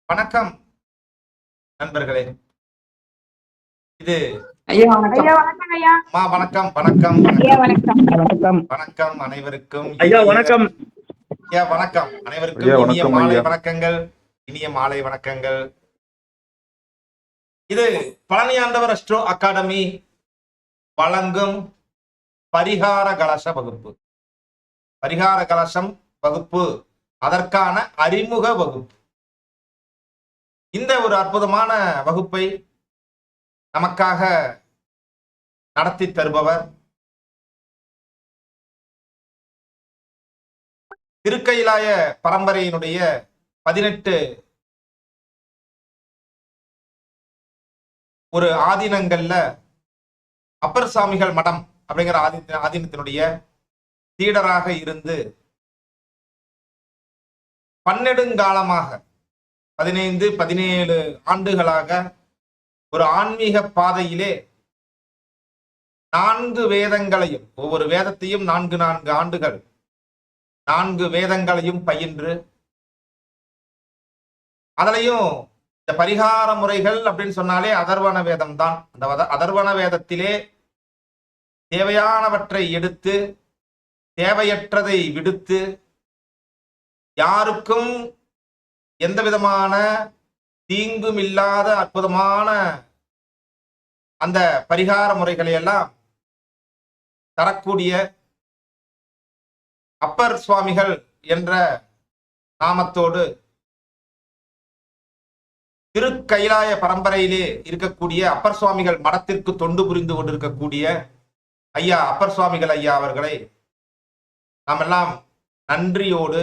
வணக்கம் நண்பர்களே. இது ஐயா வணக்கம். ஐயா வணக்கம் ஐயா. வணக்கம் வணக்கம் ஐயா வணக்கம் வணக்கம். வணக்கம் வணக்கம் அனைவருக்கும் ஐயா வணக்கம். வணக்கம் அனைவருக்கும் ஐயா இனிய வணக்கம் மாலை ஐயா. வணக்கங்கள். இனிய மாலை வணக்கங்கள். இது பழனி ஆண்டவர் அஸ்ட்ரோ அகாடமி வழங்கும் பரிகார கலச வகுப்பு. பரிகார கலசம் வகுப்பு, அதற்கான அறிமுக வகுப்பு. இந்த ஒரு அற்புதமான வகுப்பை நமக்காக நடத்தி தருபவர் திருக்கயிலாய பரம்பரையினுடைய 18 ஒரு ஆதீனங்கள்ல அப்பர் சாமிகள் மடம் அப்படிங்கிற ஆதீனத்தினுடைய சீடராக இருந்து பன்னெடுங்காலமாக 15-17 ஆண்டுகளாக ஒரு ஆன்மீக பாதையிலே 4 வேதங்களையும், ஒவ்வொரு வேதத்தையும் 4 ஆண்டுகள் 4 வேதங்களையும் பயின்று, அதுலயும் இந்த பரிகார முறைகள் அப்படின்னு சொன்னாலே அதர்வன வேதம் தான். அந்த அதர்வன வேதத்திலே தேவையானவற்றை எடுத்து தேவையற்றதை விடுத்து யாருக்கும் எந்த விதமான தீங்கும் இல்லாத அற்புதமான அந்த பரிகார முறைகளை எல்லாம் தரக்கூடிய அப்பர் சுவாமிகள் என்ற நாமத்தோடு திருக்கயிலாய பரம்பரையிலே இருக்கக்கூடிய அப்பர் சுவாமிகள் மடத்திற்கு தொண்டு புரிந்து கொண்டிருக்கக்கூடிய ஐயா அப்பர் சுவாமிகள் ஐயா அவர்களை நாம் எல்லாம் நன்றியோடு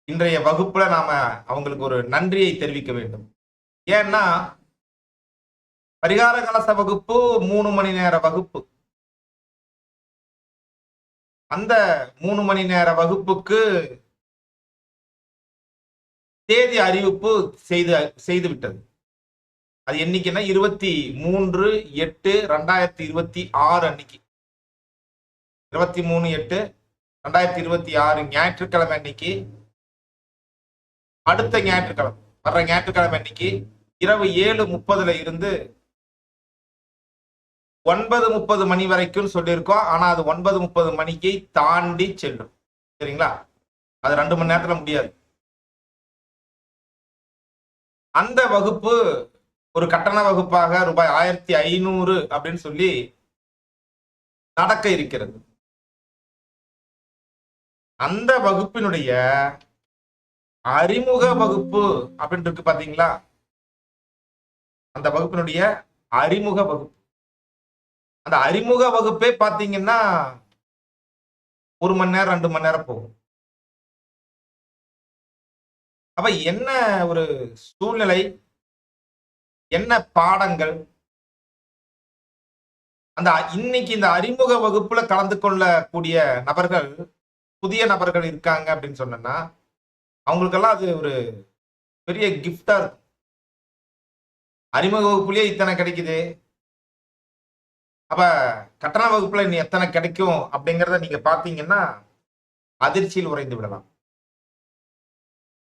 இன்றைய வகுப்புல நாம அவங்களுக்கு ஒரு நன்றியை தெரிவிக்க வேண்டும். ஏன்னா பரிகார கலச வகுப்பு 3 மணி நேர வகுப்பு. அந்த 3 மணி நேர வகுப்புக்கு தேதி அறிவிப்பு செய்து விட்டது. அது என்னைக்குன்னா 23/8/2026 அன்னைக்கு, 23/8/2026 ஞாயிற்றுக்கிழமை அன்னைக்கு, அடுத்த ஞாயிற்றுக்கிழமை வர்ற ஞாயிற்றுக்கிழமை அன்னைக்கு இரவு 7:30 இருந்து 9:30 மணி வரைக்கும் சொல்லியிருக்கோம். ஆனா அது 9:30 மணிக்கு தாண்டி செல்லும். சரிங்களா? அது 2 மணி நேரத்துல முடியாது. அந்த வகுப்பு ஒரு கட்டண வகுப்பாக ரூபாய் 1500 அப்படின்னு சொல்லி நடக்க இருக்கிறது. அந்த வகுப்பினுடைய அறிமுக வகுப்பு அப்படின்னு இருக்கு பாத்தீங்களா? அந்த வகுப்பினுடைய அறிமுக வகுப்பு, அந்த அறிமுக வகுப்பே பாத்தீங்கன்னா 1 மணி நேரம் 2 மணி நேரம் போகும். அப்ப என்ன ஒரு சூழ்நிலை, என்ன பாடங்கள், அந்த இன்னைக்கு இந்த அறிமுக வகுப்புல கலந்து கொள்ளக்கூடிய நபர்கள் புதிய நபர்கள் இருக்காங்க அப்படின்னு சொன்னா அவங்களுக்கெல்லாம் அது ஒரு பெரிய கிஃப்டா இருக்கும். அறிமுக வகுப்புலயே இத்தனை கிடைக்குது, அப்ப கட்டண வகுப்புல இன்னும் எத்தனை கிடைக்கும் அப்படிங்கிறத நீங்க பாத்தீங்கன்னா அதிர்ச்சியில் உறைந்து விடலாம்.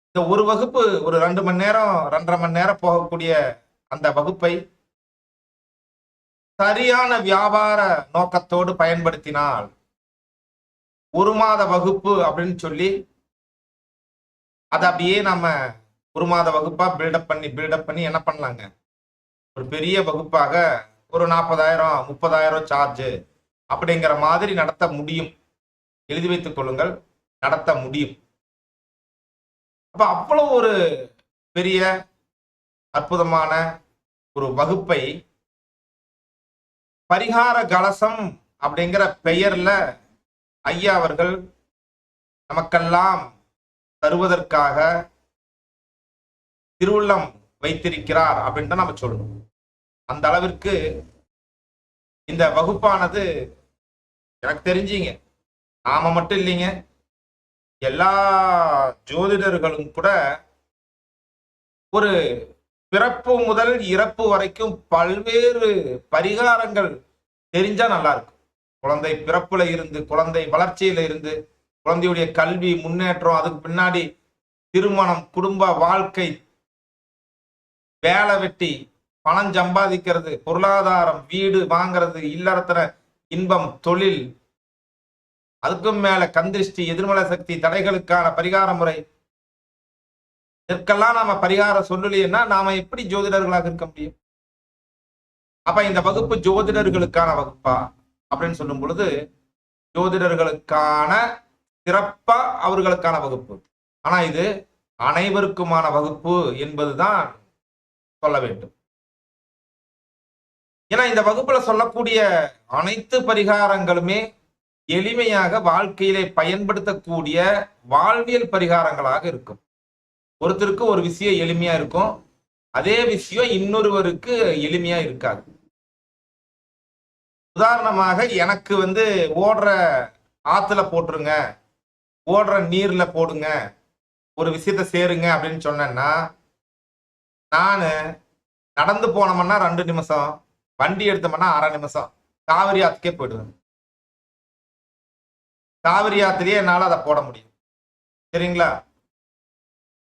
இந்த ஒரு வகுப்பு ஒரு 2 மணி நேரம் 2.5 மணி நேரம் போகக்கூடிய அந்த வகுப்பை சரியான வியாபார நோக்கத்தோடு பயன்படுத்தினால் 1 மாத வகுப்பு அப்படின்னு சொல்லி அதை அப்படியே நம்ம 1 மாத வகுப்பா பில்டப் பண்ணி என்ன பண்ணலாங்க, ஒரு பெரிய வகுப்பாக ஒரு 40,000 30,000 சார்ஜ் அப்படிங்கிற மாதிரி நடத்த முடியும். எழுதி வைத்துக் கொள்ளுங்கள், நடத்த முடியும். அப்ப அவ்வளவு ஒரு பெரிய அற்புதமான ஒரு வகுப்பை பரிகார கலசம் அப்படிங்கிற பெயர்ல ஐயா அவர்கள் நமக்கெல்லாம் தருவதற்காக திருவுள்ளம் வைத்திருக்கிறார் அப்படின்னு நம்ம சொல்லணும். அந்த அளவிற்கு இந்த வகுப்பானது எனக்கு தெரிஞ்சிங்க, நாம மட்டும் இல்லைங்க, எல்லா ஜோதிடர்களும் கூட ஒரு பிறப்பு முதல் இறப்பு வரைக்கும் பல்வேறு பரிகாரங்கள் தெரிஞ்சா நல்லா இருக்கும். குழந்தை பிறப்புல இருந்து, குழந்தை வளர்ச்சியில இருந்து, குழந்தையுடைய கல்வி முன்னேற்றம், அதுக்கு பின்னாடி திருமணம், குடும்ப வாழ்க்கை, வேலை வெட்டி, பணம் சம்பாதிக்கிறது, பொருளாதாரம், வீடு வாங்கிறது, இல்லறத்தின இன்பம், தொழில், அதுக்கும் மேல கந்திருஷ்டி, எதிர்மலை சக்தி, தடைகளுக்கான பரிகார முறை, இதற்கெல்லாம் நாம பரிகாரம் சொல்லலைன்னா நாம எப்படி ஜோதிடர்களாக இருக்க முடியும்? அப்ப இந்த வகுப்பு ஜோதிடர்களுக்கான வகுப்பா அப்படின்னு சொல்லும் பொழுது, ஜோதிடர்களுக்கான சிறப்பா அவர்களுக்கான வகுப்பு. ஆனா இது அனைவருக்குமான வகுப்பு என்பதுதான் சொல்ல வேண்டும். ஏன்னா இந்த வகுப்புல சொல்லக்கூடிய அனைத்து பரிகாரங்களுமே எளிமையாக வாழ்க்கையிலே பயன்படுத்தக்கூடிய வாழ்வியல் பரிகாரங்களாக இருக்கும். ஒருத்தருக்கு ஒரு விஷயம் எளிமையா இருக்கும், அதே விஷயம் இன்னொருவருக்கு எளிமையா இருக்காது. உதாரணமாக எனக்கு ஓடுற ஆத்துல போட்டுருங்க, ஓடுற நீர்ல போடுங்க, ஒரு விஷயத்த சேருங்க அப்படின்னு சொன்னேன்னா, நானு நடந்து போனோம்னா 2 நிமிஷம், வண்டி எடுத்தோம்னா 1/2 நிமிஷம் காவிரி ஆத்துக்கே போயிடுவேன். காவிரி ஆத்திலேயே என்னால அதை போட முடியும். சரிங்களா?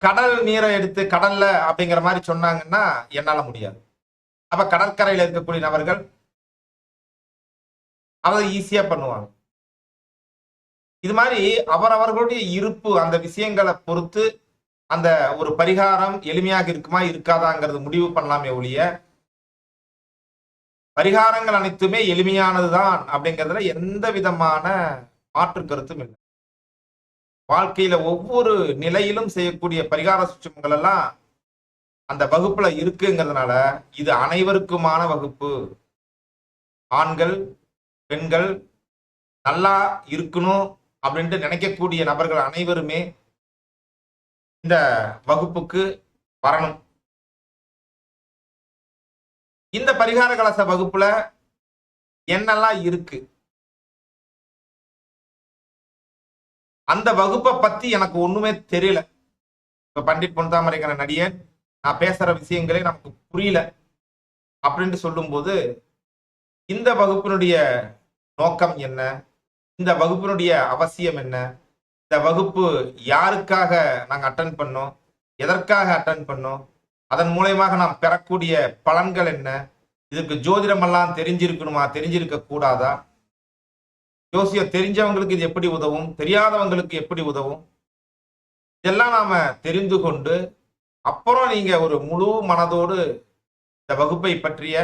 கடல் நீரை எடுத்து கடல்ல அப்படிங்கிற மாதிரி சொன்னாங்கன்னா என்னால முடியாது. அப்ப கடற்கரையில இருக்கக்கூடிய நபர்கள் அதை ஈஸியா பண்ணுவாங்க. இது மாதிரி அவரவர்களுடைய இருப்பு, அந்த விஷயங்களை பொறுத்து அந்த ஒரு பரிகாரம் எளிமையாக இருக்குமா இருக்காதாங்கிறது முடிவு பண்ணலாமே ஒழிய, பரிகாரங்கள் அனைத்துமே எளிமையானதுதான் அப்படிங்கிறதுல எந்த விதமான மாற்று கருத்தும் இல்லை. வாழ்க்கையில ஒவ்வொரு நிலையிலும் செய்யக்கூடிய பரிகார சுற்றங்கள் எல்லாம் அந்த வகுப்புல இருக்குங்கிறதுனால இது அனைவருக்குமான வகுப்பு. ஆண்கள், பெண்கள் நல்லா இருக்கணும் அப்படின்ட்டு நினைக்கக்கூடிய நபர்கள் அனைவருமே இந்த வகுப்புக்கு வரணும். இந்த பரிகார கலச வகுப்புல என்னெல்லாம் இருக்கு, அந்த வகுப்பை பத்தி எனக்கு ஒண்ணுமே தெரியல. இப்ப பண்டிட் பொன்தாமரைக்கான நடிகன், நான் பேசுற விஷயங்களே நமக்கு புரியல அப்படின்னு சொல்லும் போது, இந்த வகுப்பினுடைய நோக்கம் என்ன, இந்த வகுப்பினுடைய அவசியம் என்ன, இந்த வகுப்பு யாருக்காக நாங்க அட்டன் பண்ணோம், எதற்காக அட்டன் பண்ணோம், அதன் மூலயமாக நாம் பெறக்கூடிய பலன்கள் என்ன, இதுக்கு ஜோதிடம் எல்லாம் தெரிஞ்சிருக்கணுமா, தெரிஞ்சிருக்க கூடாதா, ஜோசியம் தெரிஞ்சவங்களுக்கு இது எப்படி உதவும், தெரியாதவங்களுக்கு எப்படி உதவும், இதெல்லாம் நாம தெரிந்து கொண்டு அப்புறம் நீங்க ஒரு முழு மனதோடு இந்த வகுப்பை பற்றிய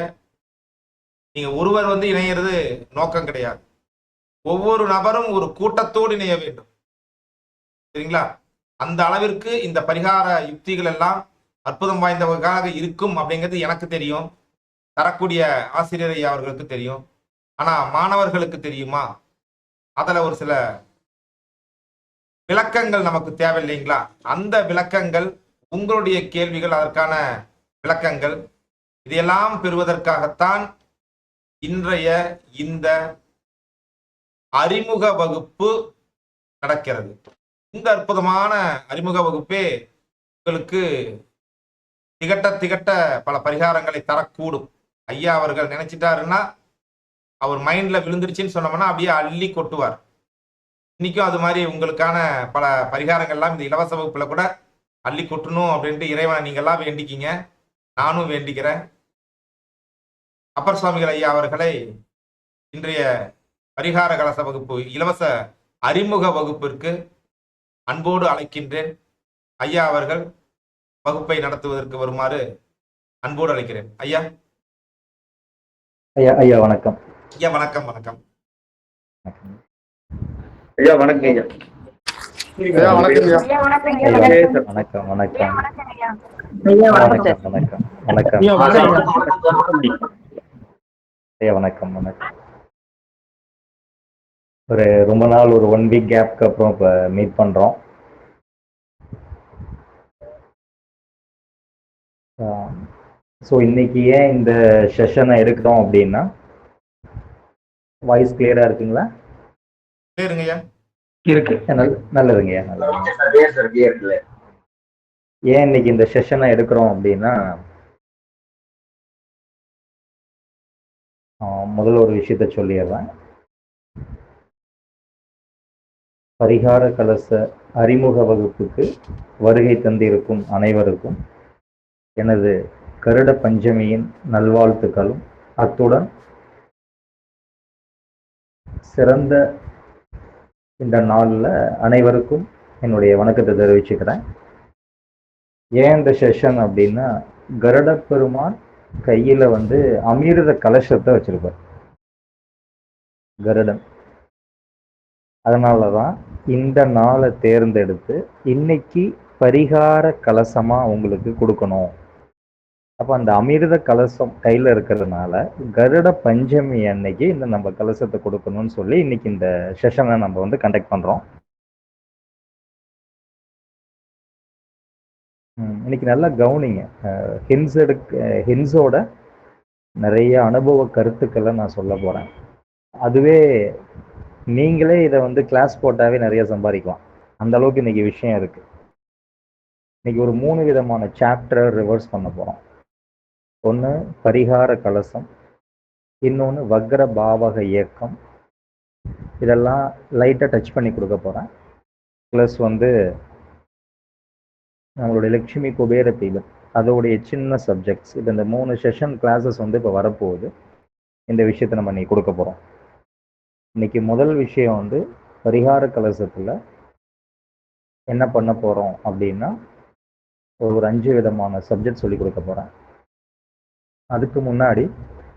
நீங்க ஒருவர் இணையிறது நோக்கம் கிடையாது. ஒவ்வொரு நபரும் ஒரு கூட்டத்தோடு இணைய வேண்டும். சரிங்களா? அந்த அளவிற்கு இந்த பரிகார யுக்திகள் எல்லாம் அற்புதம் வாய்ந்தவர்களாக இருக்கும் அப்படிங்கிறது எனக்கு தெரியும், தரக்கூடிய ஆசிரியர் ஐயா அவர்களுக்கு தெரியும். ஆனா மாணவர்களுக்கு தெரியுமா? அதுல ஒரு சில விளக்கங்கள் நமக்கு தேவை இல்லைங்களா? அந்த விளக்கங்கள், உங்களுடைய கேள்விகள், அதற்கான விளக்கங்கள், இதையெல்லாம் பெறுவதற்காகத்தான் இன்றைய இந்த அறிமுக வகுப்பு நடக்கிறது. இந்த அற்புதமான அறிமுக வகுப்பே உங்களுக்கு திகட்ட திகட்ட பல பரிகாரங்களை தரக்கூடும். ஐயா அவர்கள் நினைச்சிட்டாருன்னா, அவர் மைண்ட்ல விழுந்துருச்சுன்னு சொன்னோம்னா அப்படியே அள்ளி கொட்டுவார். இன்னைக்கும் அது மாதிரி உங்களுக்கான பல பரிகாரங்கள்லாம் இந்த இலவச வகுப்புல கூட அள்ளி கொட்டணும் அப்படின்ட்டு இறைவனை நீங்கெல்லாம் வேண்டிக்கிங்க, நானும் வேண்டிக்கிறேன். அப்பர் சுவாமிகள் ஐயா அவர்களை இன்றைய பரிகார கலச வகுப்பு இலவச அறிமுக வகுப்பிற்கு அன்போடு அழைக்கின்றேன். ஐயா அவர்கள் வகுப்பை நடத்துவதற்கு வருமாறு அன்போடு அழைக்கிறேன். ஐயா. ஐயா ஐயா வணக்கம். ஐயா வணக்கம். வணக்கம் ஐயா. வணக்கம் ஐயா. ஐயா வணக்கம் ஐயா. வணக்கம் வணக்கம் வணக்கம் வணக்கம் வணக்கம் ஐயா வணக்கம் வணக்கம். ஒரு ரொம்ப நாள், ஒரு 1 வீக் கேப்க்கு அப்புறம் இப்போ மீட் பண்றோம். ஸோ இன்னைக்கு ஏன் இந்த செஷனை எடுக்கிறோம் அப்படின்னா, வாய்ஸ் கிளியரா இருக்குங்களா? சரிங்கய்யா. இருக்கு. நல்லதுங்கய்யா. ஏன் இன்னைக்கு இந்த செஷனை எடுக்கிறோம் அப்படின்னா, முதல்ல ஒரு விஷயத்த சொல்லிடுறேன். பரிகார கலச அறிமுக வகுப்புக்கு வருகை தந்திருக்கும் அனைவருக்கும் எனது கருட பஞ்சமியின் நல்வாழ்த்துக்களும், அத்துடன் சிறந்த இந்த நாளில் அனைவருக்கும் என்னுடைய வணக்கத்தை தெரிவிச்சுக்கிறேன். ஏன் இந்த செஷன் அப்படின்னா, கருட பெருமான் கையில் அமிர்த கலசத்தை வச்சிருப்பார் கருடன். அதனால தான் இந்த நாளை தேர்ந்தெடுத்து இன்னைக்கு பரிகார கலசமாக உங்களுக்கு கொடுக்கணும். அப்போ அந்த அமிர்த கலசம் கையில் இருக்கிறதுனால கருட பஞ்சமி அன்னைக்கு இந்த நம்ம கலசத்தை கொடுக்கணும்னு சொல்லி இன்னைக்கு இந்த செஷனை நம்ம கண்டக்ட் பண்ணுறோம். இன்னைக்கு நல்லா கவனிங்க. ஹின்ஸோட நிறைய அனுபவ கருத்துக்களை நான் சொல்ல போகிறேன். அதுவே நீங்களே இதை கிளாஸ் போட்டாவே நிறைய சம்பாதிக்கலாம். அந்த அளவுக்கு இன்னைக்கு விஷயம் இருக்குது. இன்னைக்கு ஒரு 3 விதமான சாப்டரை ரிவர்ஸ் பண்ண போகிறோம். ஒன்று பரிகார கலசம், இன்னொன்று வக்ர பாவக இயக்கம். இதெல்லாம் லைட்டாக டச் பண்ணி கொடுக்க போகிறேன். ப்ளஸ் நம்மளுடைய லட்சுமி குபேர தீபம் அதோடைய சின்ன சப்ஜெக்ட்ஸ். இப்போ இந்த 3 செஷன் கிளாஸஸ் இப்போ வரப்போகுது. இந்த விஷயத்தை நம்ம இன்னைக்கு கொடுக்க போகிறோம். இன்னைக்கு முதல் விஷயம் பரிகார கலசத்தில் என்ன பண்ண போகிறோம் அப்படின்னா, ஒரு 5 விதமான சப்ஜெக்ட் சொல்லி கொடுக்க போகிறேன். அதுக்கு முன்னாடி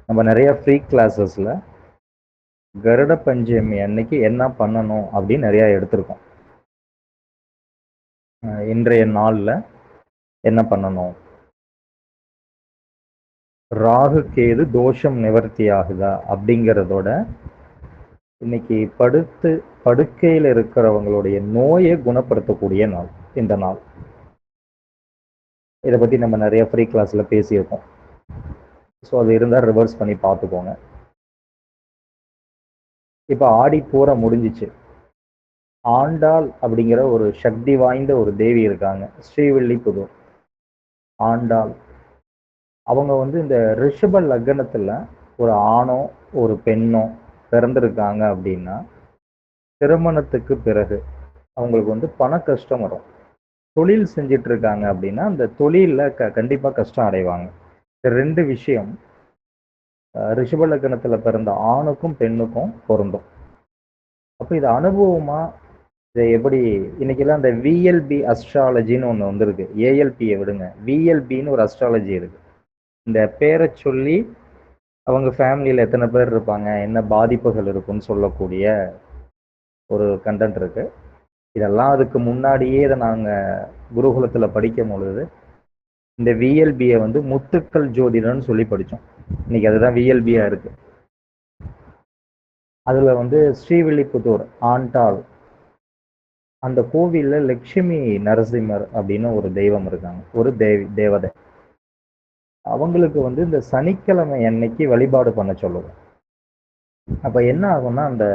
நம்ம நிறைய ஃப்ரீ கிளாஸஸில் கருட பஞ்சமி அன்னைக்கு என்ன பண்ணணும் அப்படின்னு நிறையா எடுத்திருக்கோம். இன்றைய நாளில் என்ன பண்ணணும், ராகு கேது தோஷம் நிவர்த்தி ஆகுதா அப்படிங்கிறதோட இன்னைக்கு படுக்கையில் இருக்கிறவங்களுடைய நோயை குணப்படுத்தக்கூடிய நாள் இந்த நாள். இதை பற்றி நம்ம நிறைய ஃப்ரீ கிளாஸில் பேசியிருக்கோம். ஸோ அது இருந்தால் ரிவர்ஸ் பண்ணி பார்த்துக்கோங்க. இப்போ ஆடி பூரம் முடிஞ்சிச்சு. ஆண்டாள் அப்படிங்கிற ஒரு சக்தி வாய்ந்த ஒரு தேவி இருக்காங்க, ஸ்ரீவில்லிபுதூர் ஆண்டாள். அவங்க இந்த ரிஷப லக்னத்தில் ஒரு ஆணோ ஒரு பெண்ணோ பிறந்திருக்காங்க அப்படின்னா, திருமணத்துக்கு பிறகு அவங்களுக்கு பண கஷ்டம் வரும். தொழில் செஞ்சிட்டு இருக்காங்க அப்படின்னா அந்த தொழிலில் கண்டிப்பாக கஷ்டம் அடைவாங்க. 2 விஷயம் ரிஷப லக்னத்தில் பிறந்த ஆணுக்கும் பெண்ணுக்கும் பொருந்தும். அப்போ இது அனுபவமாக இதை எப்படி இன்னைக்கெல்லாம் இந்த விஎல்பி அஸ்ட்ராலஜின்னு ஒன்று வந்திருக்கு. ஏஎல்பியை விடுங்க, விஎல்பின்னு ஒரு அஸ்ட்ராலஜி இருக்கு. இந்த பேரை சொல்லி அவங்க ஃபேமிலியில் எத்தனை பேர் இருப்பாங்க, என்ன பாதிப்புகள் இருக்குன்னு சொல்லக்கூடிய ஒரு கண்டென்ட் இருக்கு. இதெல்லாம் அதுக்கு முன்னாடியே இதை நாங்கள் குருகுலத்தில் படிக்கும் பொழுது இந்த விஎல்பியை முத்துக்கள் ஜோதிடம்னு சொல்லி படித்தோம். இன்னைக்கு அதுதான் விஎல்பியா இருக்கு. அதில் ஸ்ரீவில்லிபுத்தூர் ஆண்டாள் அந்த கோவிலில் லட்சுமி நரசிம்மர் அப்படின்னு ஒரு தெய்வம் இருக்காங்க, ஒரு தேவதை. அவங்களுக்கு இந்த சனிக்கிழமை அன்னைக்கு வழிபாடு பண்ண சொல்லுவோம். அப்போ என்ன ஆகும்னா, அந்த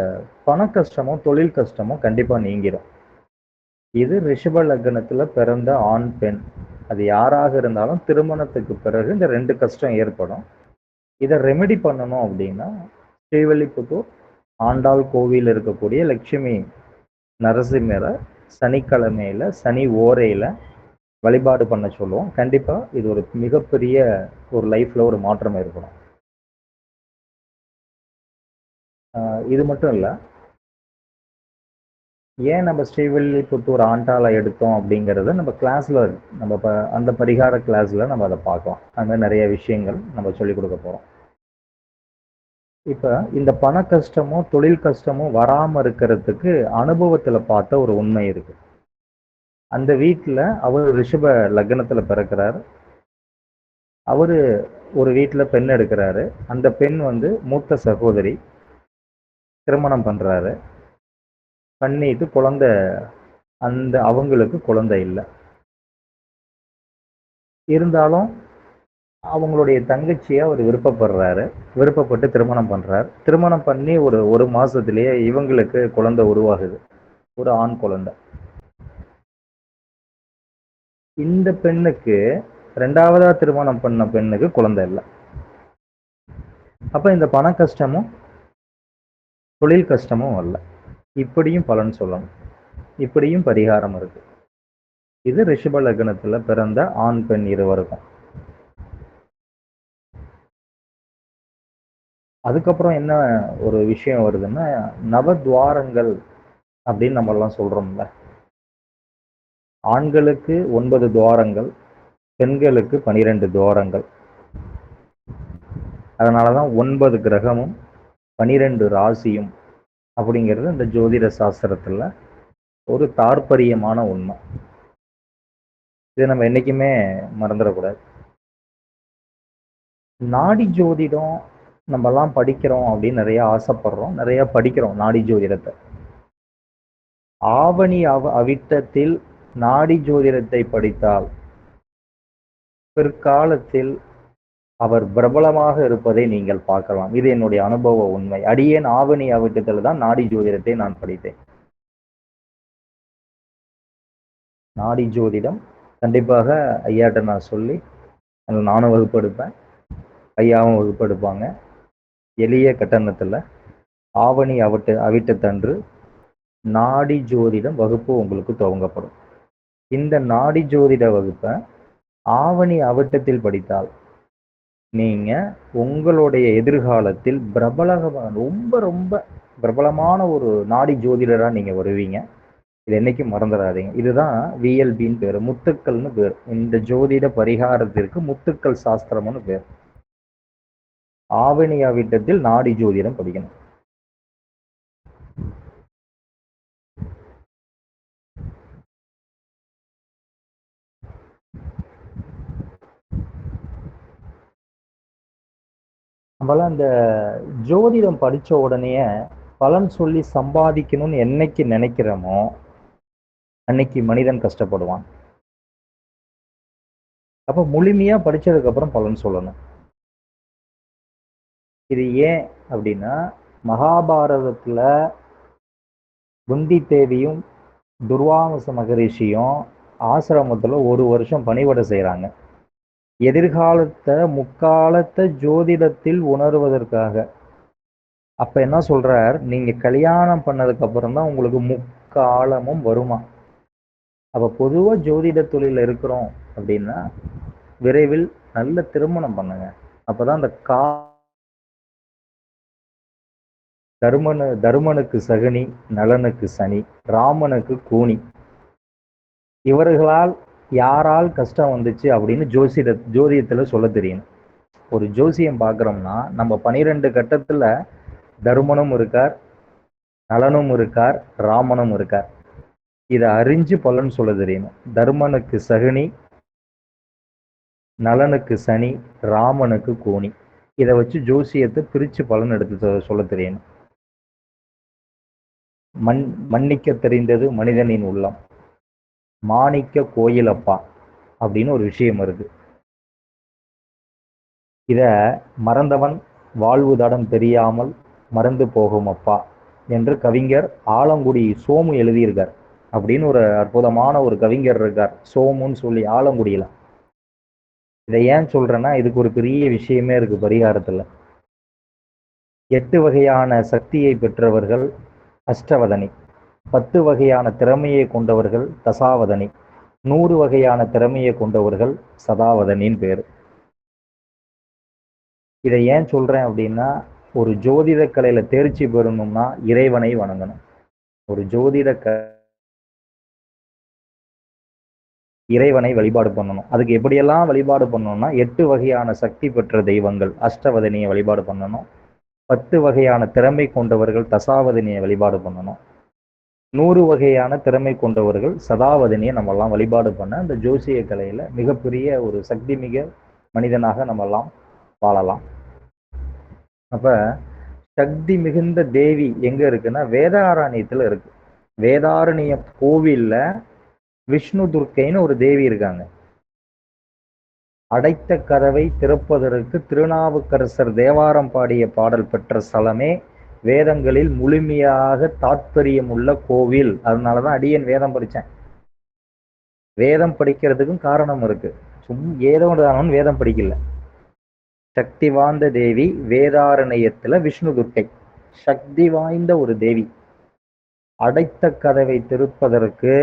பண கஷ்டமும் தொழில் கஷ்டமும் கண்டிப்பாக நீங்கிடும். இது ரிஷப லக்னத்தில் பிறந்த ஆண் பெண் அது யாராக இருந்தாலும் திருமணத்துக்கு பிறகு இந்த 2 கஷ்டம் ஏற்படும். இதை ரெமெடி பண்ணணும் அப்படின்னா ஸ்ரீவில்லிபுத்தூர் ஆண்டாள் கோவில் இருக்கக்கூடிய லட்சுமி நரசிம்மரை சனிக்கிழமையில சனி ஓரையில் வழிபாடு பண்ண சொல்லுவோம். கண்டிப்பாக இது ஒரு மிகப்பெரிய ஒரு லைஃப்பில் ஒரு மாற்றம் ஏற்படும். இது மட்டும் இல்லை, ஏன் நம்ம ஸ்ரீவில்லிபுத்தூர் ஆண்டாளை எடுத்தோம் அப்படிங்கிறத நம்ம கிளாஸில் நம்ம அந்த பரிகார கிளாஸில் நம்ம அதை பார்க்கலாம். அந்த மாதிரி நிறைய விஷயங்கள் நம்ம சொல்லிக் கொடுக்க போகிறோம். இப்போ இந்த பண கஷ்டமும் தொழில் கஷ்டமும் வராமல் இருக்கிறதுக்கு அனுபவத்தில் பார்த்த ஒரு உண்மை இருக்கு. அந்த வீட்டில் அவர் ரிஷப லக்னத்தில் பிறக்கிறார். அவர் ஒரு வீட்டில் பெண் எடுக்கிறாரு. அந்த பெண் மூத்த சகோதரி. திருமணம் பண்ணுறாரு. பண்ணிட்டு குழந்தை அவங்களுக்கு குழந்தை இல்லை. இருந்தாலும் அவங்களுடைய தங்கச்சியை அவர் விருப்பப்பட்டு திருமணம் பண்றார். திருமணம் பண்ணி ஒரு மாசத்திலேயே இவங்களுக்கு குழந்தை உருவாகுது, ஒரு ஆண் குழந்தை. இந்த பெண்ணுக்கு 2வதா திருமணம் பண்ண பெண்ணுக்கு குழந்தை இல்லை. அப்ப இந்த பண கஷ்டமும் தொழில் கஷ்டமும் வரல. இப்படியும் பலன் சொல்லணும், இப்படியும் பரிகாரம் இருக்கு. இது ரிஷப லக்னத்துல பிறந்த ஆண் பெண் இருவருக்கும். அதுக்கப்புறம் என்ன ஒரு விஷயம் வருதுன்னா, நவத்வாரங்கள் அப்படின்னு நம்ம எல்லாம் சொல்றோம்ல. ஆண்களுக்கு 9 துவாரங்கள், பெண்களுக்கு 12 துவாரங்கள். அதனாலதான் 9 கிரகமும் 12 ராசியும் அப்படிங்கிறது இந்த ஜோதிட சாஸ்திரத்துல ஒரு தாற்பரியமான உண்மை. இதை நம்ம என்னைக்குமே மறந்துடக்கூடாது. நாடி ஜோதிடம் நம்ம எல்லாம் படிக்கிறோம் அப்படின்னு நிறைய ஆசைப்படுறோம், நிறைய படிக்கிறோம் நாடி ஜோதிடத்தை. ஆவணி அவிட்டத்தில் நாடி ஜோதிடத்தை படித்தால் பிற்காலத்தில் அவர் பிரபலமாக இருப்பதை நீங்கள் பார்க்கலாம். இது என்னுடைய அனுபவ உண்மை. அடியேன் ஆவணி அவிட்டத்தில் தான் நாடி ஜோதிடத்தை நான் படித்தேன். நாடி ஜோதிடம் கண்டிப்பாக ஐயாட்ட நான் சொல்லி நானும் வகுப்பெடுப்பேன், ஐயாவும் வகுப்பெடுப்பாங்க. எளிய கட்டணத்தில் ஆவணி அவிட்டத்தன்று நாடி ஜோதிடம் வகுப்பு உங்களுக்கு துவங்கப்படும். இந்த நாடி ஜோதிட வகுப்பை ஆவணி அவிட்டத்தில் படித்தால் நீங்க உங்களுடைய எதிர்காலத்தில் ரொம்ப ரொம்ப பிரபலமான ஒரு நாடி ஜோதிடரா நீங்க வருவீங்க. இது என்னைக்கும் மறந்துடாதீங்க. இதுதான் விஎல்பின்னு பேரு, முத்துக்கள்னு பேர். இந்த ஜோதிட பரிகாரத்திற்கு முத்துக்கள் சாஸ்திரம்னு பேர். ஆவணி அவிட்டத்தில் நாடி ஜோதிடம் படிக்கணும். நம்மளாம் இந்த ஜோதிடம் படிச்ச உடனே பலன் சொல்லி சம்பாதிக்கணும்னு என்னைக்கு நினைக்கிறோமோ அன்னைக்கு மனிதன் கஷ்டப்படுவான். அப்ப முழுமையா படிச்சதுக்கு அப்புறம் பலன் சொல்லணும். இது ஏன் அப்படின்னா, மகாபாரதத்துல குந்தி தேவியும் துர்வாச மகரிஷியும் ஆசிரமத்துல 1 வருஷம் பணிவிடை செய்யறாங்க. எதிர்காலத்தை முக்காலத்தை ஜோதிடத்தில் உணர்வதற்காக. அப்ப என்ன சொல்றார், நீங்க கல்யாணம் பண்ணதுக்கு அப்புறம் தான் உங்களுக்கு முக்காலமும் வருமா. அப்ப பொதுவா ஜோதிட தொழில இருக்கிறோம் அப்படின்னா விரைவில் நல்ல திருமணம் பண்ணுங்க. அப்பதான் அந்த தருமனுக்கு சகுனி, நலனுக்கு சனி, ராமனுக்கு கூனி. இவர்களால் யாரால் கஷ்டம் வந்துச்சு அப்படின்னு ஜோதிடத்துல சொல்ல தெரியும். ஒரு ஜோசியம் பார்க்குறோம்னா நம்ம 12 கட்டத்துல தருமனும் இருக்கார், நலனும் இருக்கார், ராமனும் இருக்கார். இதை அறிஞ்சு பலன் சொல்ல தெரியணும். தர்மனுக்கு சகுனி, நலனுக்கு சனி, ராமனுக்கு கூனி. இதை வச்சு ஜோசியத்தை பிரிச்சு பலன் எடுத்து சொல்ல தெரியணும். மன்னிக்க தெரிந்தது மனிதனின் உள்ளம், மாணிக்க கோயிலப்பா அப்படின்னு ஒரு விஷயம் இருக்கு. இத மறந்தவன் வாழ்வு தடம் தெரியாமல் மறந்து போகும் அப்பா என்று கவிஞர் ஆலங்குடி சோமு எழுதியிருக்கார். அப்படின்னு ஒரு அற்புதமான ஒரு கவிஞர் இருக்கார், சோமுன்னு சொல்லி, ஆலங்குடியில. இதை ஏன் சொல்றேன்னா, இதுக்கு ஒரு பெரிய விஷயமே இருக்கு பரிகாரத்துல. 8 வகையான சக்தியை பெற்றவர்கள் அஷ்டவதனி, 10 வகையான திறமையை கொண்டவர்கள் தசாவதனி, 100 வகையான திறமையை கொண்டவர்கள் சதாவதனின்னு பேரு. இதை ஏன் சொல்றேன் அப்படின்னா, ஒரு ஜோதிட கலையில தேர்ச்சி பெறணும்னா இறைவனை வணங்கணும். ஒரு இறைவனை வழிபாடு பண்ணணும். அதுக்கு எப்படியெல்லாம் வழிபாடு பண்ணணும்னா, 8 வகையான சக்தி பெற்ற தெய்வங்கள் அஷ்டவதனியை வழிபாடு பண்ணணும், 10 வகையான திறமை கொண்டவர்கள் தசாவதனியை வழிபாடு பண்ணணும், 100 வகையான திறமை கொண்டவர்கள் சதாவதனியை நம்ம எல்லாம் வழிபாடு பண்ண அந்த ஜோசிய கலையில மிகப்பெரிய ஒரு சக்தி மிக மனிதனாக நம்ம எல்லாம் வாழலாம். அப்ப சக்தி மிகுந்த தேவி எங்க இருக்குன்னா வேதாரண்யத்துல இருக்கு. வேதாரண்ய கோவில்ல விஷ்ணு துர்க்கைன்னு ஒரு தேவி இருக்காங்க. அடைத்த கதவை திறப்பதற்கு திருநாவுக்கரசர் தேவாரம் பாடிய பாடல் பெற்ற ஸ்தலமே வேதங்களில் முழுமையாக தாத்பரியம் உள்ள கோவில். அதனாலதான் அடியேன் வேதம் படித்தேன். வேதம் படிக்கிறதுக்கும் காரணம் இருக்கு. ஏதோ வேதம் படிக்கல. சக்தி வாய்ந்த தேவி வேதாரண்யத்துல விஷ்ணு துர்க்கை, சக்தி வாய்ந்த ஒரு தேவி. அடைத்த கதவை திருப்பதற்கு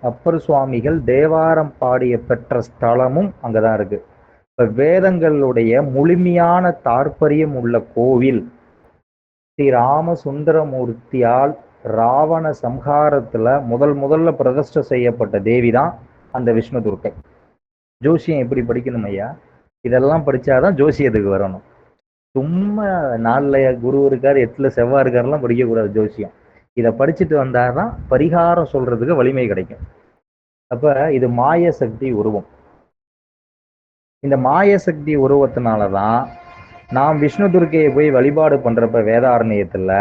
அப்பர் சுவாமிகள் தேவாரம் பாடிய பெற்ற ஸ்தலமும் அங்கதான் இருக்கு. இப்ப வேதங்களுடைய முழுமையான தாற்பயம் உள்ள கோவில் ஸ்ரீ ராமசுந்தரமூர்த்தியால் ராவண சம்ஹாரத்துல முதல்ல பிரதிஷ்டை செய்யப்பட்ட தேவி தான் அந்த விஷ்ணு துர்க்கை. ஜோசியம் எப்படி படிக்கணும் ஐயா? இதெல்லாம் படிச்சாதான் ஜோசியத்துக்கு வரணும். சும்மா 4ல் குரு இருக்காரு, 8ல் செவ்வாய் இருக்காருலாம் படிக்கக்கூடாது ஜோசியம். இதை படிச்சுட்டு வந்தாதான் பரிகாரம் சொல்றதுக்கு வலிமை கிடைக்கும். அப்ப இது மாய சக்தி உருவம். இந்த மாய சக்தி உருவத்தினாலதான் நாம் விஷ்ணு துர்க்கையை போய் வழிபாடு பண்றப்ப வேதாரண்யத்துல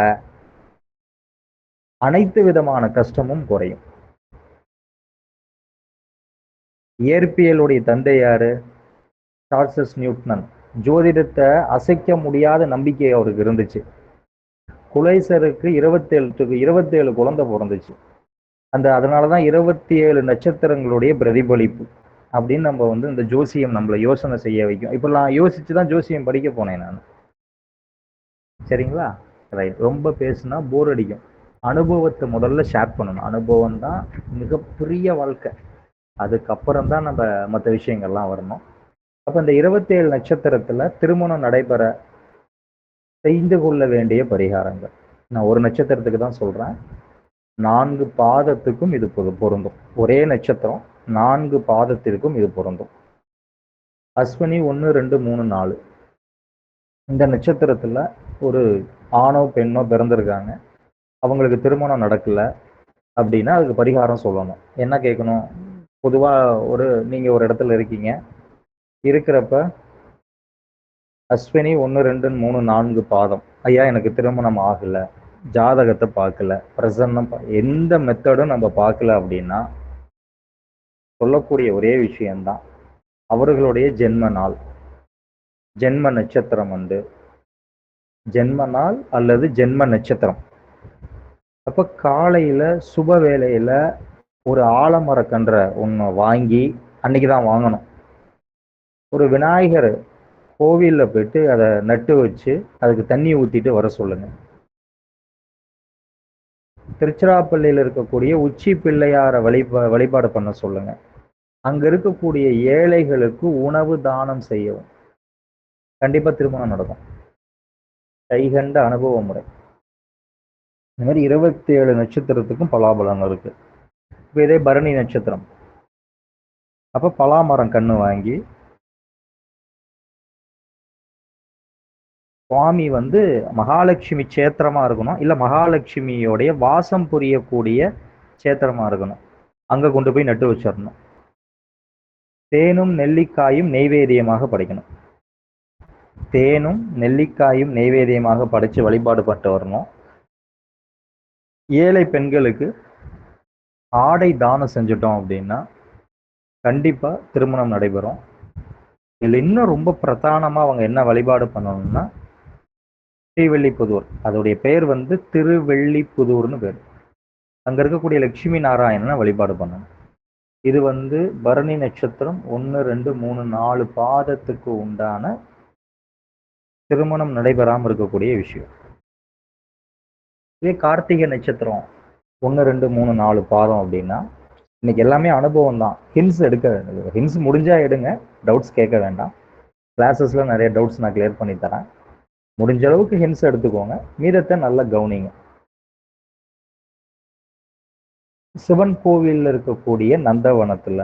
அனைத்து விதமான கஷ்டமும் குறையும். இயற்பியலுடைய தந்தை யாரு? Charles Newton. ஜோதிடத்தை அசைக்க முடியாத நம்பிக்கை அவருக்கு இருந்துச்சு. குலைசருக்கு 27 குழந்தை பிறந்துச்சு. அதனாலதான் 27 நட்சத்திரங்களுடைய பிரதிபலிப்பு அப்படின்னு நம்ம இந்த ஜோசியம் நம்மளை யோசனை செய்ய வைக்கும். இப்ப நான் யோசிச்சுதான் ஜோசியம் படிக்க போனேன் நான். சரிங்களா? ரைட். ரொம்ப பேசுனா போர் அடிக்கும். அனுபவத்தை முதல்ல ஷேர் பண்ணணும். அனுபவம் தான் மிகப்பெரிய வாழ்க்கை. அதுக்கப்புறம் தான் நம்ம மற்ற விஷயங்கள்லாம் வரணும். அப்ப இந்த 27 நட்சத்திரத்துல திருமணம் நடைபெற செய்து கொள்ள வேண்டிய பரிகாரங்கள் நான் ஒரு நட்சத்திரத்துக்கு தான் சொல்றேன். 4 பாதத்துக்கும் இது பொருந்தும். ஒரே நட்சத்திரம் 4 பாதத்திற்கும் இது பொருந்தும். அஸ்வினி 1, 2, 3, 4 இந்த நட்சத்திரத்துல ஒரு ஆணோ பெண்ணோ பிறந்திருக்காங்க. அவங்களுக்கு திருமணம் நடக்கல அப்படின்னா அதுக்கு பரிகாரம் சொல்லணும். என்ன கேட்கணும்? பொதுவா நீங்க ஒரு இடத்துல இருக்கீங்க, இருக்கிறப்ப அஸ்வினி 1, 2, 3, 4 பாதம், ஐயா எனக்கு திருமணம் ஆகல, ஜாதகத்தை பார்க்கல, பிரசன்னம் எந்த மெத்தடும் நம்ம பார்க்கல அப்படின்னா சொல்லக்கூடிய ஒரே விஷயம்தான் அவர்களுடைய ஜென்ம நாள், ஜென்ம நட்சத்திரம் ஜென்ம நாள் அல்லது ஜென்ம நட்சத்திரம். அப்ப காலையில சுப வேளையில ஒரு ஆலமரக்கன்ற ஒன்று வாங்கி, அன்னைக்குதான் வாங்கணும். ஒரு விநாயகர் கோவில்ல போயிட்டு அதை நட்டு வச்சு அதுக்கு தண்ணி ஊத்திட்டு வர சொல்லுங்க. திருச்சிராப்பள்ளியில் இருக்கக்கூடிய உச்சி பிள்ளையார வழிபாடு பண்ண சொல்லுங்க. அங்க இருக்கக்கூடிய ஏழைகளுக்கு உணவு தானம் செய்யவும். கண்டிப்பா திருமணம் நடக்கும். கைகண்ட அனுபவ முறை. இந்த மாதிரி 27 நட்சத்திரத்துக்கும் பலாபலம் இருக்கு. இப்போ இதே பரணி நட்சத்திரம், அப்ப பலாமரம் கண்ணு வாங்கி சுவாமி மகாலட்சுமி சேத்திரமா இருக்கணும், இல்ல மகாலட்சுமியோடைய வாசம் புரியக்கூடிய சேத்திரமா இருக்கணும். அங்க கொண்டு போய் நட்டு வச்சிடணும். தேனும் நெல்லிக்காயும் நெய்வேத்தியமாக படைக்கணும். தேனும் நெல்லிக்காயும் நெய்வேத்தியமாக படைச்சு வழிபாடு பட்டு வரணும். ஏழை பெண்களுக்கு ஆடை தானம் செஞ்சுட்டோம் அப்படின்னா கண்டிப்பா திருமணம் நடைபெறும். இதுல இன்னும் ரொம்ப பிரதானமா அவங்க என்ன வழிபாடு பண்ணணும்னா ஸ்ரீவில்லிபுதூர், அதோடைய பெயர் திருவெள்ளிப்புதூர்னு பேர். அங்க இருக்கக்கூடிய லட்சுமி நாராயணனை வழிபாடு பண்ணணும். இது பரணி நட்சத்திரம் 1, 2, 3, 4 பாதத்துக்கு உண்டான திருமணம் நடைபெறாமல் இருக்கக்கூடிய விஷயம். இதே கார்த்திகை நட்சத்திரம் 1, 2, 3, 4 பாதம் அப்படின்னா இன்னைக்கு எல்லாமே அனுபவம் தான். ஹின்ஸ் எடுக்க வேண்டியது, ஹின்ஸ் முடிஞ்சா எடுங்க, டவுட்ஸ் கேட்க வேண்டாம். கிளாஸஸ்ல நிறைய டவுட்ஸ் நான் கிளியர் பண்ணி தரேன். முடிஞ்ச அளவுக்கு ஹின்ஸ் எடுத்துக்கோங்க, மீதத்தை நல்லா கவனிங்க. சிவன் கோவிலில் இருக்கக்கூடிய நந்தவனத்துல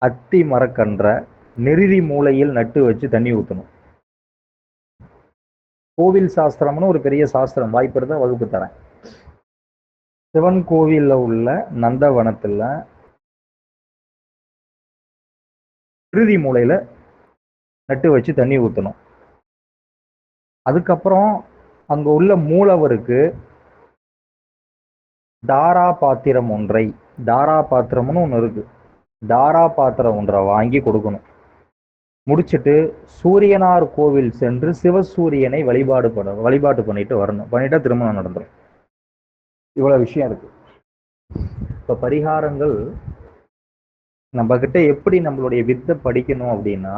அத்தி மரக்கன்ற நிறுதி மூலையில் நட்டு வச்சு தண்ணி ஊற்றணும். கோவில் சாஸ்திரம்னு ஒரு பெரிய சாஸ்திரம், வாய்ப்பு இருந்தால் வகுப்பு தரேன். சிவன் கோவில்ல உள்ள நந்தவனத்துல நிறுதி மூலையில நட்டு வச்சு தண்ணி ஊற்றணும். அதுக்கப்புறம் அங்க உள்ள மூலவருக்கு தாரா பாத்திரம் ஒன்றை, தாரா பாத்திரம்னு ஒன்று இருக்கு, தாரா பாத்திரம் ஒன்றை வாங்கி கொடுக்கணும். முடிச்சுட்டு சூரியனார் கோவில் சென்று சிவசூரியனை வழிபாடு பண்ணிட்டு வரணும். பண்ணிட்டா திருமணம் நடந்துடும். இவ்வளவு விஷயம் இருக்கு. இப்ப பரிகாரங்கள் நம்ம கிட்ட எப்படி நம்மளுடைய வித்தை படிக்கணும் அப்படின்னா,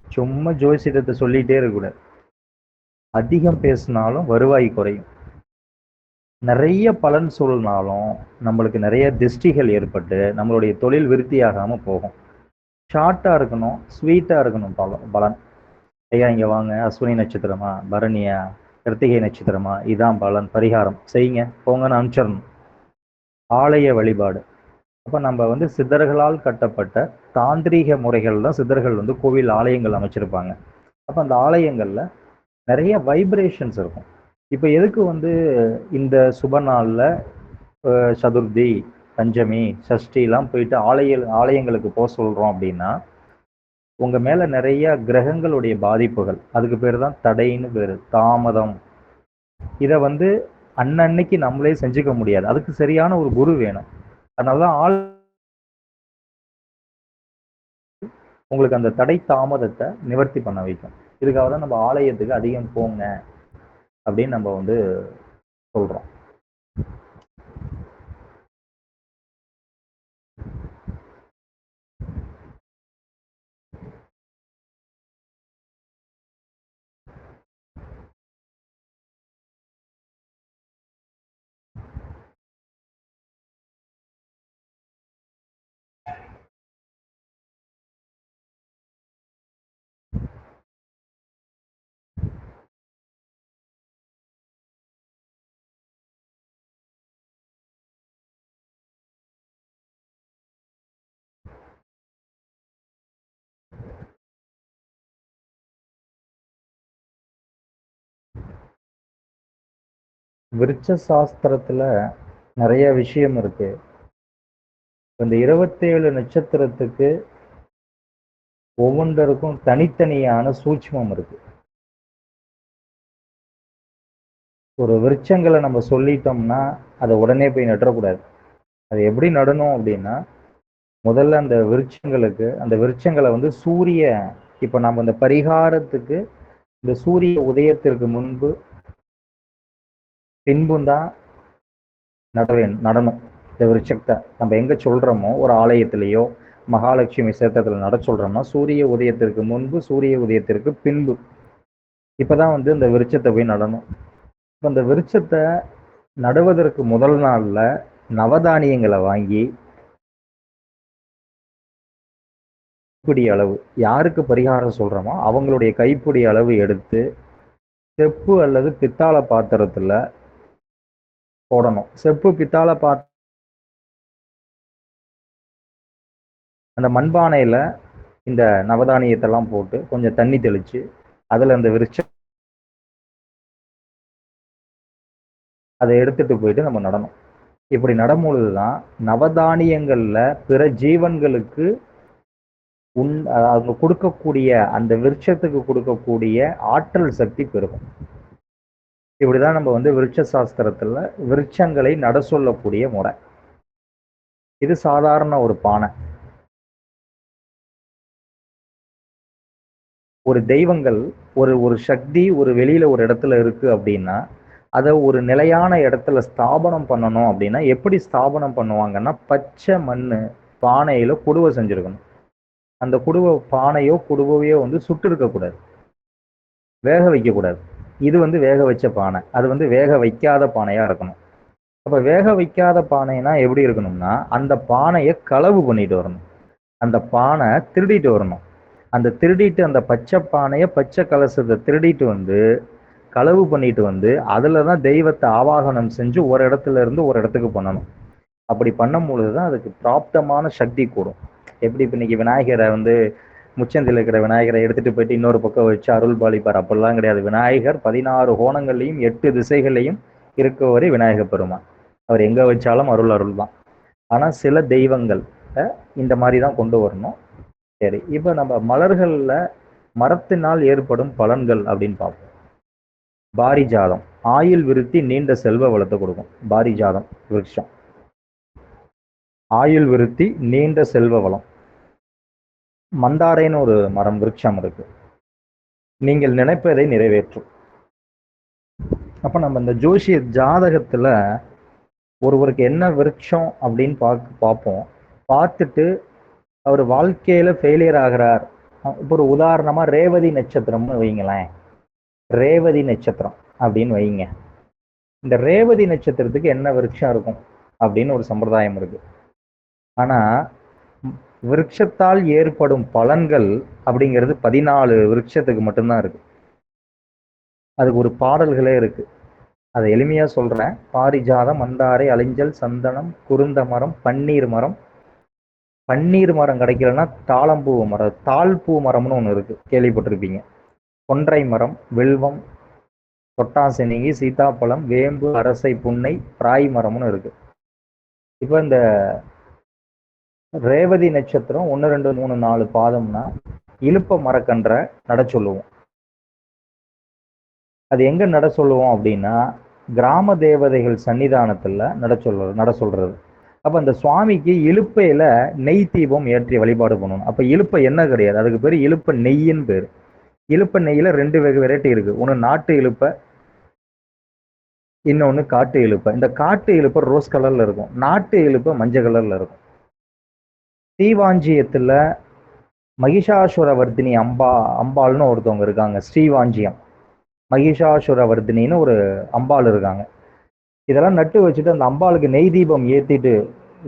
சும்மா ஜோசியத்தை சொல்லிட்டே இருக்கக்கூடாது. அதிகம் பேசினாலும் வருவாய் குறையும். நிறைய பலன் சொன்னாலும் நம்மளுக்கு நிறைய திருஷ்டிகள் ஏற்பட்டு நம்மளுடைய தொழில் விருத்தியாகாம போகும். ஷார்ட்டா இருக்கணும், ஸ்வீட்டா இருக்கணும் பலன். ஐயா இங்க வாங்க, அஸ்வினி நட்சத்திரமா, பரணியா, கிருத்திகை நட்சத்திரமா, இதான் பலன், பரிகாரம் செய்யுங்க போங்கன்னு அனுப்பிச்சிடணும். ஆலய வழிபாடு. அப்ப நம்ம வந்து சித்தர்களால் கட்டப்பட்ட தாந்திரீக முறைகள் தான் சித்தர்கள் வந்து கோவில் ஆலயங்கள் அமைச்சிருப்பாங்க. அப்ப அந்த ஆலயங்கள்ல நிறைய வைப்ரேஷன்ஸ் இருக்கும். இப்ப எதுக்கு வந்து இந்த சுப நாள்ல சதுர்த்தி, பஞ்சமி, சஷ்டிலாம் போயிட்டு ஆலயங்களுக்கு போக சொல்றோம் அப்படின்னா, உங்க மேல நிறைய கிரகங்களுடைய பாதிப்புகள், அதுக்கு பேர் தான் தடைன்னு பேரு, தாமதம். இதை வந்து அன்னன்னைக்கு நம்மளே செஞ்சுக்க முடியாது, அதுக்கு சரியான ஒரு குரு வேணும். அதனாலதான் உங்களுக்கு அந்த தடை தாமதத்தை நிவர்த்தி பண்ண வைக்கும். இதுக்காக தான் நம்ம ஆலயத்துக்கு அதிகம் போங்க அப்படின்னு நம்ம வந்து சொல்றோம். விருட்ச சாஸ்திரத்துல நிறைய விஷயம் இருக்கு. இந்த 27 நட்சத்திரத்துக்கு ஒவ்வொன்றருக்கும் தனித்தனியான சூட்சுமம் இருக்கு. ஒரு விருட்சங்களை நம்ம சொல்லிட்டோம்னா அதை உடனே போய் நட்டுறக்கூடாது. அது எப்படி நடணும் அப்படின்னா, முதல்ல அந்த விருட்சங்களை வந்து இப்போ நம்ம இந்த பரிகாரத்துக்கு இந்த சூரிய உதயத்திற்கு முன்பு பின்பும் தான் நடணும். இந்த விருட்சத்தை நம்ம எங்க சொல்றோமோ, ஒரு ஆலயத்திலேயோ மகாலட்சுமி சேத்திரத்துல நட சொல்றோம்னா, சூரிய உதயத்திற்கு முன்பு, சூரிய உதயத்திற்கு பின்பு, இப்பதான் வந்து இந்த விருட்சத்தை போய் நடணும். இப்போ இந்த விருட்சத்தை நடுவதற்கு முதல் நாள்ல நவதானியங்களை வாங்கி கைப்பிடி அளவு, யாருக்கு பரிகாரம் சொல்றோமோ அவங்களுடைய கைப்பிடி அளவு எடுத்து செப்பு அல்லது பித்தாள பாத்திரத்துல போடணும். செப்பு பித்தாள அந்த மண்பானையில இந்த நவதானியத்தெல்லாம் போட்டு கொஞ்சம் தண்ணி தெளிச்சு அதுல அந்த விருட்சம் அதை எடுத்துட்டு போயிட்டு நம்ம நடணும். இப்படி நடும்பொழுதுதான் நவதானியங்கள்ல பிற ஜீவன்களுக்கு அவங்க கொடுக்கக்கூடிய, அந்த விருட்சத்துக்கு கொடுக்கக்கூடிய ஆற்றல் சக்தி பெருகும். இப்படிதான் நம்ம வந்து விருட்ச சாஸ்திரத்துல விருட்சங்களை நட சொல்லக்கூடிய முறை. இது சாதாரண ஒரு பானை. ஒரு தெய்வங்கள், ஒரு சக்தி ஒரு வெளியில ஒரு இடத்துல இருக்கு அப்படின்னா, அதை ஒரு நிலையான இடத்துல ஸ்தாபனம் பண்ணணும் அப்படின்னா எப்படி ஸ்தாபனம் பண்ணுவாங்கன்னா, பச்சை மண்ணு பானையில குடுவை செஞ்சிருக்கணும். அந்த குடுவை பானையோ குடுவையோ வந்து சுட்டு இருக்கக்கூடாது, வேக வைக்கக்கூடாது. இது வந்து வேக வச்ச பானை, அது வந்து வேக வைக்காத பானையா இருக்கணும். அப்ப வேக வைக்காத பானைனா எப்படி இருக்கணும்னா, அந்த பானையை களவு பண்ணிட்டு வரணும், அந்த பானை திருடிட்டு வரணும். அந்த திருடிட்டு அந்த பச்சை பானையை, பச்சை கலசத்தை திருடிட்டு வந்து களவு பண்ணிட்டு வந்து அதுல தான் தெய்வத்தை ஆவாகனம் செஞ்சு ஒரு இடத்துல இருந்து ஒரு இடத்துக்கு பண்ணணும். அப்படி பண்ணும் பொழுதுதான் அதுக்கு பிராப்தமான சக்தி கூடும். எப்படி இப்ப இன்னைக்கு விநாயகரை வந்து முச்சந்தில் இருக்கிற விநாயகரை எடுத்துட்டு போயிட்டு இன்னொரு பக்கம் வச்சு அருள் பாலிப்பார், அப்படிலாம் கிடையாது. விநாயகர் 16 கோணங்கள்லையும் 8 திசைகள்லையும் இருக்கவரை விநாயகர் பெருமான். அவர் எங்க வச்சாலும் அருள் தான். ஆனா சில தெய்வங்கள் இந்த மாதிரி தான் கொண்டு வரணும். சரி, இப்ப நம்ம மலர்கள்ல மரத்தினால் ஏற்படும் பலன்கள் அப்படின்னு பார்ப்போம். பாரிஜாதம் ஆயுள் விருத்தி, நீண்ட செல்வ வளத்தை கொடுக்கும். பாரிஜாதம் விருட்சம் ஆயுள் விருத்தி, நீண்ட செல்வ வளம். மந்தாரைன்னு ஒரு மரம் விருட்சம் இருக்கு, நீங்கள் நினைப்பதை நிறைவேற்றும். அப்ப நம்ம இந்த ஜோசிய ஜாதகத்துல ஒருவருக்கு என்ன விருட்சம் அப்படின்னு பார்ப்போம். பார்த்துட்டு அவர் வாழ்க்கையில ஃபெயிலியர் ஆகிறார். இப்போ ஒரு உதாரணமா ரேவதி நட்சத்திரம்னு வைங்களேன். ரேவதி நட்சத்திரம் அப்படின்னு வைங்க. இந்த ரேவதி நட்சத்திரத்துக்கு என்ன விருட்சம் இருக்கும் அப்படின்னு ஒரு சம்பிரதாயம் இருக்கு. ஆனா விருட்சத்தால் ஏற்படும் பலன்கள் அப்படிங்கிறது 14 விருட்சத்துக்கு மட்டும்தான் இருக்கு. அதுக்கு ஒரு பாடல்களே இருக்கு. அதை எளிமையா சொல்றேன். பாரிஜாதம், மந்தாரை, அலிஞ்சல், சந்தனம், குருந்த மரம், பன்னீர் மரம். பன்னீர் மரம் கிடைக்கலன்னா தாளம்பூ மரம், தாழ்பூ மரம்னு ஒன்று இருக்கு, கேள்விப்பட்டிருப்பீங்க. கொன்றை மரம், வில்வம், தொட்டாசினிகி, சீதாப்பழம், வேம்பு, அரசை, புன்னை, பிராய் மரம்னு இருக்கு. இப்போ இந்த ரேவதி நட்சத்திரம் 1, 2, 3, 4 பாதம்னா இலுப்ப மரக்கன்றை நட சொல்லுவோம். அது எங்க நட சொல்லுவோம் அப்படின்னா கிராம தேவதைகள் சன்னிதானத்துல நட சொல்றது. அப்ப அந்த சுவாமிக்கு இலுப்பையில நெய் தீபம் ஏற்றி வழிபாடு பண்ணணும். அப்ப இலுப்பை என்ன கிடையாது, அதுக்கு பேர் இலுப்ப நெய்யின்னு பேர். இலுப்ப நெய்யில 2 வெரைட்டி இருக்கு. ஒன்று நாட்டு இலுப்பை, இன்னொன்று காட்டு இலுப்பை. இந்த காட்டு இலுப்பை ரோஸ் கலர்ல இருக்கும், நாட்டு இலுப்பை மஞ்சள் கலர்ல இருக்கும். ஸ்ரீவாஞ்சியத்துல மகிஷாசுரவர்தினி அம்பாள்னு ஒருத்தவங்க இருக்காங்க. ஸ்ரீவாஞ்சியம் மகிஷாசுரவர்தினின்னு ஒரு அம்பாள் இருக்காங்க. இதெல்லாம் நட்டு வச்சுட்டு அந்த அம்பாளுக்கு நெய் தீபம் ஏத்திட்டு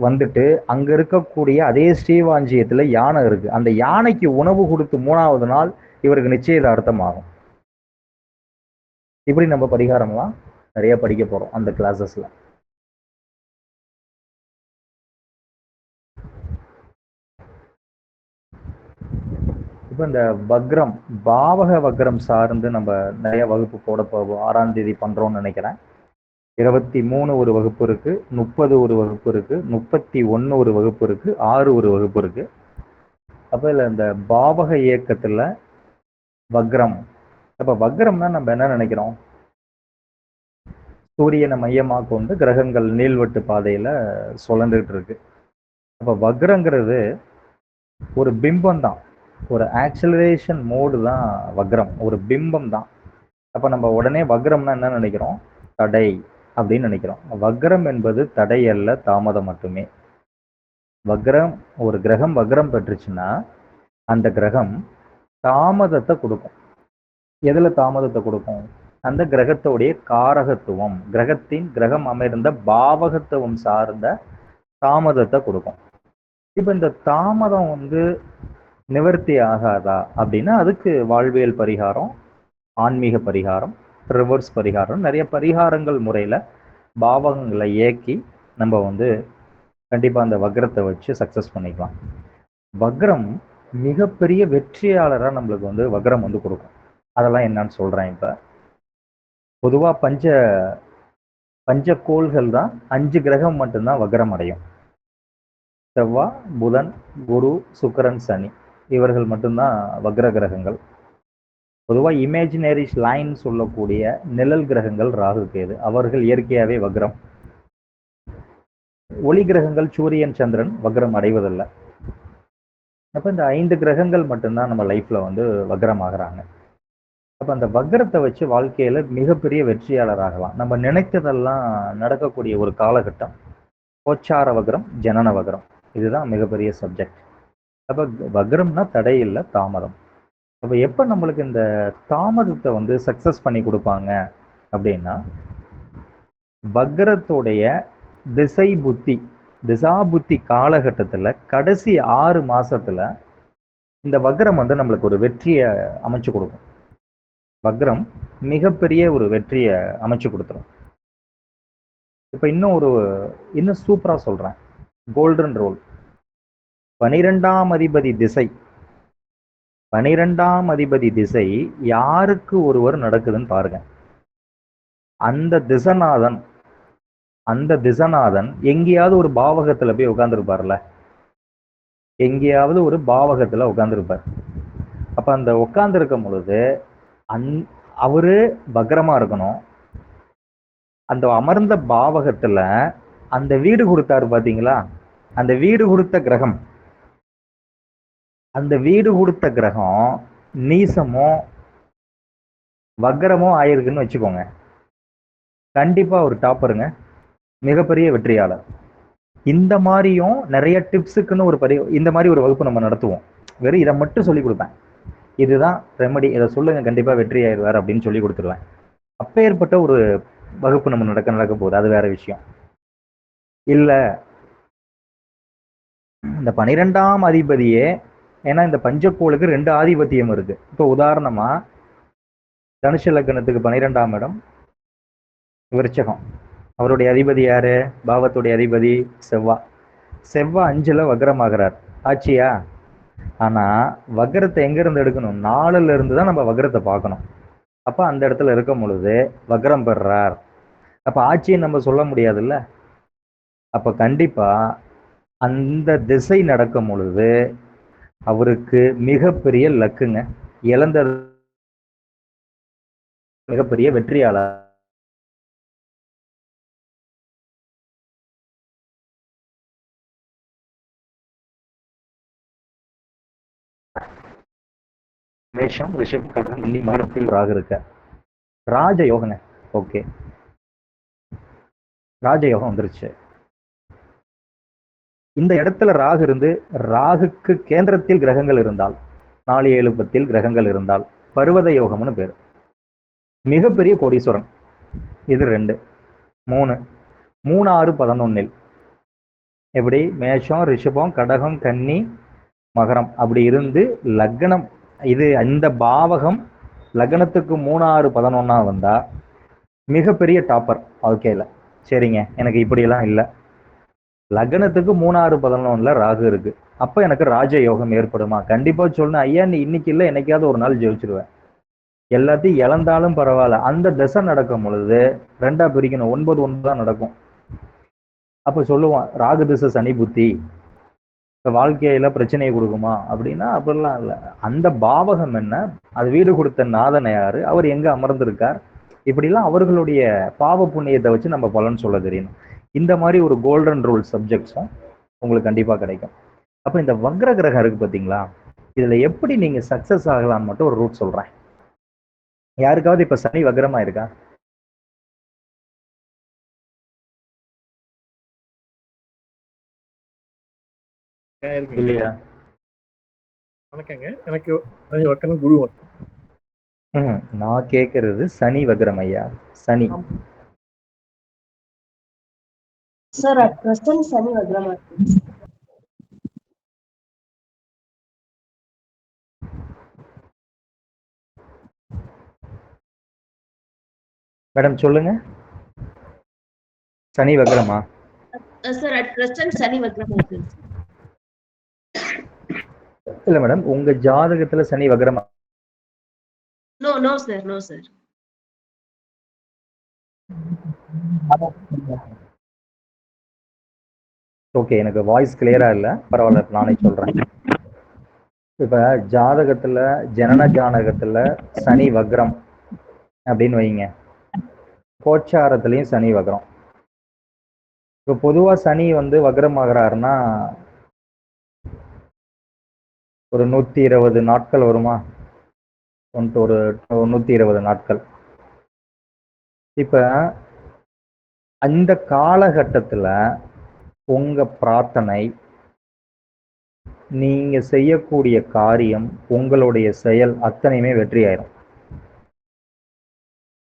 வந்துட்டு அங்க இருக்கக்கூடிய அதே ஸ்ரீவாஞ்சியத்துல யானை இருக்கு. அந்த யானைக்கு உணவு கொடுத்து 3வது நாள் இவருக்கு நிச்சயதார்த்தம் ஆகும். இப்படி நம்ம பரிகாரம்லாம் நிறைய படிக்க போறோம் அந்த கிளாஸஸ்ல. இப்போ இந்த வக்ரம், பாவக வக்ரம் சார்ந்து நம்ம நிறைய வகுப்பு போட போவோம். 6ஆம் தேதி பண்றோம்னு நினைக்கிறேன். 23 ஒரு வகுப்பு இருக்கு, 30 ஒரு வகுப்பு இருக்கு, 31 ஒரு வகுப்பு இருக்கு, 6 ஒரு வகுப்பு இருக்கு. அப்ப இல்ல இந்த பாவக இயக்கத்துல வக்ரம். அப்ப வக்ரம்னா நம்ம என்ன நினைக்கிறோம், சூரியனை மையமாக கொண்டு கிரகங்கள் நீள்வட்டு பாதையில சுழந்துகிட்டு இருக்கு. அப்ப வக்ரங்கிறது ஒரு பிம்பம் தான், ஒரு ஆக்சலரேஷன் மோடு தான் வக்ரம், ஒரு பிம்பம் தான். அப்ப நம்ம உடனே வக்ரம்னா என்ன நினைக்கிறோம், தடை அப்படின்னு நினைக்கிறோம். வக்ரம் என்பது தடை அல்ல, தாமதம் மட்டுமே. வக்ரம், ஒரு கிரகம் வக்ரம் பெற்றுச்சுன்னா அந்த கிரகம் தாமதத்தை கொடுக்கும். எதுல தாமதத்தை கொடுக்கும், அந்த கிரகத்தோடைய காரகத்துவம், கிரகம் அமைந்த பாவகத்துவம் சார்ந்த தாமதத்தை கொடுக்கும். இப்ப இந்த தாமதம் நிவர்த்தி ஆகாதா அப்படின்னா அதுக்கு வாழ்வியல் பரிகாரம், ஆன்மீக பரிகாரம், ரிவர்ஸ் பரிகாரம், நிறைய பரிகாரங்கள் முறையில பாவகங்களை இயக்கி நம்ம கண்டிப்பா அந்த வக்ரத்தை வச்சு சக்சஸ் பண்ணிக்கலாம். வக்ரம் மிகப்பெரிய வெற்றியாளராக நம்மளுக்கு வக்ரம் கொடுக்கும். அதெல்லாம் என்னன்னு சொல்றேன். இப்ப பொதுவா பஞ்ச கோள்கள் தான், 5 கிரகம் மட்டும்தான் வக்ரம் அடையும். செவ்வாய், புதன், குரு, சுக்கிரன், சனி, இவர்கள் மட்டும்தான் வக்ர கிரகங்கள். பொதுவா இமேஜினரி லைன் சொல்லக்கூடிய நிழல் கிரகங்கள் ராகு, கேது, அவர்கள் இயற்கையாவே வக்ரம். ஒளி கிரகங்கள் சூரியன், சந்திரன் வக்ரம் அடைவதில்லை. அப்ப இந்த 5 கிரகங்கள் மட்டும்தான் நம்ம லைஃப்ல வக்ரம் ஆகுறாங்க. அப்ப அந்த வக்ரத்தை வச்சு வாழ்க்கையில மிகப்பெரிய வெற்றியாளர் ஆகலாம். நம்ம நினைத்ததெல்லாம் நடக்கக்கூடிய ஒரு காலகட்டம். கோச்சார வக்ரம், ஜனன வக்ரம், இதுதான் மிகப்பெரிய சப்ஜெக்ட். அப்ப வக்ரம்னா தடை இல்லை, தாமதம். அப்ப எப்ப நம்மளுக்கு இந்த தாமதத்தை சக்சஸ் பண்ணி கொடுப்பாங்க அப்படின்னா, வக்ரத்துடைய திசா புத்தி காலகட்டத்துல கடைசி 6 மாசத்துல இந்த வக்ரம் நம்மளுக்கு ஒரு வெற்றியை அமைச்சு கொடுக்கும். வக்ரம் மிகப்பெரிய ஒரு வெற்றியை அமைச்சு கொடுத்துரும். இப்ப இன்னும் சூப்பரா சொல்றேன். Golden rule. 12ஆம் அதிபதி திசை யாருக்கு ஒருவர் நடக்குதுன்னு பாருங்க. அந்த திசநாதன் எங்கேயாவது ஒரு பாவகத்துல போய் உட்கார்ந்துருப்பார்ல, எங்கேயாவது ஒரு பாவகத்துல உட்கார்ந்துருப்பார். அப்ப அந்த உட்கார்ந்து இருக்கும் பொழுது அவரு வக்ரமா இருக்கணும். அந்த அமர்ந்த பாவகத்துல அந்த வீடு கொடுத்தாரு பாத்தீங்களா, அந்த வீடு கொடுத்த கிரகம் நீசமோ வக்ரமோ ஆயிருக்குன்னு வச்சுக்கோங்க, கண்டிப்பா ஒரு டாப்பருங்க, மிகப்பெரிய வெற்றியாளர். இந்த மாதிரியும் நிறைய டிப்ஸுக்குன்னு இந்த மாதிரி ஒரு வகுப்பு நம்ம நடத்துவோம். வெறும் இதை மட்டும் சொல்லி கொடுப்பேன், இதுதான் ரெமடி, இதை சொல்லுங்க கண்டிப்பா வெற்றி ஆயிடுவார் அப்படின்னு சொல்லி கொடுத்துருவேன். அப்பேற்பட்ட ஒரு வகுப்பு நம்ம நடக்க போகுது, அது வேற விஷயம். இல்ல இந்த 12ஆம் அதிபதியே, ஏன்னா இந்த பஞ்சக்கோளுக்கு 2 ஆதிபத்தியம் இருக்கு. இப்போ உதாரணமா தனுஷ லக்னத்துக்கு 12ஆம் இடம் விருச்சகம். அவருடைய அதிபதி யாரு? பாவத்துடைய அதிபதி செவ்வா. செவ்வா 5ல வக்ரமாகிறார். ஆச்சியா? ஆனா வக்ரத்தை எங்க இருந்து எடுக்கணும்? 4ல இருந்து தான் நம்ம வக்ரத்தை பார்க்கணும். அப்ப அந்த இடத்துல இருக்கும் பொழுது வக்ரம் பெறார். அப்ப ஆட்சியை நம்ம சொல்ல முடியாதுல்ல. அப்ப கண்டிப்பா அந்த திசை நடக்கும் பொழுது அவருக்கு மிகப்பெரிய லக்குங்க. இழந்தது மிகப்பெரிய வெற்றியாளர். மேஷம், ரிஷபம், கடகம், கன்னி, மகரத்தில் ராகு இருக்க. ராஜயோகங்க. ஓகே, ராஜயோகம் வந்துருச்சு. இந்த இடத்துல ராகு இருந்து, ராகுக்கு கேந்திரத்தில் கிரகங்கள் இருந்தால், 4, 7, 10 கிரகங்கள் இருந்தால் பர்வத யோகம்னு பேரு. மிகப்பெரிய கோடீஸ்வரன். இது 2. 3, 3, 6, 11 எப்படி? மேஷம், ரிஷபம், கடகம், கன்னி, மகரம் அப்படி இருந்து லக்னம், இது இந்த பாவகம் லக்னத்துக்கு 3, 6, 11 வந்தா மிகப்பெரிய டாப்பர் வாழ்க்கையில. சரிங்க, எனக்கு இப்படியெல்லாம் இல்லை. லக்னத்துக்கு 3, 6, 11 ராகு இருக்கு. அப்ப எனக்கு ராஜ யோகம் ஏற்படுமா? கண்டிப்பா சொல்லணும். ஐயா, நீ இன்னைக்கு இல்லை, என்னைக்காவது ஒரு நாள் ஜெயிச்சிருவேன். எல்லாத்தையும் இழந்தாலும் பரவாயில்ல. அந்த தசை நடக்கும் பொழுது 2ஆ பிரிக்கணும். 9, 9 தான் நடக்கும். அப்ப சொல்லுவான், ராகு திசை சனி புத்தி வாழ்க்கையில பிரச்சனையை கொடுக்குமா அப்படின்னா அப்படிலாம் இல்லை. அந்த பாவகம் என்ன, அது வீடு கொடுத்த நாதனை யாரு, அவர் எங்க அமர்ந்திருக்கார், இப்படிலாம் அவர்களுடைய பாவ புண்ணியத்தை வச்சு நம்ம பலன் சொல்ல தெரியணும். இந்த மாதிரி ஒரு கோல்டன் ரூல் சப்ஜெக்ட்ஸும் உங்களுக்கு கண்டிப்பா கிடைக்கும். அப்ப இந்த வக்ர கிரகம் இருக்கு பாத்தீங்களா, இதுல எப்படி நீங்க சக்சஸ் ஆகலாம்னு மட்டும் ஒரு ரூட் சொல்றேன். யாருக்காவது இப்ப சனி வக்ரமா இருக்கா? இல்லையா? வணக்கங்க. எனக்கு வக்கரம் குரு நான் கேட்கறது சனி வக்ரம் ஐயா. Shani sir at present Shani வக்ரமா இருக்கு. மேடம் சொல்லுங்க. சனி வக்ரமா? சார் அட் பிரசன்ட் சனி வக்ரமா இருக்கு. இல்ல மேடம், உங்க ஜாதகத்துல சனி வக்ரமா? No sir, no sir. Okay, எனக்கு வாய்ஸ் கிளியரா இல்ல, பரவாயில்ல, நானே சொல்றேன். இப்ப ஜாதகத்துல, ஜனன ஜாதகத்துல சனி வக்ரம் அப்படின்னு வைங்க, கோச்சாரத்திலையும் சனி வக்ரம். இப்ப பொதுவா சனி வக்ரம் ஆகிறாருன்னா ஒரு 120 நாட்கள் வருமா? ஒரு 120 நாட்கள். இப்ப அந்த காலகட்டத்துல உங்க பிரார்த்தனை, நீங்க செய்யக்கூடிய காரியம், உங்களுடைய செயல் அத்தனையுமே வெற்றி ஆயிரும்.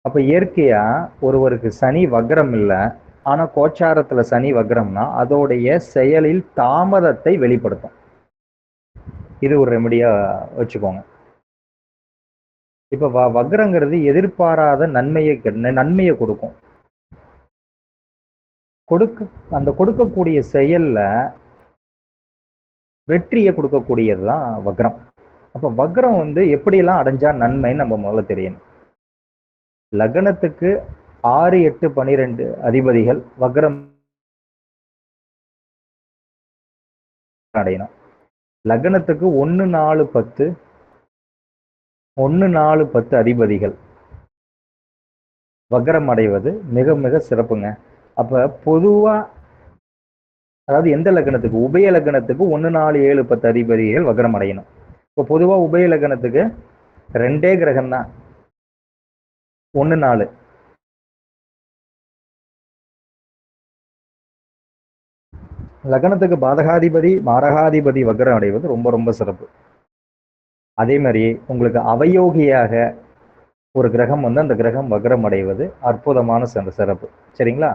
அப்ப இயற்கையா ஒருவருக்கு சனி வக்ரம் இல்லை, ஆனா கோச்சாரத்துல சனி வக்ரம்னா அதோடைய செயலில் தாமதத்தை வெளிப்படுத்தும். இது ஒரு ரெமடியா வச்சுக்கோங்க. இப்ப வக்ரங்கிறது எதிர்பாராத நன்மையை கொடுக்கும். அந்த கொடுக்கக்கூடிய செயல்ல வெற்றியை கொடுக்கக்கூடியதுதான் வக்ரம். அப்ப வக்ரம் எப்படியெல்லாம் அடைஞ்சா நன்மைன்னு நம்ம முதல்ல தெரியணும். லக்னத்துக்கு 6, 8, 12 அதிபதிகள் வக்ரம் அடையணும். லக்னத்துக்கு 1, 4, 10 அதிபதிகள் வக்ரம் அடைவது மிக மிக சிறப்புங்க. அப்ப பொதுவா, அதாவது எந்த லக்னத்துக்கு, உபய லக்னத்துக்கு 1, 4, 7, 10 அதிபதிகள் வக்ரம் அடையணும். இப்போ பொதுவா உபய லக்னத்துக்கு 2 கிரகம் தான், 1, 4. லக்னத்துக்கு பாதகாதிபதி, மாரகாதிபதி வக்ரம் அடைவது ரொம்ப ரொம்ப சிறப்பு. அதே மாதிரி உங்களுக்கு அவயோகியாக ஒரு கிரகம் அந்த கிரகம் வக்ரம் அடைவது அற்புதமான சிறப்பு. சரிங்களா?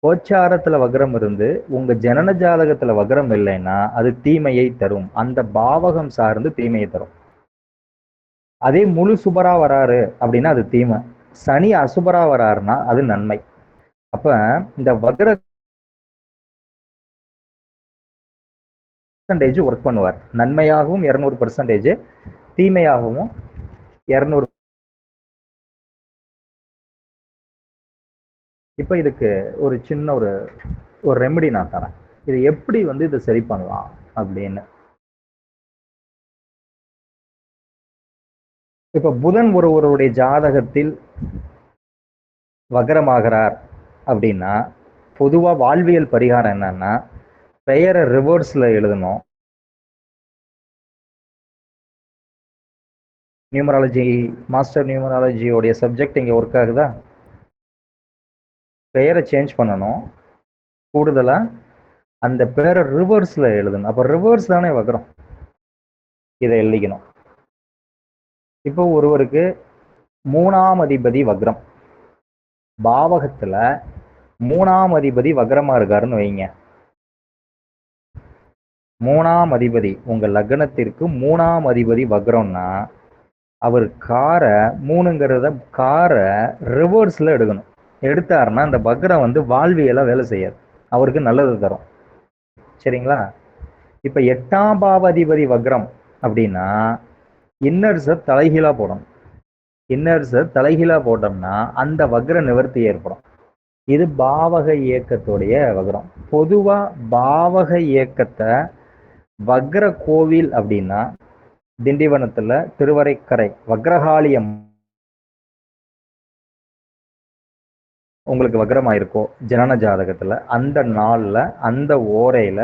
கோச்சாரத்துல வக்ரம் இருந்து உங்க ஜனன ஜாதகத்துல வக்ரம் இல்லைன்னா அது தீமையை தரும். அந்த பாவகம் சார்ந்து தீமையை தரும். அதே முழு சுபரா வராரு அப்படின்னா அது தீமை. சனி அசுபரா வராருன்னா அது நன்மை. அப்ப இந்த வக்ர ஒர்க் பண்ணுவார். நன்மையாகவும் 200%, தீமையாகவும் 200. இப்ப இதுக்கு ஒரு சின்ன ஒரு ரெமெடி நான் தரேன். இது எப்படி இதை சரி பண்ணலாம் அப்படின்னு. இப்ப புதன் ஒருவருடைய ஜாதகத்தில் வக்ரமாகிறார் அப்படின்னா பொதுவா வாழ்வியல் பரிகாரம் என்னன்னா, பெயரை ரிவர்ஸ்ல எழுதணும். நியூமராலஜி, மாஸ்டர் நியூமராலஜியோடைய சப்ஜெக்ட் இங்க ஒர்க் ஆகுதா? பெயரை சேஞ்ச் பண்ணணும். கூடுதலா அந்த பேரை ரிவர்ஸ்ல எழுதணும். அப்ப ரிவர்ஸ் தானே வக்ரம், இதை எழுதிக்கணும். இப்போ ஒருவருக்கு 3ஆம் அதிபதி வக்ரம், பாவகத்துல 3ஆம் அதிபதி வக்ரமா இருக்காருன்னு வைங்க. 3ஆம் அதிபதி உங்க லக்னத்திற்கு 3ஆம் அதிபதி வக்ரம்னா அவர் காரை 3ங்கிறத காரை ரிவர்ஸ்ல எடுக்கணும். எடுத்தாருன்னா அந்த வக்ரம் வாழ்வியலா வேலை செய்யாது, அவருக்கு நல்லது தரும். சரிங்களா? இப்ப 8ஆம் பாவாதிபதி வக்ரம் அப்படின்னா இன்னர்ஸை தலைகீழா போடணும். இன்னர்ஸை தலைகீழா போட்டோம்னா அந்த வக்ர நிவர்த்தி ஏற்படும். இது பாவக இயக்கத்துடைய வக்ரம். பொதுவா பாவக இயக்கத்தை வக்ர கோவில் அப்படின்னா திண்டிவனத்துல திருவரைக்கரை வக்ரகாளியம் உங்களுக்கு வக்ரமாயிருக்கோ ஜனன ஜாதகத்துல, அந்த நாள்ல அந்த ஓரையில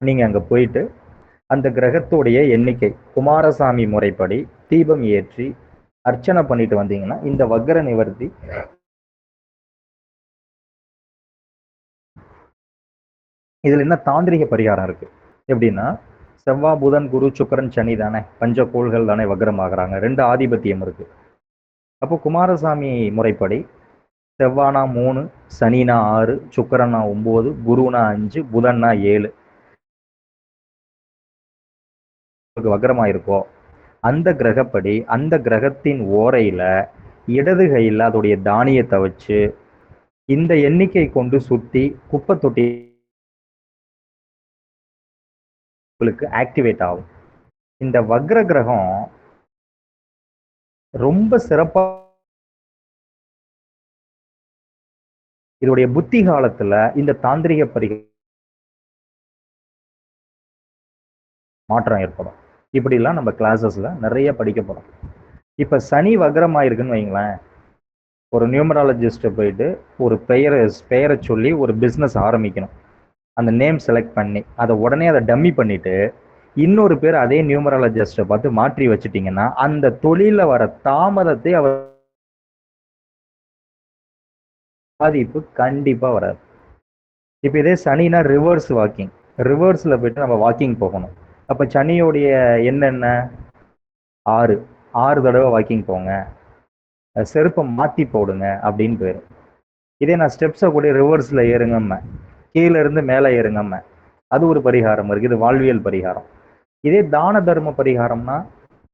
நீங்க அங்க போயிட்டு அந்த கிரகத்துடைய எண்ணிக்கை குமாரசாமி முறைப்படி தீபம் ஏற்றி அர்ச்சனை பண்ணிட்டு வந்தீங்கன்னா இந்த வக்ர நிவர்த்தி. இதுல என்ன தாந்திரிக பரிகாரம் இருக்கு எப்படின்னா, செவ்வாய் புதன் குரு சுக்கரன் சனி தானே பஞ்ச கோள்கள் தானே வக்ரமாகறாங்க, 2 ஆதிபத்தியம் இருக்கு. அப்போ குமாரசாமி முறைப்படி செவ்வானா 3, சனினா 6, சுக்கரனா 9, குருனா 5, புதன்னா 7 வக்ரமா இருக்கோ அந்த கிரகப்படி அந்த கிரகத்தின் ஓரையில இடது கையில் அதோடைய தானியத்தை வச்சு இந்த எண்ணிக்கை கொண்டு சுத்தி குப்பை தொட்டி ஆக்டிவேட் ஆகும். இந்த வக்ர கிரகம் ரொம்ப சிறப்பா இதோடைய புத்தி காலத்துல இந்த தாந்திரிக மாற்றம் ஏற்படும். இப்படிலாம் நம்ம கிளாஸஸ்ல நிறைய படிக்க போறோம். இப்ப சனி வக்ரமாயிருக்குன்னு வைங்களேன், ஒரு நியூமராலஜிஸ்ட போயிட்டு ஒரு பெயரை சொல்லி ஒரு பிஸ்னஸ் ஆரம்பிக்கணும். அந்த நேம் செலக்ட் பண்ணி அதை டம்மி பண்ணிட்டு இன்னொரு பேர் அதே நியூமராலஜிஸ்ட பார்த்து மாற்றி வச்சுட்டீங்கன்னா அந்த தொழில வர தாமதத்தை அவர் பாதிப்பு கண்டிப்பா வராது. இப்ப இதே சனினா ரிவர்ஸ் வாக்கிங், ரிவர்ஸ்ல போயிட்டு நம்ம வாக்கிங் போகணும். அப்ப சனியோடைய என்ன 6 தடவை வாக்கிங் போங்க, செருப்பை மாத்தி போடுங்க அப்படின்னு போயிடும். இதே நான் ஸ்டெப்ஸை கூட ரிவர்ஸ்ல ஏறுங்கம்ம, கீழே இருந்து மேலே ஏறுங்கம்ம, அது ஒரு பரிகாரம் இருக்கு. இது வாழ்வியல் பரிகாரம். இதே தான தர்ம பரிகாரம்னா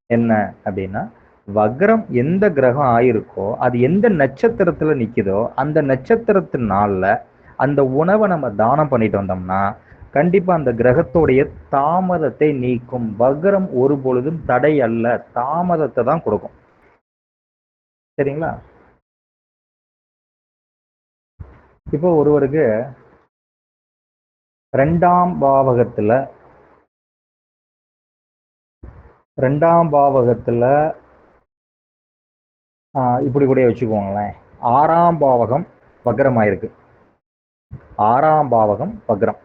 என்ன அப்படின்னா, வக்ரம் எந்த கிரகம் ஆயிருக்கோ அது எந்த நட்சத்திரத்துல நிக்குதோ அந்த நட்சத்திரத்து நாள்ல அந்த உணவை நம்ம தானம் பண்ணிட்டு வந்தோம்னா கண்டிப்பா அந்த கிரகத்தோடைய தாமதத்தை நீக்கும். வக்ரம் ஒரு பொழுதும் தடை அல்ல, தாமதத்தை தான் கொடுக்கும். சரிங்களா? இப்போ ஒருவருக்கு 2ஆம் பாவகத்துல இப்படி கூட வச்சுக்கோங்களேன், 6ஆம் பாவகம் வக்ரமாயிருக்கு. 6ஆம் பாவகம் வக்ரம்.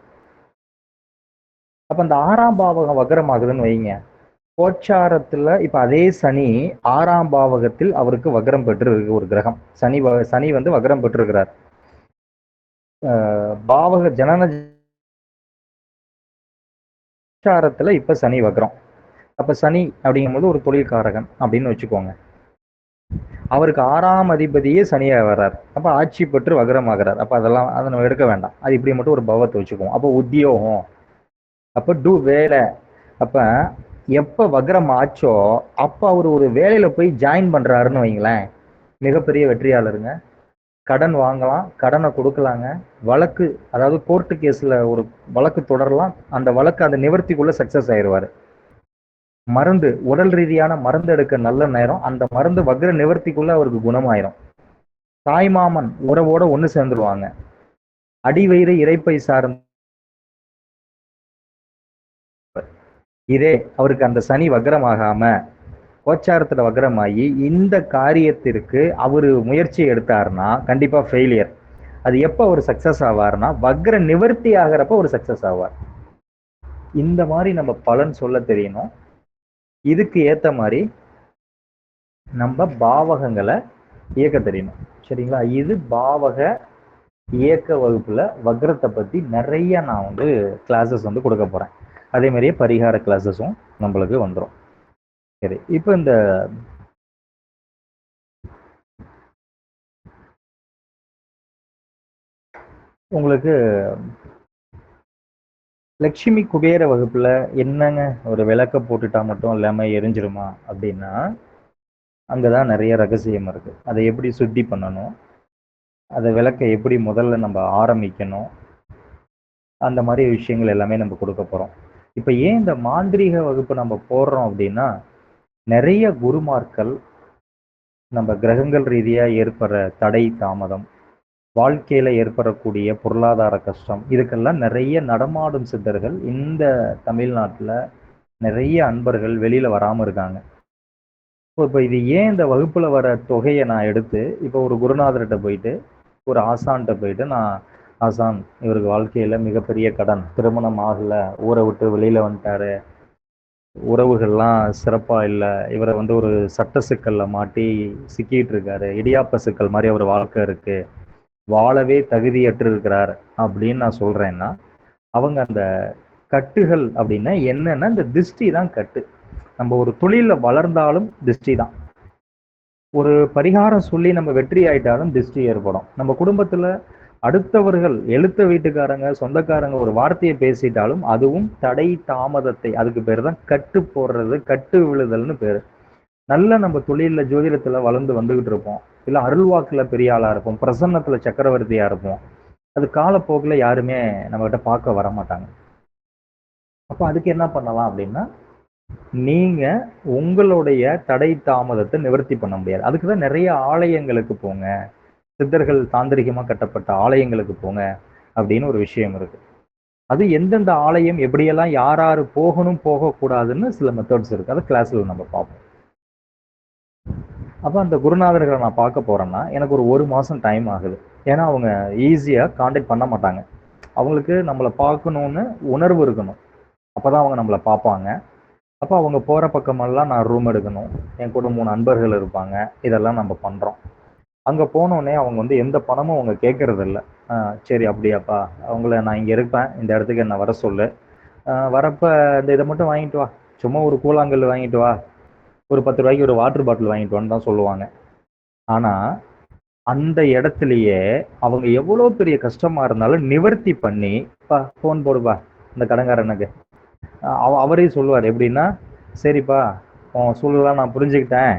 அப்ப அந்த 6ஆம் பாவகம் வக்ரம் ஆகுதுன்னு வைங்க, கோச்சாரத்துல இப்ப அதே சனி 6ஆம் பாவகத்தில் அவருக்கு வக்ரம் பெற்று இருக்கு. ஒரு கிரகம் சனி வக்ரம் பெற்றிருக்கிறார். பாவக ஜனன கோச்சாரத்துல இப்ப சனி வக்ரம். அப்ப சனி அப்படிங்கும்போது ஒரு தொழில்காரகன் அப்படின்னு வச்சுக்கோங்க. அவருக்கு 6ஆம் அதிபதியே சனியா வர்றார். அப்ப ஆட்சி பெற்று வக்ரமாகிறார். அப்ப அதெல்லாம் அதை நம்ம எடுக்க வேண்டாம். அது இப்படி மட்டும் ஒரு பவத்தை வச்சுக்குவோம். அப்ப உத்தியோகம், அப்ப வேலை. அப்ப எப்ப வக்ரம் ஆச்சோ அப்ப அவர் ஒரு வேலையில போய் ஜாயின் பண்றாருன்னு வைங்களேன், மிகப்பெரிய வெற்றியாளருங்க. கடன் வாங்கலாம், கடனை கொடுக்கலாங்க, வழக்கு, அதாவது கோர்ட்டு கேஸ்ல ஒரு வழக்கு தொடரலாம், அந்த வழக்கு அந்த நிவர்த்திக்குள்ள சக்சஸ் ஆயிடுவாரு. மருந்து, உடல் ரீதியான மருந்து எடுக்க நல்ல நேரம், அந்த மருந்து வக்ர நிவர்த்திக்குள்ள அவருக்கு குணமாயிரும். தாய்மாமன் உறவோட ஒண்ணு சேர்ந்துருவாங்க. அடிவயிறு இறைப்பை சார்ந்த இதே அவருக்கு அந்த சனி வக்ரமாகாம கோச்சாரத்துல வக்ரமாகி இந்த காரியத்திற்கு அவரு முயற்சி எடுத்தாருன்னா கண்டிப்பா ஃபெயிலியர். அது எப்ப அவர் சக்சஸ் ஆவார்னா வக்ர நிவர்த்தி ஆகிறப்ப ஒரு சக்சஸ் ஆவார். இந்த மாதிரி நம்ம பலன் சொல்ல தெரியணும். இதுக்கு ஏத்த மாதிரி நம்ம பாவகங்களை இயக்க தெரியணும். சரிங்களா? இது பாவக இயக்க வகுப்புல வக்ரத்தை பத்தி நிறைய நான் வந்து கிளாஸஸ் வந்து கொடுக்க போறேன். அதே மாதிரியே பரிகார கிளாஸஸும் நம்மளுக்கு வந்துடும். சரி, இப்போ இந்த உங்களுக்கு லட்சுமி குபேர வகுப்புல என்னங்க ஒரு விளக்க போட்டுட்டா மட்டும் இல்லாம எரிஞ்சிருமா அப்படின்னா, அங்கதான் நிறைய ரகசியம் இருக்கு. அதை எப்படி சுத்தி பண்ணணும், அதை விளக்க எப்படி முதல்ல நம்ம ஆரம்பிக்கணும், அந்த மாதிரி விஷயங்கள் எல்லாமே நம்ம கொடுக்க போறோம். இப்ப ஏன் இந்த மாந்திரீக வகுப்பு நம்ம போடுறோம் அப்படின்னா, நிறைய குருமார்கள் நம்ம கிரகங்கள் ரீதியா ஏற்படுற தடை தாமதம், வாழ்க்கையில ஏற்படக்கூடிய பொருளாதார கஷ்டம், இதுக்கெல்லாம் நிறைய நடமாடும் சித்தர்கள் இந்த தமிழ்நாட்டுல நிறைய அன்பர்கள் வெளியில வராம இருக்காங்க. இப்போ இது ஏன் இந்த வகுப்புல வர தொகையை நான் எடுத்து இப்போ ஒரு குருநாதர்கிட்ட போயிட்டு ஒரு ஆசான்கிட்ட போயிட்டு, நான் ஆசான் இவருக்கு வாழ்க்கையில மிகப்பெரிய கடன், திருமணம் ஆகல, ஊரை விட்டு வெளியில வந்துட்டாரு, உறவுகள்லாம் சிறப்பா இல்லை, இவரை வந்து ஒரு சட்ட சிக்கல்ல மாட்டி சிக்கிட்டு இருக்காரு, இடியாப்ப சிக்கல் மாதிரி அவர் வாழ்க்கை இருக்கு, வாழவே தகுதியற்று இருக்கிறார் அப்படின்னு நான் சொல்றேன்னா, அவங்க அந்த கட்டுகள் அப்படின்னா என்னன்னா இந்த திருஷ்டி தான் கட்டு. நம்ம ஒரு தொழில வளர்ந்தாலும் திருஷ்டி தான். ஒரு பரிகாரம் சொல்லி நம்ம வெற்றி ஆயிட்டாலும் திருஷ்டி ஏற்படும். நம்ம குடும்பத்துல அடுத்தவர்கள் எழுத்த வீட்டுக்காரங்க சொந்தக்காரங்க ஒரு வார்த்தையை பேசிட்டாலும் அதுவும் தடை தாமதத்தை, அதுக்கு பேர் தான் கட்டு போடுறது, கட்டு விழுதல்னு பேரு. நல்ல நம்ம தொழில ஜோதிடத்துல வளர்ந்து வந்துகிட்டு இருப்போம், இல்ல அருள்வாக்குல பெரிய ஆளா இருப்போம், பிரசன்னத்துல சக்கரவர்த்தியா இருப்போம். அது காலப்போக்கில் யாருமே நம்ம கிட்ட பார்க்க வர மாட்டாங்க. அப்ப அதுக்கு என்ன பண்ணலாம் அப்படின்னா, நீங்க உங்களுடைய தடை தாமதத்தை நிவர்த்தி பண்ண முடியாது. அதுக்குதான் நிறைய ஆலயங்களுக்கு போங்க, சித்தர்கள் தாந்திரிகமா கட்டப்பட்ட ஆலயங்களுக்கு போங்க அப்படின்னு ஒரு விஷயம் இருக்கு. அது எந்தெந்த ஆலயம் எப்படியெல்லாம் யார் யாரு போகணும் போகக்கூடாதுன்னு சில மெத்தட்ஸ் இருக்கு. அதை கிளாஸ்ல நம்ம பார்ப்போம். அப்போ அந்த குருநாதர்களை நான் பார்க்க போறேன்னா எனக்கு ஒரு மாசம் டைம் ஆகுது. ஏன்னா அவங்க ஈஸியா காண்டாக்ட் பண்ண மாட்டாங்க. அவங்களுக்கு நம்மளை பார்க்கணும்னு உணர்வு இருக்கணும், அப்பதான் அவங்க நம்மளை பார்ப்பாங்க. அப்போ அவங்க போற பக்கமெல்லாம் நான் ரூம் எடுக்கணும், என் கூட 3 நண்பர்கள் இருப்பாங்க, இதெல்லாம் நம்ம பண்றோம். அங்க போனோடனே அவங்க வந்து எந்த பணமும் அவங்க கேட்கறது இல்லை. சரி அப்படியாப்பா, அவங்கள நான் இங்க இருப்பேன், இந்த இடத்துக்கு என்ன வர சொல்லு, வரப்ப இந்த இதை மட்டும் வாங்கிட்டு வா, சும்மா ஒரு கூழாங்கல் வாங்கிட்டு வா, ஒரு 10 ரூபாய்க்கு ஒரு வாட்டர் பாட்டில் வாங்கிட்டு வான்னு தான் சொல்லுவாங்க. ஆனா அந்த இடத்துலயே அவங்க எவ்வளவு பெரிய கஷ்டமா இருந்தாலும் நிவர்த்தி பண்ணி, பா ஃபோன் போடுப்பா இந்த கடன்காரனுக்கு, அவரே சொல்லுவார் எப்படின்னா, சரிப்பா உன் சூழலாம் நான் புரிஞ்சுக்கிட்டேன்,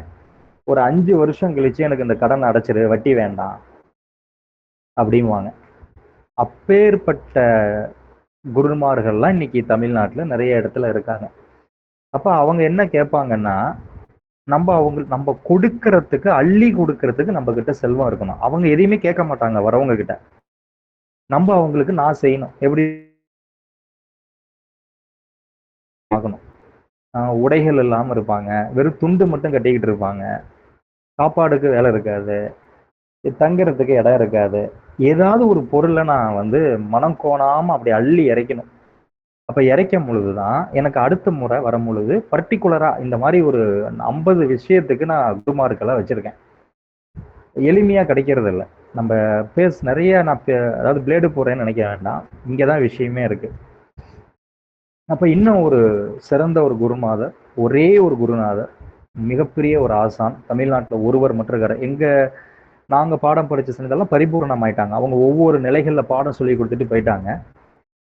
ஒரு 5 வருஷம் கழிச்சு எனக்கு இந்த கடன் அடைச்சிரு, வட்டி வேண்டாம் அப்படின்வாங்க. அப்பேற்பட்ட குருமார்கள்லாம் இன்னைக்கு தமிழ்நாட்டுல நிறைய இடத்துல இருக்காங்க. அப்ப அவங்க என்ன கேட்பாங்கன்னா, நம்ம கொடுக்கறதுக்கு, அள்ளி கொடுக்கறதுக்கு நம்ம கிட்ட செல்வம் இருக்கணும். அவங்க எதையுமே கேட்க மாட்டாங்க வரவங்க கிட்ட. நம்ம அவங்களுக்கு நான் செய்யணும், எப்படி ஆகணும். உடைகள் இல்லாம இருப்பாங்க, வெறும் துண்டு மட்டும் கட்டிக்கிட்டு இருப்பாங்க, சாப்பாடுக்கு வேலை இருக்காது, தங்குறதுக்கு இடம் இருக்காது. ஏதாவது ஒரு பொருளை நான் வந்து மனம் கோணாம அப்படி அள்ளி இறைக்கணும். அப்ப இறைக்கும் பொழுதுதான் எனக்கு அடுத்த முறை வரும் பொழுது பர்டிகுலரா இந்த மாதிரி ஒரு 50 விஷயத்துக்கு நான் குருமார்களை வச்சிருக்கேன். எளிமையா கிடைக்கிறது இல்லை. நம்ம நிறைய நான் அதாவது பிளேடு போடுறேன்னு நினைக்க வேண்டாம், இங்கதான் விஷயமே இருக்கு. அப்ப இன்னும் ஒரு சிறந்த ஒரு குருநாதர், ஒரே ஒரு குருநாதர், மிகப்பெரிய ஒரு ஆசான். தமிழ்நாட்டில் ஒருவர் மட்டும் இருக்காரு. நாங்கள் பாடம் படித்த சமயத்தெல்லாம் பரிபூரணம் ஆயிட்டாங்க. அவங்க ஒவ்வொரு நிலைகளில் பாடம் சொல்லி கொடுத்துட்டு போயிட்டாங்க.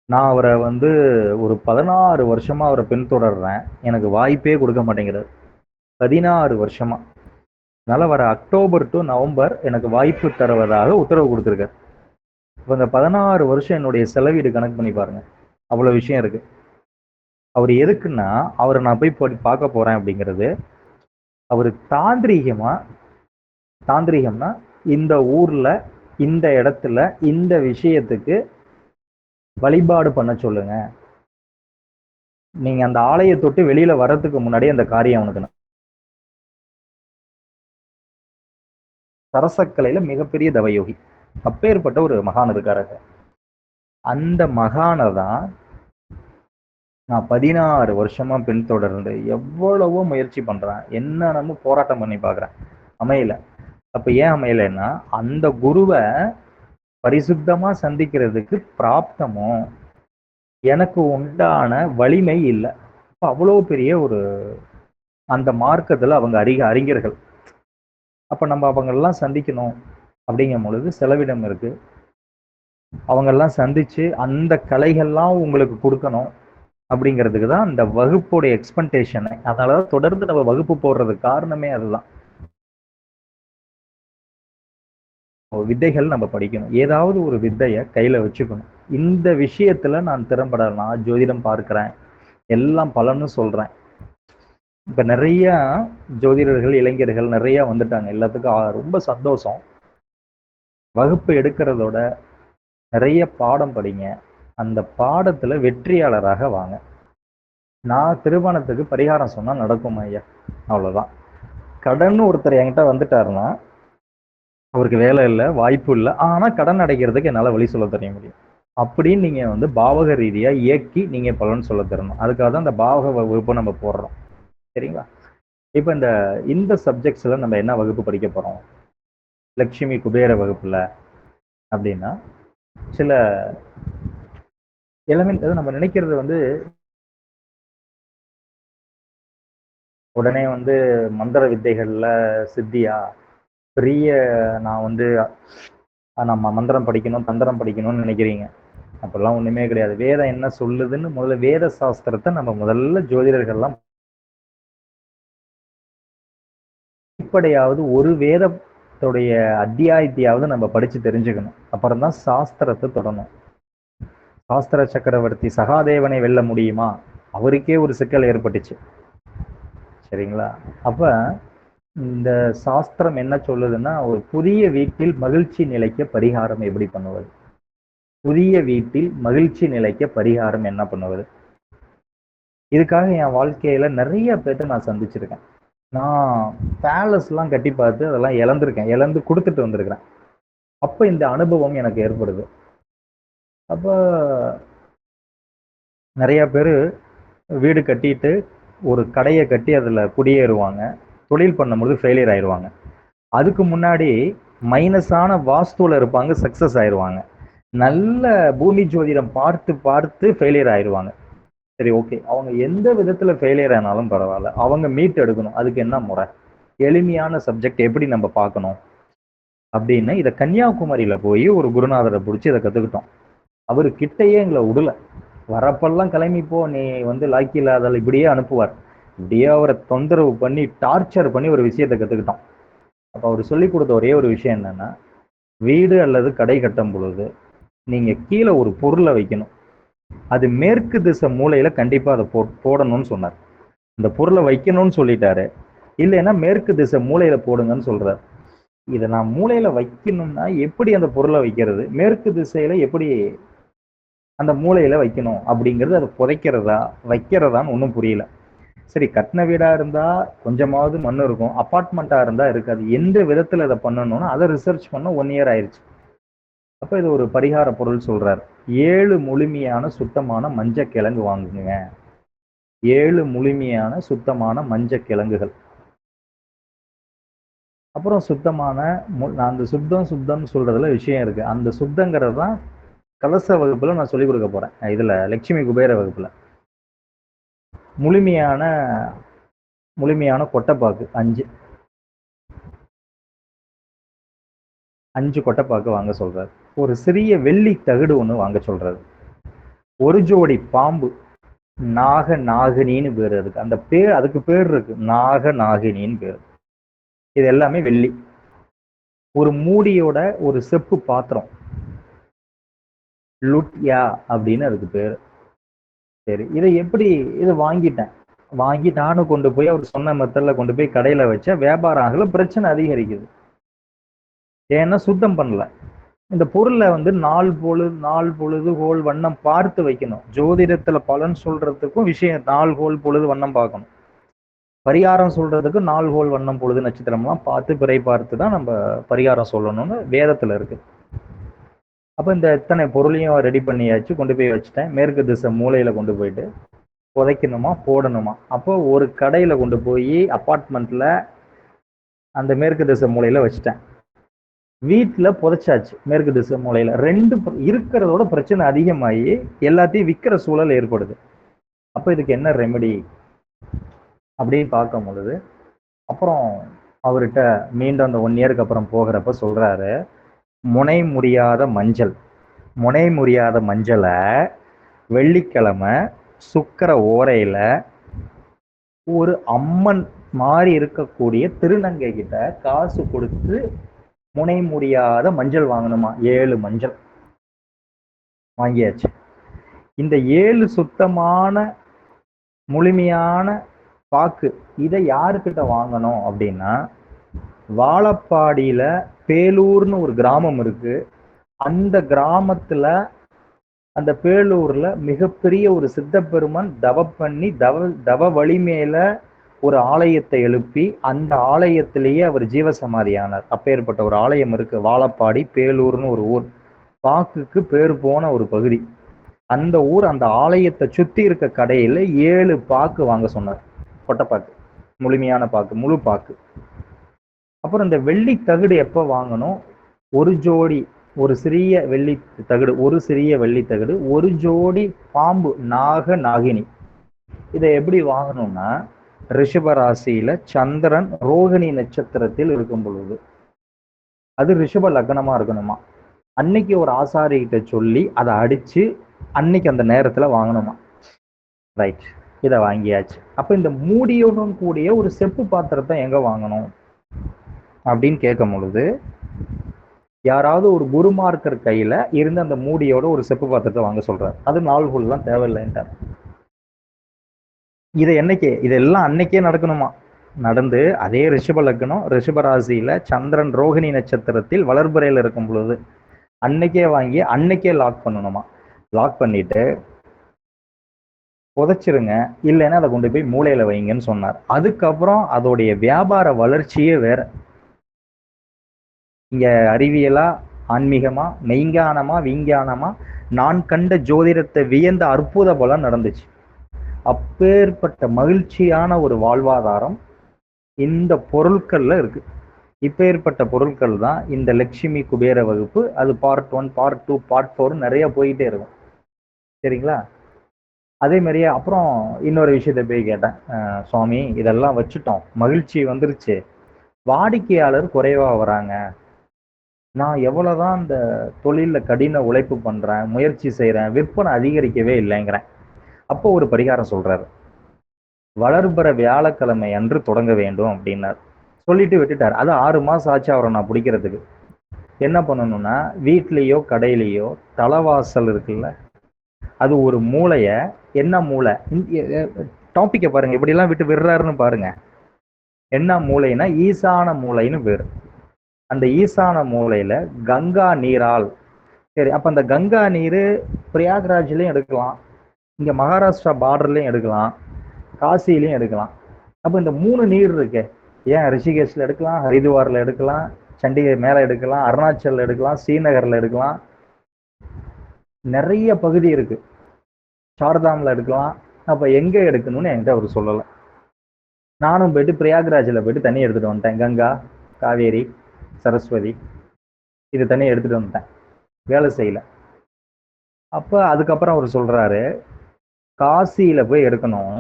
நான் அவரை வந்து ஒரு 16 வருஷமா அவரை பின்தொடர்றேன். எனக்கு வாய்ப்பே கொடுக்க மாட்டேங்கிறார். 16 வருஷமா. அதனால வர அக்டோபர் டு நவம்பர் எனக்கு வாய்ப்பு தருவதாக உத்தரவு கொடுத்துருக்காரு. இப்போ இந்த 16 வருஷம் என்னுடைய செலவீடு கணக்கு பண்ணி பாருங்க. அவ்வளோ விஷயம் இருக்கு. அவர் எதுக்குன்னா, அவரை நான் போய் பார்க்க போறேன் அப்படிங்கிறது, அவர் தாந்திரீகம்னா இந்த ஊர்ல இந்த இடத்துல இந்த விஷயத்துக்கு வழிபாடு பண்ண சொல்லுங்க. நீங்க அந்த ஆலயை தொட்டு வெளியில வர்றதுக்கு முன்னாடி அந்த காரியம் அவனுக்கு சரசக்கலையில மிகப்பெரிய தவயோகி. அப்பேற்பட்ட ஒரு மகான் இருக்காருங்க. அந்த மகானை தான் நான் 16 வருஷமா பின்தொடர்ந்து எவ்வளவோ முயற்சி பண்றேன். என்னென்னமோ போராட்டம் பண்ணி பார்க்குறேன். அமையல. அப்ப ஏன் அமையலைன்னா, அந்த குருவை பரிசுத்தமா சந்திக்கிறதுக்கு பிராப்தமோ எனக்கு உண்டான வலிமை இல்லை. அப்ப அவ்வளோ பெரிய ஒரு அந்த மார்க்கத்துல அவங்க அறிஞர்கள். அப்ப நம்ம அவங்களெல்லாம் சந்திக்கணும் அப்படிங்கும் பொழுது செலவிடம் இருக்கு. அவங்கெல்லாம் சந்திச்சு அந்த கலைகள்லாம் உங்களுக்கு கொடுக்கணும் அப்படிங்கிறதுக்கு தான் அந்த வகுப்போடைய எக்ஸ்பெக்டேஷன். அதனாலதான் தொடர்ந்து நம்ம வகுப்பு போடுறதுக்கு காரணமே அதுதான். வித்தைகள் நம்ம படிக்கணும். ஏதாவது ஒரு வித்தையை கையில வச்சுக்கணும். இந்த விஷயத்துல நான் திறம்படலாம். ஜோதிடம் பார்க்கிறேன், எல்லாம் பலன்னு சொல்றேன். இப்ப நிறைய ஜோதிடர்கள் இளைஞர்கள் நிறைய வந்துட்டாங்க. எல்லாத்துக்கும் ரொம்ப சந்தோஷம். வகுப்பு எடுக்கிறதோட நிறைய பாடம் படிங்க. அந்த பாடத்துல வெற்றியாளராக வாங்க. நான் திருமணத்துக்கு பரிகாரம் சொன்னா நடக்கும் ஐயா, அவ்வளவுதான். கடன் ஒருத்தர் என்கிட்ட வந்துட்டாருன்னா, அவருக்கு வேலை இல்லை, வாய்ப்பு இல்லை, ஆனா கடன் அடைக்கிறதுக்கு என்னால வழி சொல்ல தெரிய முடியும் அப்படின்னு நீங்க வந்து பாவக ரீதியா இயக்கி நீங்க பலன் சொல்ல தரணும். அதுக்காக தான் இந்த பாவக வகுப்பு நம்ம போடுறோம். சரிங்களா? இப்ப இந்த சப்ஜெக்ட்ஸ்ல நம்ம என்ன வகுப்பு படிக்க போறோம்? லட்சுமி குபேர வகுப்புல அப்படின்னா சில எலமெண்ட் நம்ம நினைக்கிறது வந்து உடனே வந்து மந்திர வித்தைகள்ல சித்தியா பெரிய நான் வந்து நம்ம மந்திரம் படிக்கணும் தந்திரம் படிக்கணும்னு நினைக்கிறீங்க. அப்பெல்லாம் ஒண்ணுமே கிடையாது. வேதம் என்ன சொல்லுதுன்னு முதல்ல வேத சாஸ்திரத்தை நம்ம முதல்ல ஜோதிடர்கள்லாம் அடிப்படையாவது ஒரு வேதத்துடைய அத்தியாயத்தையாவது நம்ம படிச்சு தெரிஞ்சுக்கணும். அப்புறம் தான் சாஸ்திரத்தை தொடணும். சாஸ்திர சக்கரவர்த்தி சகாதேவனை வெல்ல முடியுமா? அவருக்கே ஒரு சிக்கல் ஏற்பட்டுச்சு. சரிங்களா? அப்ப இந்த சாஸ்திரம் என்ன சொல்லுதுன்னா, ஒரு புதிய வீட்டில் மகிழ்ச்சி நிலைக்க பரிகாரம் எப்படி பண்ணுவது? புதிய வீட்டில் மகிழ்ச்சி நிலைக்க பரிகாரம் என்ன பண்ணுவது? இதுக்காக என் வாழ்க்கையில நிறைய பேர்த்த நான் சந்திச்சிருக்கேன். நான் பேலஸ்லாம் கட்டி பார்த்து அதெல்லாம் இழந்திருக்கேன். இழந்து கொடுத்துட்டு வந்திருக்கிறேன். அப்ப இந்த அனுபவம் எனக்கு ஏற்படுது. அப்ப நிறைய பேர் வீடு கட்டிட்டு ஒரு கடையை கட்டி அதுல குடியேறுவாங்க. தொழில் பண்ணும்போது ஃபெயிலியர் ஆயிடுவாங்க. அதுக்கு முன்னாடி மைனஸான வாஸ்துல இருப்பாங்க, சக்சஸ் ஆயிடுவாங்க. நல்ல பூமி ஜோதிடம் பார்த்து பார்த்து ஃபெயிலியர் ஆயிடுவாங்க. சரி, ஓகே, அவங்க எந்த விதத்துல ஃபெயிலியர் ஆனாலும் பரவாயில்ல, அவங்க மீட் எடுக்கணும். அதுக்கு என்ன முறை? எளிமையான சப்ஜெக்ட் எப்படி நம்ம பார்க்கணும் அப்படின்னு இதை கன்னியாகுமரியில போய் ஒரு குருநாதரை பிடிச்சி இதை கத்துக்கிட்டோம். அவரு கிட்டையே எங்களை விடல. வரப்பெல்லாம் கிளம்பி போ, நீ வந்து லாக்கி இல்லாதால் இப்படியே அனுப்புவார். இப்படியே அவரை தொந்தரவு பண்ணி டார்ச்சர் பண்ணி ஒரு விஷயத்தை கத்துக்கிட்டோம். அப்ப அவர் சொல்லி கொடுத்த ஒரே ஒரு விஷயம் என்னன்னா, வீடு அல்லது கடை கட்டும் பொழுது நீங்க கீழே ஒரு பொருளை வைக்கணும். அது மேற்கு திசை மூலையில கண்டிப்பா அதை போடணும்னு சொன்னார். இந்த பொருளை வைக்கணும்னு சொல்லிட்டாரு. இல்லைன்னா மேற்கு திசை மூலையில போடுங்கன்னு சொல்றாரு. இதை நான் மூலையில வைக்கணும்னா எப்படி அந்த பொருளை வைக்கிறது? மேற்கு திசையில எப்படி அந்த மூலையில வைக்கணும் அப்படிங்கிறது, அதை புதைக்கிறதா வைக்கிறதான்னு ஒன்றும் புரியல. சரி, கட்டின வீடா இருந்தா கொஞ்சமாவது மண் இருக்கும், அப்பார்ட்மெண்ட்டா இருந்தா இருக்காது. எந்த விதத்துல அதை பண்ணணும்னு அதை ரிசர்ச் பண்ண 1 இயர் ஆயிடுச்சு. அப்ப இது ஒரு பரிகார பொருள் சொல்றாரு. 7 முழுமையான சுத்தமான மஞ்ச கிழங்கு வாங்குங்க. 7 முழுமையான சுத்தமான மஞ்ச கிழங்குகள். அப்புறம் சுத்தமான அந்த சுத்தம் சொல்றதுல விஷயம் இருக்கு. அந்த சுத்தங்கிறது தான் கலச வகுப்புல நான் சொல்லிக் கொடுக்க போறேன். இதுல லட்சுமி குபேர வகுப்புல முழுமையான முழுமையான கொட்டைப்பாக்கு 5 கொட்டைப்பாக்கு வாங்க சொல்றாரு. ஒரு சிறிய வெள்ளி தகடு ஒன்று வாங்க சொல்றாரு. ஒரு ஜோடி பாம்பு, நாக நாகினின்னு பேர். அதுக்கு பேர் இருக்கு, நாக நாகினின்னு பேர். இது எல்லாமே வெள்ளி. ஒரு மூடியோட ஒரு செப்பு பாத்திரம், லுட்யா அப்படின்னு அதுக்கு பேர். சரி, இதை வாங்கி நானும் கொண்டு போய் அவர் சொன்ன மெத்தட்ல கொண்டு போய் கடையில வச்சா வியாபாரம் ஆகல, பிரச்சனை அதிகரிக்குது. ஏன்னா சுத்தம் பண்ணல. இந்த பொருளை நாள் பொழுது கோல் வண்ணம் பார்த்து வைக்கணும். ஜோதிடத்துல பலன் சொல்றதுக்கும் விஷயம் நாள் கோல் பொழுது வண்ணம் பார்க்கணும். பரிகாரம் சொல்றதுக்கு நாள் கோல் வண்ணம் பொழுது நட்சத்திரம்லாம் பார்த்து பிறை பார்த்து தான் நம்ம பரிகாரம் சொல்லணும்னு வேதத்துல இருக்கு. அப்ப இந்த இத்தனை பொருளையும் ரெடி பண்ணியாச்சு, கொண்டு போய் வச்சுட்டேன். மேற்கு திசை மூலையில கொண்டு போயிட்டு புதைக்கணுமா போடணுமா. அப்போ ஒரு கடையில கொண்டு போய் அப்பார்ட்மெண்ட்ல அந்த மேற்கு திசை மூலையில வச்சுட்டேன். வீட்டுல புதைச்சாச்சு மேற்கு திசை மூலையில. இருக்கிறதோட பிரச்சனை அதிகமாகி எல்லாத்தையும் விற்கிற சூழல் ஏற்படுது. அப்ப இதுக்கு என்ன ரெமெடி அப்படின்னு பார்க்கும் பொழுது, அப்புறம் அவர்கிட்ட மீண்டும் அந்த 1 இயருக்கு அப்புறம் போகிறப்ப சொல்றாரு, முனை முடியாத மஞ்சளை வெள்ளிக்கிழமை சுக்கர ஓரையில ஒரு அம்மன் மாறி இருக்கக்கூடிய திருநங்கை கிட்ட காசு கொடுத்து முனை முடியாத மஞ்சள் வாங்கணுமா. 7 மஞ்சள் வாங்கியாச்சு. இந்த 7 சுத்தமான முழுமையான பாக்கு இதை யாருக்கிட்ட வாங்கணும் அப்படின்னா, வாழப்பாடியில பேலூர்னு ஒரு கிராமம் இருக்கு. அந்த கிராமத்துல, அந்த பேலூர்ல மிகப்பெரிய ஒரு சித்தப்பெருமான் தவ வலிமையில ஒரு ஆலயத்தை எழுப்பி அந்த ஆலயத்திலேயே அவர் ஜீவசமாதியானார். அப்பேற்பட்ட ஒரு ஆலயம் இருக்கு. வாழப்பாடி பேலூர்னு ஒரு ஊர், பாக்குக்கு பேர் போன ஒரு பகுதி. அந்த ஊர், அந்த ஆலயத்தை சுத்தி இருக்க கடையில 7 பாக்கு வாங்க சொன்னார். கொட்டைப்பாக்கு, முழுமையான பாக்கு, முழு பாக்கு. அப்புறம் இந்த வெள்ளி தகடு எப்ப வாங்கணும்? ஒரு ஜோடி, ஒரு சிறிய வெள்ளி தகடு, ஒரு ஜோடி பாம்பு, நாக நாகினி. இதை எப்படி வாங்கணும்னா, ரிஷப ராசியில சந்திரன் ரோகிணி நட்சத்திரத்தில் இருக்கும் பொழுது, அது ரிஷப லக்னமா இருக்கணுமா. அன்னைக்கு ஒரு ஆசாரி கிட்ட சொல்லி அதை அடிச்சு அன்னைக்கு அந்த நேரத்துல வாங்கணுமா. ரைட், இதை வாங்கியாச்சு. அப்ப இந்த மூடியுடன் கூடிய ஒரு செப்பு பாத்திரத்தை எங்க வாங்கணும் அப்படின்னு கேட்கும் பொழுது, யாராவது ஒரு குருமார்க்கர் கையில இருந்து அந்த மூடியோட ஒரு செப்பு பாத்திரத்தை வாங்க சொல்றாரு. அது நாள்குள்ளலாம் தேவையில்லைன்ட்டார். இதெல்லாம் அன்னைக்கே நடக்கணுமா. நடந்து அதே ரிஷப லக்னம், ரிஷப ராசியில சந்திரன் ரோகிணி நட்சத்திரத்தில் வளர்பிறையில இருக்கும் பொழுது அன்னைக்கே வாங்கி அன்னைக்கே லாக் பண்ணணுமா. லாக் பண்ணிட்டு புதைச்சிருங்க, இல்லைன்னா அதை கொண்டு போய் மூளையில வைங்கன்னு சொன்னார். அதுக்கப்புறம் அதோடைய வியாபார வளர்ச்சியே வேற. இங்க அறிவியலா, ஆன்மீகமா, மெய்ஞானமா, விஞ்ஞானமா நான் கண்ட ஜோதிடத்தை வியந்த அற்புத பலன் நடந்துச்சு. அப்பேற்பட்ட மகிழ்ச்சியான ஒரு வாழ்வாதாரம் இந்த பொருட்கள்ல இருக்கு. இப்பேற்பட்ட பொருட்கள் தான் இந்த லட்சுமி குபேர வகுப்பு. அது பார்ட் 1, பார்ட் 2, பார்ட் 4 நிறைய போயிட்டே இருக்கும். சரிங்களா? அதே மாதிரியே அப்புறம் இன்னொரு விஷயத்த போய் கேட்டேன். சுவாமி, இதெல்லாம் வச்சுட்டோம், மகிழ்ச்சி வந்துருச்சு, வாடிக்கையாளர் குறைவா வராங்க, நான் எவ்வளவுதான் இந்த தொழில கடின உழைப்பு பண்றேன், முயற்சி செய்யறேன், விற்பனை அதிகரிக்கவே இல்லைங்கிறேன். அப்போ ஒரு பரிகாரம் சொல்றாரு. வளர்பிற வியாழக்கிழமை அன்று தொடங்க வேண்டும் அப்படின்னார். சொல்லிட்டு விட்டுட்டார். அது 6 மாசம் ஆச்சு அவரை நான் பிடிக்கிறதுக்கு. என்ன பண்ணணும்னா, வீட்லேயோ கடையிலேயோ தலைவாசல் இருக்குல்ல, அது ஒரு மூளைய, என்ன மூளை, டாபிக்கை பாருங்க, இப்படிலாம் விட்டு விடுறாருன்னு பாருங்க. என்ன மூளைன்னா ஈசான மூளைன்னு பேரு. அந்த ஈசான மூலையில கங்கா நீரால், சரி, அப்ப அந்த கங்கா நீர் பிரயாக்ராஜ்லயும் எடுக்கலாம், இங்க மகாராஷ்டிரா பார்டர்லயும் எடுக்கலாம், காசிலையும் எடுக்கலாம். அப்ப இந்த 3 நீர் இருக்கு. ஏன் ரிஷிகேஷ்ல எடுக்கலாம், ஹரித்வார்ல எடுக்கலாம், சண்டிகர் மேல எடுக்கலாம், அருணாச்சல்ல எடுக்கலாம், ஸ்ரீநகர்ல எடுக்கலாம், நிறைய பகுதி இருக்கு, சார்தாம்ல எடுக்கலாம். அப்ப எங்க எடுக்கணும்னு என்கிட்ட அவர் சொல்லலை. நானும் போயிட்டு பிரயாக்ராஜில் போயிட்டு தண்ணி எடுத்துட்டு வந்துட்டேன். கங்கா, காவேரி, சரஸ்வதி, இது தண்ணி எடுத்துட்டு வந்துட்டேன், வேலை செய்யல. அப்ப அதுக்கப்புறம் அவர் சொல்றாரு, காசியில போய் எடுக்கணும்,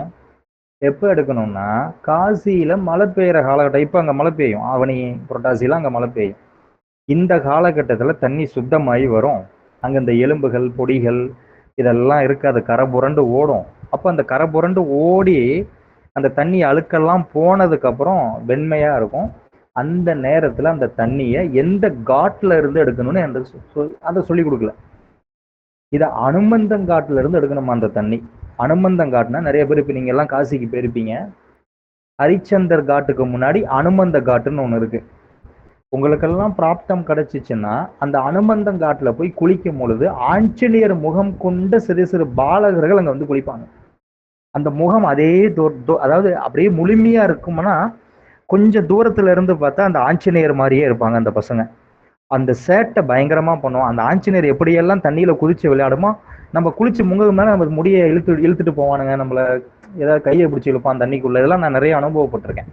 எப்போ எடுக்கணும்னா காசியில மழை பெய்யுற காலகட்டம். இப்போ அங்கே மழை பெய்யும், ஆவணி புரட்டாசிலாம் அங்கே மழை பெய்யும். இந்த காலகட்டத்தில் தண்ணி சுத்தமாகி வரும். அங்கே இந்த எலும்புகள் பொடிகள் இதெல்லாம் இருக்காது, கரை புரண்டு ஓடும். அப்போ அந்த கரை புரண்டு ஓடி அந்த தண்ணி அழுக்கெல்லாம் போனதுக்கப்புறம் வெண்மையாக இருக்கும். அந்த நேரத்தில் அந்த தண்ணியை எந்த காட்டில் இருந்து எடுக்கணும்னு அதை சொல்லி கொடுக்கல. இதை அனுமந்தங்காட்டுல இருந்து எடுக்கணுமா அந்த தண்ணி. அனுமந்தங்காட்டுனா நிறைய பேர் இப்போ நீங்க எல்லாம் காசிக்கு போயிருப்பீங்க. ஹரிச்சந்தர் காட்டுக்கு முன்னாடி அனுமந்த காட்டுன்னு ஒன்று இருக்கு. உங்களுக்கெல்லாம் பிராப்தம் கிடைச்சிச்சுன்னா அந்த அனுமந்தங்காட்டுல போய் குளிக்கும் பொழுது ஆஞ்சநேயர் முகம் கொண்ட சிறு சிறு பாலகர்கள் அங்க வந்து குளிப்பாங்க. அந்த முகம் அதே அதாவது அப்படியே முழுமையா இருக்கும்னா கொஞ்சம் தூரத்துல இருந்து பார்த்தா அந்த ஆஞ்சநேயர் மாதிரியே இருப்பாங்க அந்த பசங்க. அந்த சேட்டை பயங்கரமா பண்ணுவோம். அந்த ஆஞ்சநேயர் எப்படியெல்லாம் தண்ணியில குதிச்சு விளையாடுமோ, நம்ம குளிச்சு முங்க மேல நம்ம முடியை இழுத்துட்டு போவானுங்க, நம்மள ஏதாவது கையை பிடிச்சி இழுப்பான் தண்ணிக்குள்ள. இதெல்லாம் நான் நிறைய அனுபவப்பட்டிருக்கேன்.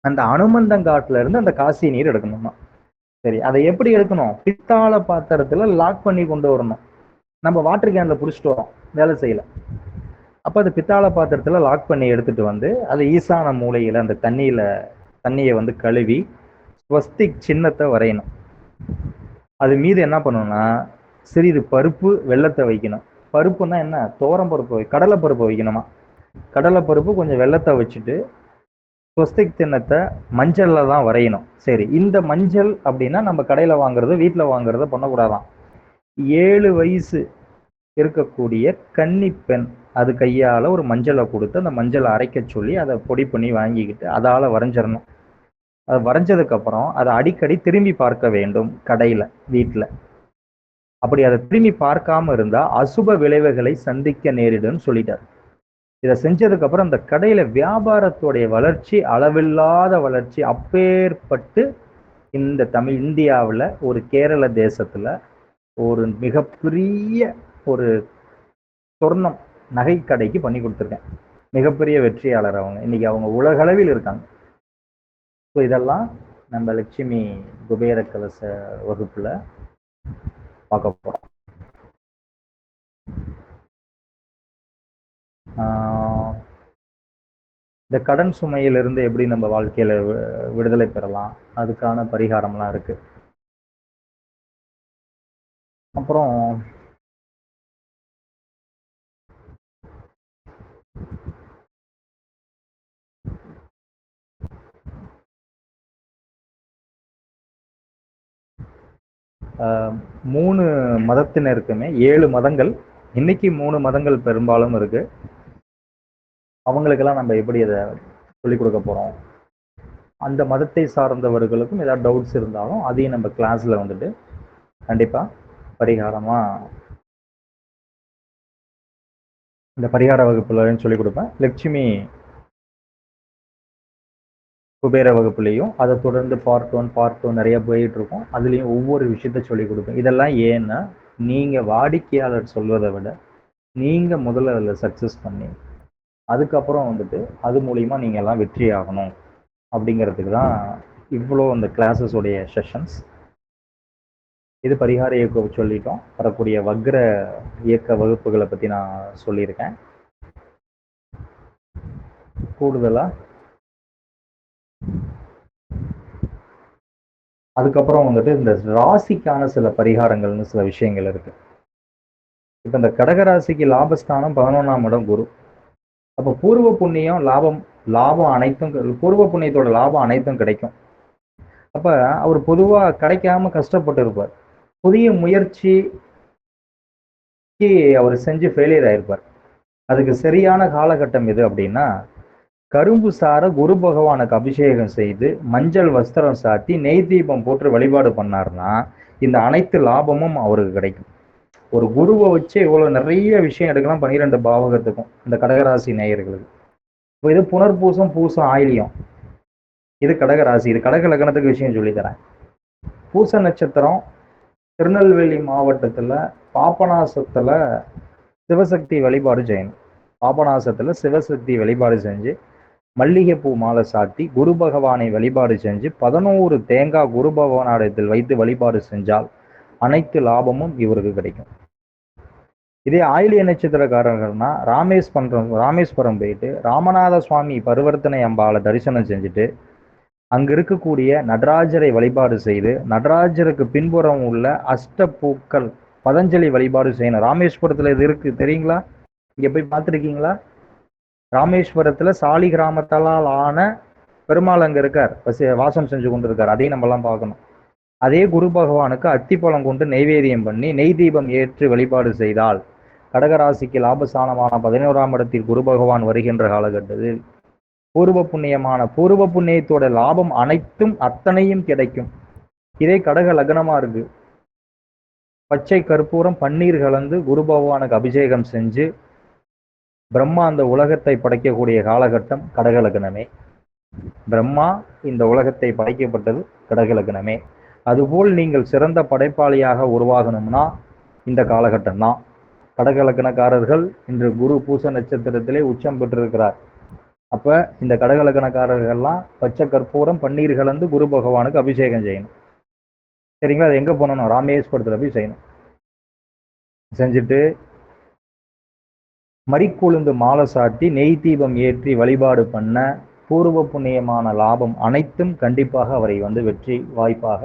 அந்த அனுமந்தங்காட்டுல இருந்து அந்த காசி நீர் எடுக்கணுமா. சரி, அதை எப்படி எடுக்கணும்? பித்தாள பாத்திரத்துல லாக் பண்ணி கொண்டு வரணும். நம்ம வாட்டர் கேன்ல புடிச்சிட்டு வரோம், வேலை செய்யல. அப்ப அது பித்தாள பாத்திரத்துல லாக் பண்ணி எடுத்துட்டு வந்து அது ஈசான மூலையில அந்த தண்ணியை வந்து கழுவி ஸ்வஸ்திக் சின்னத்தை வரையணும். அது மீது என்ன பண்ணணும்னா சிறிது பருப்பு வெள்ளத்தை வைக்கணும். பருப்புன்னா என்ன? தோரம் பருப்பு, கடலை பருப்பு வைக்கணுமா. கடலை பருப்பு கொஞ்சம் வெள்ளத்தை வச்சுட்டு ஸ்வஸ்திக் சின்னத்தை மஞ்சள்ல தான் வரையணும். சரி, இந்த மஞ்சள் அப்படின்னா நம்ம கடையில வாங்குறது வீட்டில் வாங்குறத பண்ணக்கூடாதான். 7 வயசு இருக்கக்கூடிய கன்னி பெண் அது கையால ஒரு மஞ்சளை கொடுத்து அந்த மஞ்சளை அரைக்க சொல்லி அதை பொடி பண்ணி வாங்கிக்கிட்டு அதால வரைஞ்சிடணும். அது வரைஞ்சதுக்கு அப்புறம் அதை அடிக்கடி திரும்பி பார்க்க வேண்டும் கடையில வீட்டில். அப்படி அதை திரும்பி பார்க்காம இருந்தா அசுப விளைவுகளை சந்திக்க நேரிடுன்னு சொல்லிட்டார். இதை செஞ்சதுக்கு அப்புறம் அந்த கடையில வியாபாரத்துடைய வளர்ச்சி அளவில்லாத வளர்ச்சி. அப்பேற்பட்டு இந்த இந்தியாவில் ஒரு கேரள தேசத்துல ஒரு மிகப்பெரிய ஒரு சொர்ணம் நகை கடைக்கு பண்ணி கொடுத்துருக்கேன். மிகப்பெரிய வெற்றியாளர் அவங்க. இன்னைக்கு அவங்க உலகளவில் இருக்காங்க. ஸோ இதெல்லாம் நம்ம லட்சுமி குபேர கலச வகுப்புல பார்க்க போறோம். இந்த கடன் சுமையிலிருந்து எப்படி நம்ம வாழ்க்கையில விடுதலை பெறலாம், அதுக்கான பரிகாரம்லாம் இருக்கு. அப்புறம் மூணு மதத்தினருக்குமே 7 மதங்கள், இன்னைக்கு 3 மதங்கள் பெரும்பாலும் இருக்கு. அவங்களுக்கெல்லாம் நம்ம எப்படி அதை சொல்லிக் கொடுக்க போறோம்? அந்த மதத்தை சார்ந்தவர்களுக்கும் ஏதாவது டவுட்ஸ் இருந்தாலும் அதையும் நம்ம கிளாஸ்ல வந்துட்டு கண்டிப்பா பரிகாரமா இந்த பரிகார வகுப்புல சொல்லிக் கொடுப்பேன். லட்சுமி குபேர வகுப்புலையும் அதை தொடர்ந்து பார்ட் 1 பார்ட் 2 நிறைய போயிட்டு இருக்கும். அதுலேயும் ஒவ்வொரு விஷயத்த சொல்லிக் கொடுப்பேன். இதெல்லாம் ஏன்னா நீங்க வாடிக்கையாளர் சொல்வதை விட நீங்க முதல்ல அதில் சக்ஸஸ் பண்ணி அதுக்கப்புறம் வந்துட்டு அது மூலியமா நீங்க எல்லாம் வெற்றி ஆகணும் அப்படிங்கிறதுக்கு தான் இவ்வளோ அந்த கிளாஸஸோடைய செஷன்ஸ். இது பரிகார இயக்க சொல்லிட்டோம். வரக்கூடிய வக்ர இயக்க வகுப்புகளை பற்றி நான் சொல்லியிருக்கேன். கூடுதலாக அதுக்கப்புறம் வந்துட்டு இந்த ராசிக்கான சில பரிகாரங்கள்னு சில விஷயங்கள் இருக்கு. இப்போ இந்த கடகராசிக்கு லாபஸ்தானம் 11ஆம் இடம் குரு. அப்போ பூர்வ புண்ணியம் லாபம் அனைத்தும், பூர்வ புண்ணியத்தோட லாபம் அனைத்தும் கிடைக்கும். அப்ப அவர் பொதுவா கிடைக்காம கஷ்டப்பட்டு இருப்பார். புதிய முயற்சிக்கு அவர் செஞ்சு ஃபெயிலியர் ஆயிருப்பார். அதுக்கு சரியான காலகட்டம் எது அப்படின்னா கரும்பு சார குரு பகவானுக்கு அபிஷேகம் செய்து மஞ்சள் வஸ்திரம் சாத்தி நெய் தீபம் போட்டு வழிபாடு பண்ணார்னா இந்த அனைத்து லாபமும் அவருக்கு கிடைக்கும். ஒரு குருவை வச்சு இவ்வளவு நிறைய விஷயம் எடுக்கலாம் 12 பாவகத்துக்கும் இந்த கடகராசி நேயர்களுக்கு. இப்போ இது புனர்பூசம் பூசம் ஆயிலியம், இது கடகராசி. இது கடக லக்னத்துக்கு விஷயம் சொல்லித்தரேன். பூச நட்சத்திரம் திருநெல்வேலி மாவட்டத்துல பாபநாசத்துல சிவசக்தி வழிபாடு செய்யணும். பாபநாசத்துல சிவசக்தி வழிபாடு செஞ்சு மல்லிகைப்பூ மாலை சாத்தி குரு பகவானை வழிபாடு செஞ்சு 11 தேங்காய் குரு பகவானிடத்தில் வைத்து வழிபாடு செஞ்சால் அனைத்து லாபமும் இவருக்கு கிடைக்கும். இதே ஆயிலிய நட்சத்திரக்காரர்கள்னா ராமேஸ்வரம் போயிட்டு ராமநாத சுவாமி பரிவர்த்தனை அம்பாளை தரிசனம் செஞ்சுட்டு அங்க இருக்கக்கூடிய நடராஜரை வழிபாடு செய்து நடராஜருக்கு பின்புறம் உள்ள அஷ்டபூக்கள் பதஞ்சலி வழிபாடு செய்யணும். ராமேஸ்வரத்துல இது இருக்கு தெரியுங்களா? இங்க போய் பார்த்துருக்கீங்களா? ராமேஸ்வரத்துல சாலி கிராமத்தால் ஆன பெருமாள் அங்க இருக்கார், வாசம் செஞ்சு கொண்டு இருக்கார். அதையும் நம்ம எல்லாம் பார்க்கணும். அதே குரு பகவானுக்கு அத்திப்பழம் கொண்டு நெய்வேதியம் பண்ணி நெய் தீபம் ஏற்று வழிபாடு செய்தால் கடகராசிக்கு லாபஸ்தானமான 11ஆம் இடத்தில் குரு பகவான் வருகின்ற காலகட்டத்தில் பூர்வ புண்ணியத்தோட லாபம் அத்தனையும் கிடைக்கும். இதே கடக லக்னமா இருக்கு, பச்சை கற்பூரம் பன்னீர் கலந்து குரு பகவானுக்கு அபிஷேகம் செஞ்சு பிரம்மா அந்த உலகத்தை படைக்கக்கூடிய காலகட்டம் கடக லக்னமே. பிரம்மா இந்த உலகத்தை படைக்கப்பட்டது கடக லக்னமே. அதுபோல் நீங்கள் சிறந்த படைப்பாளியாக உருவாகணும்னா இந்த காலகட்டம் தான். கடக லக்னக்காரர்கள் இன்று குரு பூச நட்சத்திரத்திலே உச்சம் பெற்றிருக்கிறார். அப்ப இந்த கடக லக்னக்காரர்கள்லாம் பச்சை கற்பூரம் பன்னீர் கலந்து குரு பகவானுக்கு அபிஷேகம் செய்யணும். சரிங்களா? அது எங்க போனணும்? ராமேஸ்வரத்துல போய் செய்யணும். செஞ்சுட்டு மறிக்கொழுந்து மாலை சாத்தி நெய் தீபம் ஏற்றி வழிபாடு பண்ண பூர்வ புண்ணியமான லாபம் அனைத்தும் கண்டிப்பாக அவரை வெற்றி வாய்ப்பாக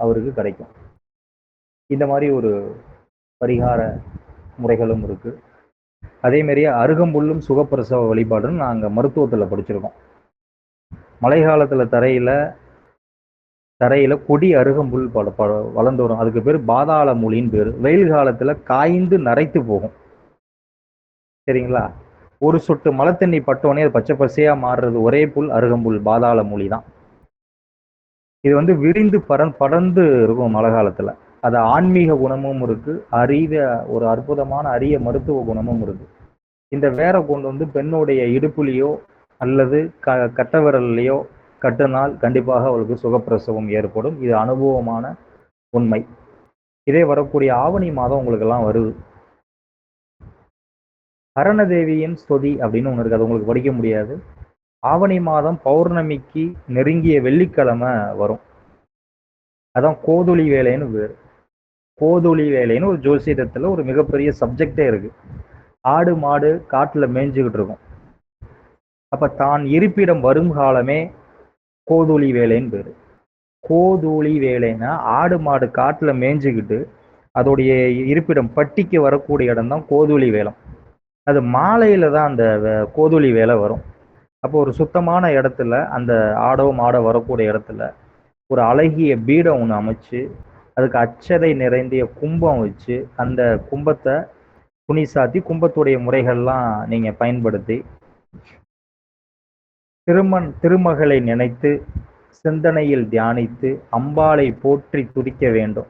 அவருக்கு கிடைக்கும். இந்த மாதிரி ஒரு பரிகார முறைகளும் இருக்கு. அதே மாதிரியே அருகம்புல்லும் சுகப்பிரசவ வழிபாடுன்னு நாங்கள் மருத்துவத்தில் படிச்சிருக்கோம். மழை காலத்தில் தரையில கொடி அருகம்புல் வளர்ந்து வரும். அதுக்கு பேர் பாதாள மூலின்னு பேர். வெயில் காலத்துல காய்ந்து நரைத்து போகும். சரிங்களா? ஒரு சொட்டு மழை தண்ணி பட்டோடனே அது பச்சை பசையா மாறுறது ஒரே புல் அருகம்புல், பாதாள மூலி தான். இது விரிந்து படர்ந்து இருக்கும் மழை காலத்துல. அது ஆன்மீக குணமும் இருக்கு, ஒரு அற்புதமான அரிய மருத்துவ குணமும் இருக்கு. இந்த வேரை கொண்டு பெண்ணுடைய இடுப்புலையோ அல்லது கட்ட விரல்லையோ கட்டினால் கண்டிப்பாக அவளுக்கு சுகப்பிரசவம் ஏற்படும். இது அனுபவமான உண்மை. இதே வரக்கூடிய ஆவணி மாதம் உங்களுக்கு எல்லாம் வருது. ஹரணதேவியின் ஸ்துதி அப்படின்னு ஒன்று இருக்கு, அது உங்களுக்கு படிக்க முடியாது. ஆவணி மாதம் பௌர்ணமிக்கு நெருங்கிய வெள்ளிக்கிழமை வரும். அதான் கோதுளி வேலைன்னு பேர். கோதுளி வேலைன்னு ஒரு ஜோசியத்துல ஒரு மிகப்பெரிய சப்ஜெக்டே இருக்கு. ஆடு மாடு காட்டுல மேய்ஞ்சுக்கிட்டு இருக்கும். அப்ப தான் இருப்பிடம் வரும் காலமே கோதுளி வேலைன்னு பேரு. கோதுளி வேலைன்னா ஆடு மாடு காட்டுல மேய்ஞ்சுக்கிட்டு அதோடைய இருப்பிடம் பட்டிக்கு வரக்கூடிய இடம் தான் கோதுளி வேலம். அது மாலையில தான் அந்த கோதுளி வேலை வரும். அப்போ ஒரு சுத்தமான இடத்துல அந்த ஆடோ மாடோ வரக்கூடிய இடத்துல ஒரு அழகிய பீடம் ஒன்று அமைச்சு அதுக்கு அச்சதை நிறைந்திய கும்பம் வச்சு அந்த கும்பத்தை துணி சாத்தி கும்பத்துடைய முறைகள்லாம் நீங்க பயன்படுத்தி திருமகளை நினைத்து சிந்தனையில் தியானித்து அம்பாளை போற்றி துதிக்க வேண்டும்.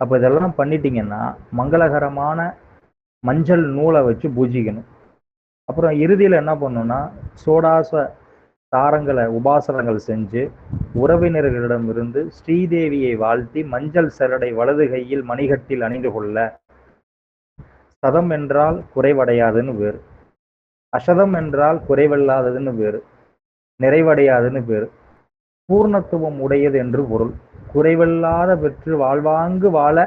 அப்ப இதெல்லாம் பண்ணிட்டீங்கன்னா மங்களகரமான மஞ்சள் நூலை வச்சு பூஜிக்கணும். அப்புறம் இறுதியில் என்ன பண்ணணும்னா சோடாச தாரங்களை உபாசனங்கள் செஞ்சு உறவினர்களிடமிருந்து ஸ்ரீதேவியை வாழ்த்தி மஞ்சள் சரடை வலது கையில் மணிகட்டில் அணிந்து கொள்ள. சதம் என்றால் குறைவடையாதுன்னு வேறு, அசதம் என்றால் குறைவில்லாததுன்னு வேறு, நிறைவடையாதுன்னு பேரு. பூர்ணத்துவம் உடையது என்று பொருள். குறைவில்லாத பெற்று வாழ்வாங்கு வாழ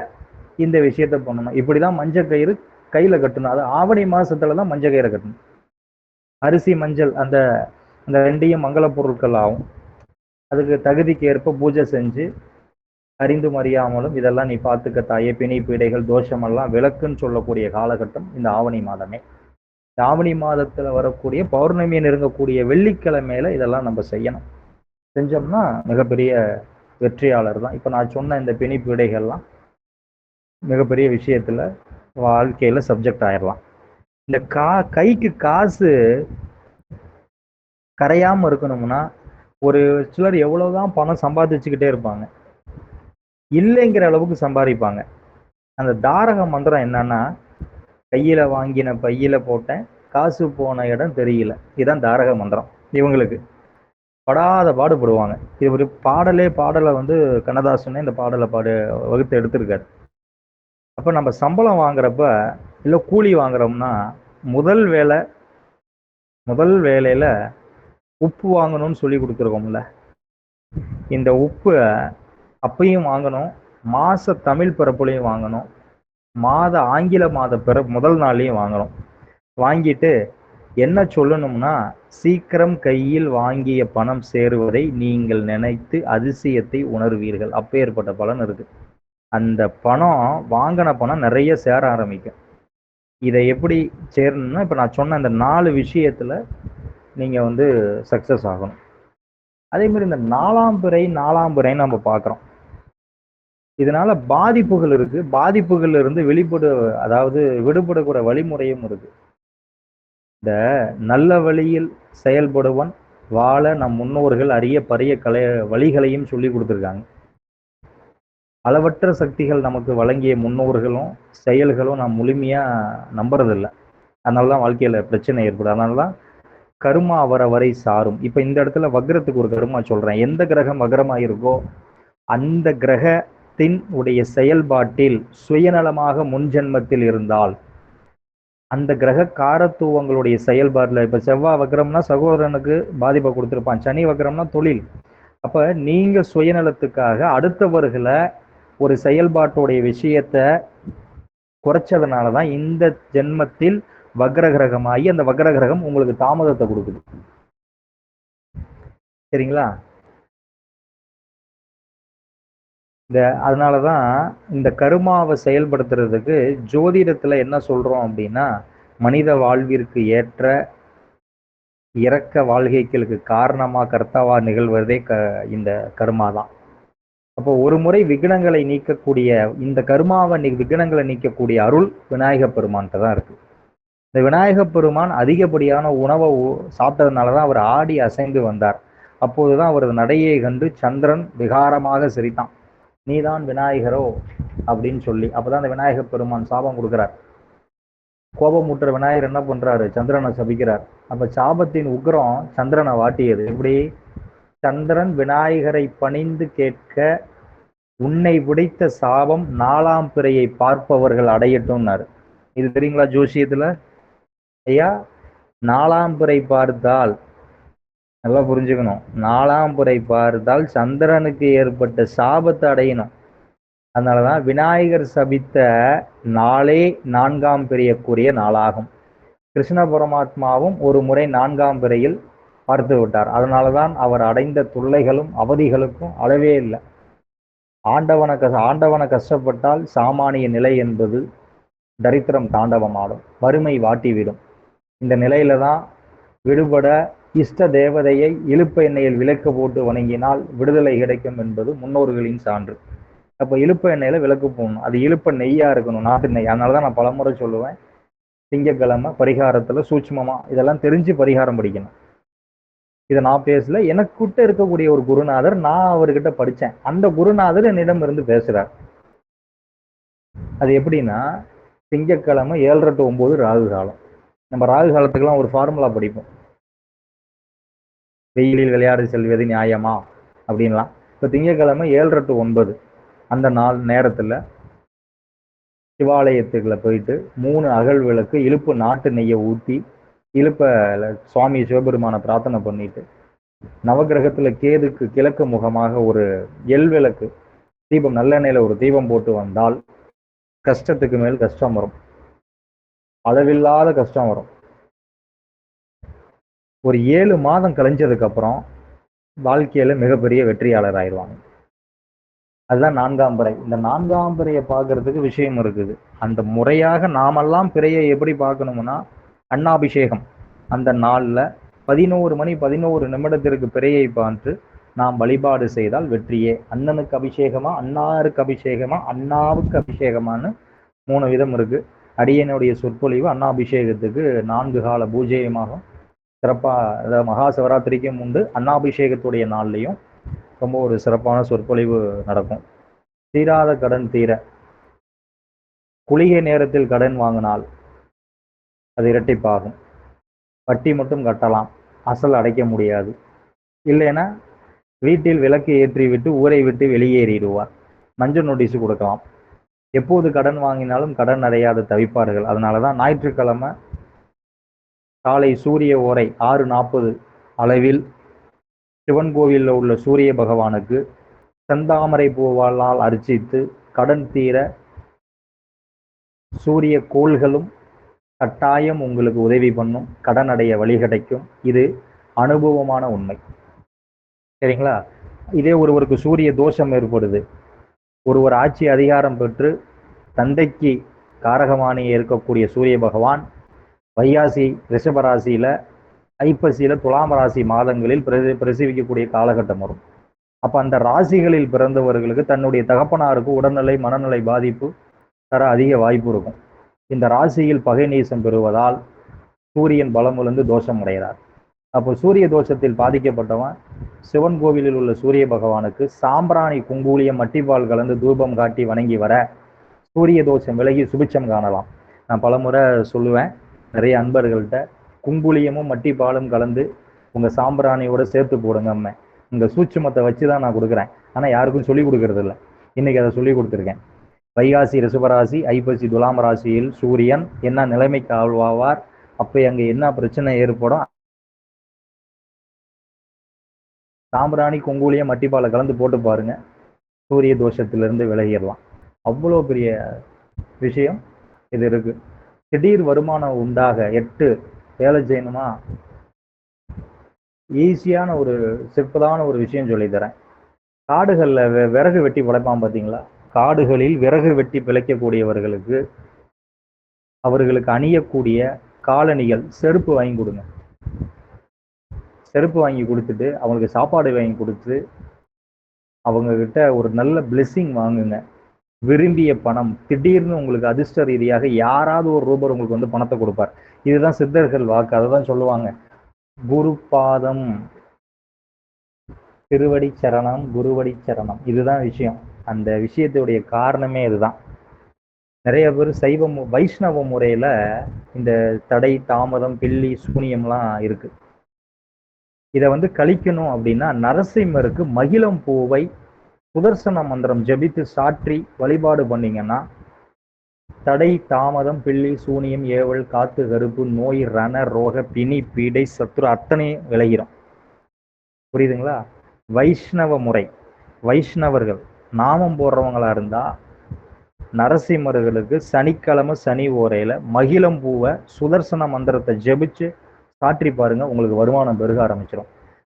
இந்த விஷயத்த பண்ணணும். இப்படிதான் மஞ்சள் கயிறு கையில கட்டணும். அது ஆவணி மாசத்துலதான் மஞ்சள் கயிறை கட்டணும். அரிசி மஞ்சள் அந்த அந்த ரெண்டையும் மங்கள பொருட்கள் ஆகும். அதுக்கு தகுதிக்கு ஏற்ப பூஜை செஞ்சு அறிந்தும் அறியாமலும் இதெல்லாம் நீ பார்த்துக்க தாயே, பிணி பீடைகள் தோஷமெல்லாம் விளக்குன்னு சொல்லக்கூடிய காலகட்டம் இந்த ஆவணி மாதமே. இந்த ஆவணி மாதத்துல வரக்கூடிய பௌர்ணமியை நெருங்கக்கூடிய வெள்ளிக்கிழமையில இதெல்லாம் நம்ம செய்யணும். செஞ்சோம்னா மிகப்பெரிய வெற்றியாளர் தான். இப்ப நான் சொன்ன இந்த பிணி பீடைகள்லாம் மிகப்பெரிய விஷயத்துல வாழ்க்கையில சப்ஜெக்ட் ஆயிடலாம். இந்த கைக்கு காசு கரையாம இருக்கணும்னா ஒரு சிலர் எவ்வளவுதான் பணம் சம்பாதிச்சுக்கிட்டே இருப்பாங்க, இல்லைங்கிற அளவுக்கு சம்பாதிப்பாங்க. அந்த தாரக மந்திரம் என்னன்னா, கையில வாங்கின பையில போட்டேன், காசு போன இடம் தெரியல. இதுதான் தாரக மந்திரம். இவங்களுக்கு படாத பாடுபடுவாங்க. இது ஒரு பாடலை கண்ணதாசனே இந்த பாடலை வகுத்து எடுத்திருக்காரு. அப்ப நம்ம சம்பளம் வாங்குறப்ப இல்ல கூலி வாங்குறோம்னா முதல் வேலையில உப்பு வாங்கணும்னு சொல்லி கொடுத்துருக்கோம்ல, இந்த உப்பு அப்பையும் வாங்கணும், மாச தமிழ் பிறப்புலையும் வாங்கணும், ஆங்கில மாத முதல் நாள்லையும் வாங்கணும். வாங்கிட்டு என்ன சொல்லணும்னா, சீக்கிரம் கையில் வாங்கிய பணம் சேருவதை நீங்கள் நினைத்து அதிசயத்தை உணர்வீர்கள். அப்பேற்பட்ட பலன் இருக்கு. அந்த பணம், வாங்கின பணம் நிறைய சேர ஆரம்பிக்கும். இதை எப்படி சேரணும்னா, இப்போ நான் சொன்ன அந்த 4 விஷயத்துல நீங்க வந்து சக்சஸ் ஆகணும். அதே மாதிரி இந்த 4ஆம் பிறை நம்ம பார்க்குறோம். இதனால பாதிப்புகள் இருக்கு. பாதிப்புகள்ல இருந்து அதாவது விடுபடக்கூடிய வழிமுறையும் இருக்கு. இந்த நல்ல வழியில் செயல்படுவன் வாழ நம் முன்னோர்கள் அரிய பரிய வழிகளையும் சொல்லி கொடுத்துருக்காங்க. அளவற்ற சக்திகள் நமக்கு வழங்கிய முன்னோர்களும் செயல்களும் நாம் முழுமையா நம்புறதில்லை. அதனாலதான் வாழ்க்கையில பிரச்சனை ஏற்படும். அதனாலதான் கருமா அவரவரை சாரும். இப்ப இந்த இடத்துல வக்ரத்துக்கு ஒரு கருமா சொல்றேன். எந்த கிரகம் வக்ரமா இருக்கோ அந்த கிரகத்தின் உடைய செயல்பாட்டில் சுயநலமாக முன்ஜென்மத்தில் இருந்தால் அந்த கிரக காரத்துவங்களுடைய செயல்பாடுல, இப்ப செவ்வாய் வக்ரம்னா சகோதரனுக்கு பாதிப்பை கொடுத்திருப்பான், சனி வக்ரம்னா தொழில். அப்ப நீங்க சுயநலத்துக்காக அடுத்தவர்களை ஒரு செயல்பாட்டுடைய விஷயத்த குறைச்சதுனாலதான் இந்த ஜென்மத்தில் வக்ர கிரகமாகி அந்த வக்ர கிரகம் உங்களுக்கு தாமதத்தை கொடுக்குது. சரிங்களா? அதனாலதான் இந்த கருமாவை செயல்படுத்துறதுக்கு ஜோதிடத்துல என்ன சொல்றோம் அப்படின்னா, மனித வாழ்விற்கு ஏற்ற இறக்க வாழ்க்கைகளுக்கு காரணமா கர்த்தாவா நிகழ்வதே இந்த கருமா தான். அப்போ ஒரு முறை விக்னங்களை நீக்கக்கூடிய இந்த கருமாவை விக்னங்களை நீக்கக்கூடிய அருள் விநாயக பெருமான்கிட்ட தான் இருக்கு. இந்த விநாயக பெருமான் அதிகப்படியான உணவை சாப்பிட்டதுனாலதான் அவர் ஆடி அசைந்து வந்தார். அப்போதுதான் அவரது நடையை கண்டு சந்திரன் விகாரமாக சிரித்தான், நீதான் விநாயகரோ அப்படின்னு சொல்லி. அப்பதான் அந்த விநாயக பெருமான் சாபம் கொடுக்கிறார். கோபமுற்ற விநாயகர் என்ன பண்றாரு, சந்திரனை சபிக்கிறார். அப்ப சாபத்தின் உக்ரம் சந்திரனை வாட்டியது. எப்படி? சந்திரன் விநாயகரை பணிந்து கேட்க, உன்னை விடைத்த சாபம் 4ஆம் பிறையை பார்ப்பவர்கள் அடையட்டும்னாரு. இது தெரியுங்களா ஜோசியத்துல? ஐயா, 4ஆம் பிறை பார்த்தால், நல்லா புரிஞ்சுக்கணும், 4ஆம் பிறை பார்த்தால் சந்திரனுக்கு ஏற்பட்ட சாபத்தை அடையணும். அதனாலதான் விநாயகர் சபித்த நாளே 4ஆம் பிறையக்குரிய நாளாகும். கிருஷ்ண பரமாத்மாவும் ஒரு முறை 4ஆம் பிறையில் பார்த்து விட்டார். அதனாலதான் அவர் அடைந்த தொல்லைகளும் அவதிகளுக்கும் அளவே இல்லை. ஆண்டவன கஷ்டப்பட்டால் சாமானிய நிலை என்பது தரித்திரம் தாண்டவமாடும், வறுமை வாட்டிவிடும். இந்த நிலையில தான் விடுபட இஷ்ட தேவதையை இழுப்ப எண்ணெயில் விளக்கு போட்டு வணங்கினால் விடுதலை கிடைக்கும் என்பது முன்னோர்களின் சான்று. அப்ப இழுப்ப எண்ணெயில விளக்கு போடணும். அது இழுப்ப நெய்யா இருக்கணும், நாட்டு நெய். அதனாலதான் நான் பலமுறை சொல்லுவேன், திங்கட்கிழமை பரிகாரத்துல சூட்சுமமா இதெல்லாம் தெரிஞ்சு பரிகாரம் படிக்கணும். இதை நான் பேசல, எனக்கிட்ட இருக்கக்கூடிய ஒரு குருநாதர், நான் அவர்கிட்ட படித்தேன். அந்த குருநாதர் என்னிடம் இருந்து பேசுறார். அது எப்படின்னா, திங்கட்கிழமை 7:30 to 9 ராகு காலம். நம்ம ராகு காலத்துக்கெல்லாம் ஒரு ஃபார்முலா படிப்போம், வெயிலில் விளையாடி செல்வது நியாயமா அப்படின்லாம். இப்போ திங்கட்கிழமை 7:30 to 9 அந்த நேரத்தில் சிவாலயத்துக்குள்ள போயிட்டு 3 அகல் விளக்கு இழுப்பு நாட்டு நெய்யை ஊற்றி இழுப்ப சுவாமி சிவபெருமான பிரார்த்தனை பண்ணிட்டு, நவகிரகத்துல கேதுக்கு கிழக்கு முகமாக ஒரு எல் விளக்கு தீபம், நல்லெண்ணெயில ஒரு தீபம் போட்டு வந்தால் கஷ்டத்துக்கு மேல் கஷ்டம் வரும், அளவில்லாத கஷ்டம் வரும். ஒரு 7 மாதம் கழிஞ்சதுக்கு அப்புறம் வாழ்க்கையில மிகப்பெரிய வெற்றியாளர் ஆயிடுவாங்க. அதுதான் 4ஆம் பிறை. இந்த 4ஆம் பிறையை பார்க்கறதுக்கு விஷயம் இருக்குது. அந்த முறையாக நாமெல்லாம் பிறையை எப்படி பார்க்கணும்னா, அன்னாபிஷேகம் அந்த நாள்ல 11 மணி 11 நிமிடத்திற்கு பிறையை பார்த்து நாம் வழிபாடு செய்தால் வெற்றியே. அண்ணனுக்கு அபிஷேகமா, அண்ணாருக்கு அபிஷேகமா, அண்ணாவுக்கு அபிஷேகமானு 3 விதம் இருக்கு. அடியனுடைய சொற்பொழிவு அண்ணாபிஷேகத்துக்கு 4 கால பூஜையமாகும். சிறப்பா, அதாவது மகா சிவராத்திரிக்கும் உண்டு, அண்ணாபிஷேகத்துடைய நாள்லையும் ரொம்ப ஒரு சிறப்பான சொற்பொழிவு நடக்கும். தீராத கடன் தீர, குளிகை நேரத்தில் கடன் வாங்கினால் அது இரட்டிப்பாகும். வட்டி மட்டும் கட்டலாம், அசல் அடைக்க முடியாது. இல்லைன்னா வீட்டில் விளக்கு ஏற்றி விட்டு ஊரை விட்டு வெளியேறிடுவார், மஞ்சள் நோட்டீஸ் கொடுக்கலாம். எப்போது கடன் வாங்கினாலும் கடன் அடையாத தவிப்பார்கள். அதனாலதான் ஞாயிற்றுக்கிழமை காலை சூரிய ஓரை 6:40 அளவில் சிவன் கோவிலில் உள்ள சூரிய பகவானுக்கு செந்தாமரை பூவாளால் அர்ச்சித்து கடன் தீர சூரிய கோள்களும் கட்டாயம் உங்களுக்கு உதவி பண்ணும், கடன் அடைய வழி கிடைக்கும். இது அனுபவமான உண்மை. சரிங்களா? இதே ஒருவருக்கு சூரிய தோஷம் ஏற்படுது, ஒருவர் ஆட்சி அதிகாரம் பெற்று தந்தைக்கு காரகமானியை இருக்கக்கூடிய சூரிய பகவான் வைகாசி ரிஷபராசியில, ஐப்பசியில துலாம் ராசி மாதங்களில் பிரசவிக்கக்கூடிய காலகட்டம் வரும். அப்ப அந்த ராசிகளில் பிறந்தவர்களுக்கு தன்னுடைய தகப்பனாருக்கு உடல்நிலை மனநிலை பாதிப்பு தர அதிக வாய்ப்பு இருக்கும். இந்த ராசியில் பகை நேசம் பெறுவதால் சூரியன் பலமிழந்து தோஷம் அடைகிறார். அப்போ சூரிய தோஷத்தில் பாதிக்கப்பட்டவன் சிவன் கோவிலில் உள்ள சூரிய பகவானுக்கு சாம்பிராணி குங்கூலியம் மட்டிப்பால் கலந்து தூபம் காட்டி வணங்கி வர சூரிய தோஷம் விலகி சுபிட்சம் காணலாம். நான் பலமுறை சொல்லுவேன் நிறைய அன்பர்கள்ட்ட, குங்குலியமும் மட்டிப்பாலும் கலந்து உங்கள் சாம்பிராணியோட சேர்த்து போடுங்க. அம்மை இந்த சூட்சுமத்தை வச்சு தான் நான் கொடுக்குறேன், ஆனால் யாருக்கும் சொல்லி கொடுக்கறது இல்லை. இன்னைக்கு அதை சொல்லி கொடுத்துருக்கேன். வைகாசி ரிஷபராசி, ஐப்பசி துலாம் ராசியில் சூரியன் என்ன நிலைமைக்கு ஆழ்வாவார், அப்போ அங்கே என்ன பிரச்சனை ஏற்படும், சாம்பிராணி குங்குலியம் மட்டிப்பாலை கலந்து போட்டு பாருங்க, சூரிய தோஷத்திலிருந்து விலகிடலாம். அவ்வளோ பெரிய விஷயம் இது இருக்கு. திடீர் வருமானம் உண்டாக 8 வேலை செய்யணுமா, ஈஸியான ஒரு சிற்பதான ஒரு விஷயம் சொல்லித்தரேன். காடுகளில் விறகு வெட்டி பிழைப்பான் பார்த்தீங்களா? காடுகளில் விறகு வெட்டி பிழைக்கக்கூடியவர்களுக்கு அவர்களுக்கு அணியக்கூடிய காலணிகள் செருப்பு வாங்கி கொடுங்க. செருப்பு வாங்கி கொடுத்துட்டு அவங்களுக்கு சாப்பாடு வாங்கி கொடுத்து அவங்க கிட்ட ஒரு நல்ல பிளெஸ்ஸிங் வாங்குங்க. விரும்பிய பணம் திடீர்னு உங்களுக்கு அதிர்ஷ்ட ரீதியாக யாராவது ஒரு ரூபர் உங்களுக்கு வந்து பணத்தை கொடுப்பார். இதுதான் சித்தர்கள் வாக்கு. அதை தான் சொல்லுவாங்க, குருபாதம் திருவடி சரணம் குருவடி சரணம். இதுதான் விஷயம். அந்த விஷயத்துடைய காரணமே இதுதான். நிறைய பேர் சைவ வைஷ்ணவ முறையில இந்த தடை தாமதம் பில்லி சூனியம்லாம் இருக்கு. இதை வந்து கழிக்கணும் அப்படின்னா நரசிம்மருக்கு மகிழம் பூவை சுதர்சன மந்திரம் ஜபித்து சாற்றி வழிபாடு பண்ணீங்கன்னா தடை தாமதம் பில்லி சூனியம் ஏவல் காத்து கருப்பு நோய் ரண ரோக பிணி பீடை சத்துரு அத்தனை விலகிடும். புரியுதுங்களா? வைஷ்ணவ முறை, வைஷ்ணவர்கள் நாமம் போடுறவங்களா இருந்தா நரசிம்மர்களுக்கு சனிக்கிழமை சனி ஓரையில மகிழம் பூவை சுதர்சன மந்திரத்தை ஜபிச்சு சாற்றி பாருங்க, உங்களுக்கு வருமானம் பெருக ஆரம்பிச்சிடும்.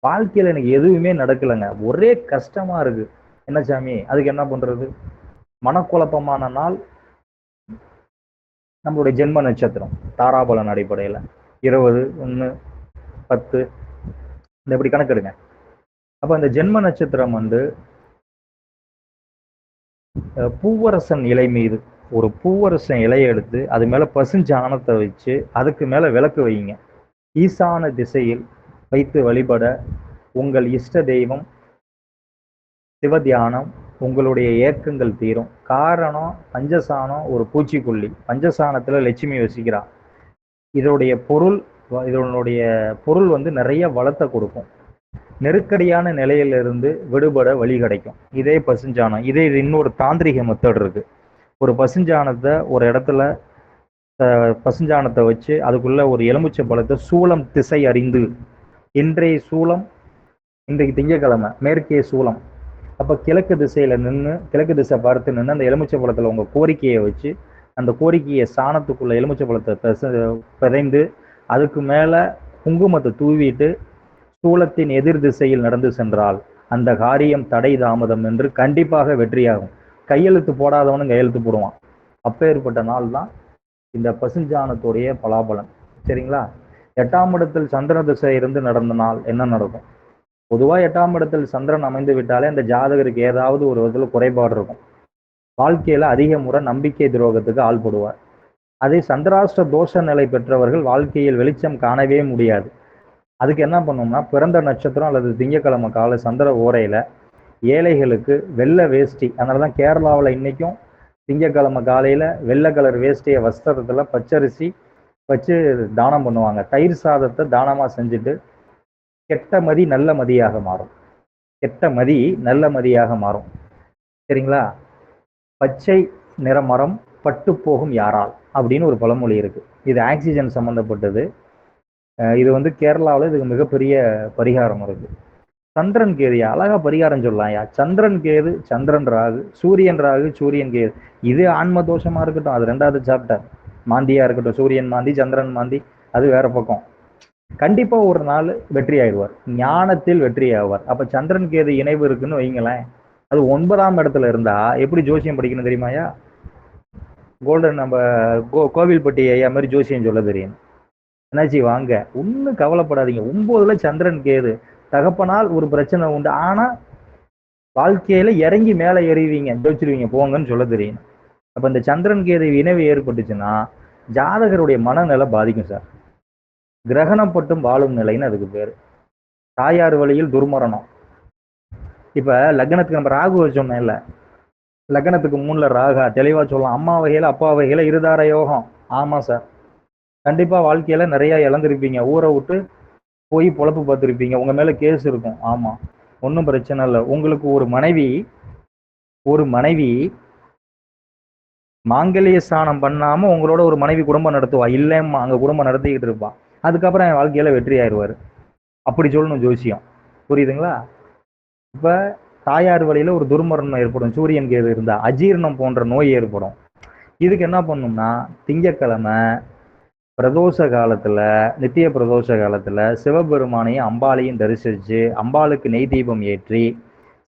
வாழ்க்கையில எனக்கு எதுவுமே நடக்கலைங்க, ஒரே கஷ்டமா இருக்கு, என்ன சாமி அதுக்கு என்ன பண்றது? மனக்குழப்பமான நாள் நம்மளுடைய ஜென்ம நட்சத்திரம் தாராபலன் அடிப்படையில் 20, 1, 10 இந்த இப்படி கணக்கெடுங்க. அப்போ அந்த ஜென்ம நட்சத்திரம் வந்து பூவரசன் இலை மீது ஒரு பூவரசன் இலையை எடுத்து அது மேலே பசுஞ்சாணத்தை வச்சு அதுக்கு மேலே விளக்கு வைங்க. ஈசான திசையில் வைத்து வழிபட உங்கள் இஷ்ட தெய்வம் சிவத்தியானம் உங்களுடைய ஏக்கங்கள் தீரும். காரணம் பஞ்சசானம் ஒரு பூச்சிக்கொல்லி, பஞ்சசானத்துல லட்சுமி வசிக்கிறா. இதனுடைய பொருள் வந்து நிறைய வளத்தை கொடுக்கும். நெருக்கடியான நிலையிலிருந்து விடுபட வழி கிடைக்கும். இதே பசுஞ்சானம். இதே இன்னொரு தாந்திரிக மெத்தட் இருக்கு. ஒரு பசுஞ்சானத்தை ஒரு இடத்துல பசுஞ்சானத்தை வச்சு அதுக்குள்ள ஒரு எலுமிச்சை பழத்தை சூலம் திசை அறிந்து, இன்றைய சூலம் இன்றைக்கு திங்கக்கிழமை மேற்கே சூலம், அப்போ கிழக்கு திசையில நின்று கிழக்கு திசை பார்த்து நின்று அந்த எலுமிச்சை பழத்தில் உங்கள் கோரிக்கையை வச்சு அந்த கோரிக்கையை சாணத்துக்குள்ள எலுமிச்சை பழத்தை பிதைந்து அதுக்கு மேலே குங்குமத்தை தூவிட்டு சூலத்தின் எதிர் திசையில் நடந்து சென்றால் அந்த காரியம் தடை தாமதம் என்று கண்டிப்பாக வெற்றியாகும். கையெழுத்து போடாதவனும் கையெழுத்து போடுவான். அப்பேற்பட்ட நாள் தான் இந்த பசுஞ்சானத்துடைய பலாபலன். சரிங்களா? 8ஆம் இடத்தில் சந்திர திசை இருந்து நடந்த நாள் என்ன நடக்கும்? பொதுவாக 8ஆம் இடத்தில் சந்திரன் அமைந்து விட்டாலே அந்த ஜாதகருக்கு ஏதாவது ஒரு விதத்தில் குறைபாடு இருக்கும். வாழ்க்கையில அதிக முறை நம்பிக்கை துரோகத்துக்கு ஆள்படுவார். அதே சந்திராஷ்ட தோஷ நிலை பெற்றவர்கள் வாழ்க்கையில் வெளிச்சம் காணவே முடியாது. அதுக்கு என்ன பண்ணோம்னா பிறந்த நட்சத்திரம் அல்லது திங்கக்கிழமை கால சந்திர ஓரையில ஏழைகளுக்கு வெள்ளை வேஷ்டி, அதனாலதான் கேரளாவில் இன்னைக்கும் திங்கக்கிழமை காலையில வெள்ளை கலர் வேஷ்டிய வஸ்திரத்துல பச்சரிசி வச்சு தானம் பண்ணுவாங்க. தயிர் சாதத்தை தானமா செஞ்சுட்டு கெட்ட மதி நல்ல மதியாக மாறும். கெட்ட மதி நல்ல மதியாக மாறும். சரிங்களா? பச்சை நிற மரம் பட்டு போகும் யாரால் அப்படின்னு ஒரு பழமொழி இருக்கு. இது ஆக்சிஜன் சம்பந்தப்பட்டது. இது வந்து கேரளாவில் இதுக்கு மிகப்பெரிய பரிகாரம் இருக்கு. சந்திரன் கேதுயா, அழகா பரிகாரம் சொல்லலாம்யா. சந்திரன் கேது, சந்திரன் ராகு, சூரியன் கேது. இது ஆன்ம தோஷமா இருக்கட்டும், அது 2வது சாப்டர். மாந்தியா இருக்கட்டும், சூரியன் மாந்தி, சந்திரன் மாந்தி, அது வேற பக்கம். கண்டிப்பா ஒரு நாள் வெற்றி ஆயிடுவார், ஞானத்தில் வெற்றி ஆவார். அப்ப சந்திரன் கேது இணைவு இருக்குன்னு வைங்களேன், அது 9ஆம் இடத்துல இருந்தா எப்படி ஜோசியம் படிக்கணும் தெரியுமாயா? கோல்டன் நம்ம கோவில்பட்டி ஐயா மாதிரி ஜோசியம் சொல்ல தெரியும். என்னாச்சு வாங்க, ஒன்றும் கவலைப்படாதீங்க. 9ல சந்திரன் கேது, தகப்பனால் ஒரு பிரச்சனை உண்டு, ஆனா வாழ்க்கையில இறங்கி மேலே ஏறிவீங்க, ஜோதிச்சிருவீங்க போங்கன்னு சொல்ல தெரியும். அப்ப இந்த சந்திரன் கேது இணைவு ஏற்பட்டுச்சுன்னா ஜாதகருடைய மனநிலை பாதிக்கும் சார். கிரகணம் பட்டும் வாழும் நிலைன்னு அதுக்கு பேரு. தாயார் வழியில் துர்மரணம். இப்ப லக்னத்துக்கு நம்ம ராகு வச்சோம்னா இல்ல, லக்னத்துக்கு 3ல ராகா தெளிவா சொல்லலாம். அம்மா வகையில அப்பா வகையில இருதார யோகம். ஆமா சார், கண்டிப்பா வாழ்க்கையில நிறைய இழந்திருப்பீங்க, ஊரை விட்டு போய் பொழப்பு பார்த்துருப்பீங்க, உங்க மேல கேஸ் இருக்கும். ஆமா, ஒன்றும் பிரச்சனை இல்லை. உங்களுக்கு ஒரு மனைவி மாங்கல்ய ஸ்நானம் பண்ணாம உங்களோட ஒரு மனைவி குடும்பம் நடத்துவா, இல்லைம்மா அங்க குடும்பம் நடத்திக்கிட்டு இருப்பா, அதுக்கப்புறம் என் வாழ்க்கையில வெற்றி ஆயிடுவாரு. அப்படி சொல்லணும் ஜோசியம், புரியுதுங்களா? இப்ப தாயார் வழியில ஒரு துர்மரணம் ஏற்படும், சூரியன் கேது இருந்தா அஜீரணம் போன்ற நோய் ஏற்படும். இதுக்கு என்ன பண்ணணும்னா, திங்கட்கிழமை பிரதோஷ காலத்துல, நித்திய பிரதோஷ காலத்துல சிவபெருமானையும் அம்பாளையும் தரிசிச்சு, அம்பாளுக்கு நெய் தீபம் ஏற்றி,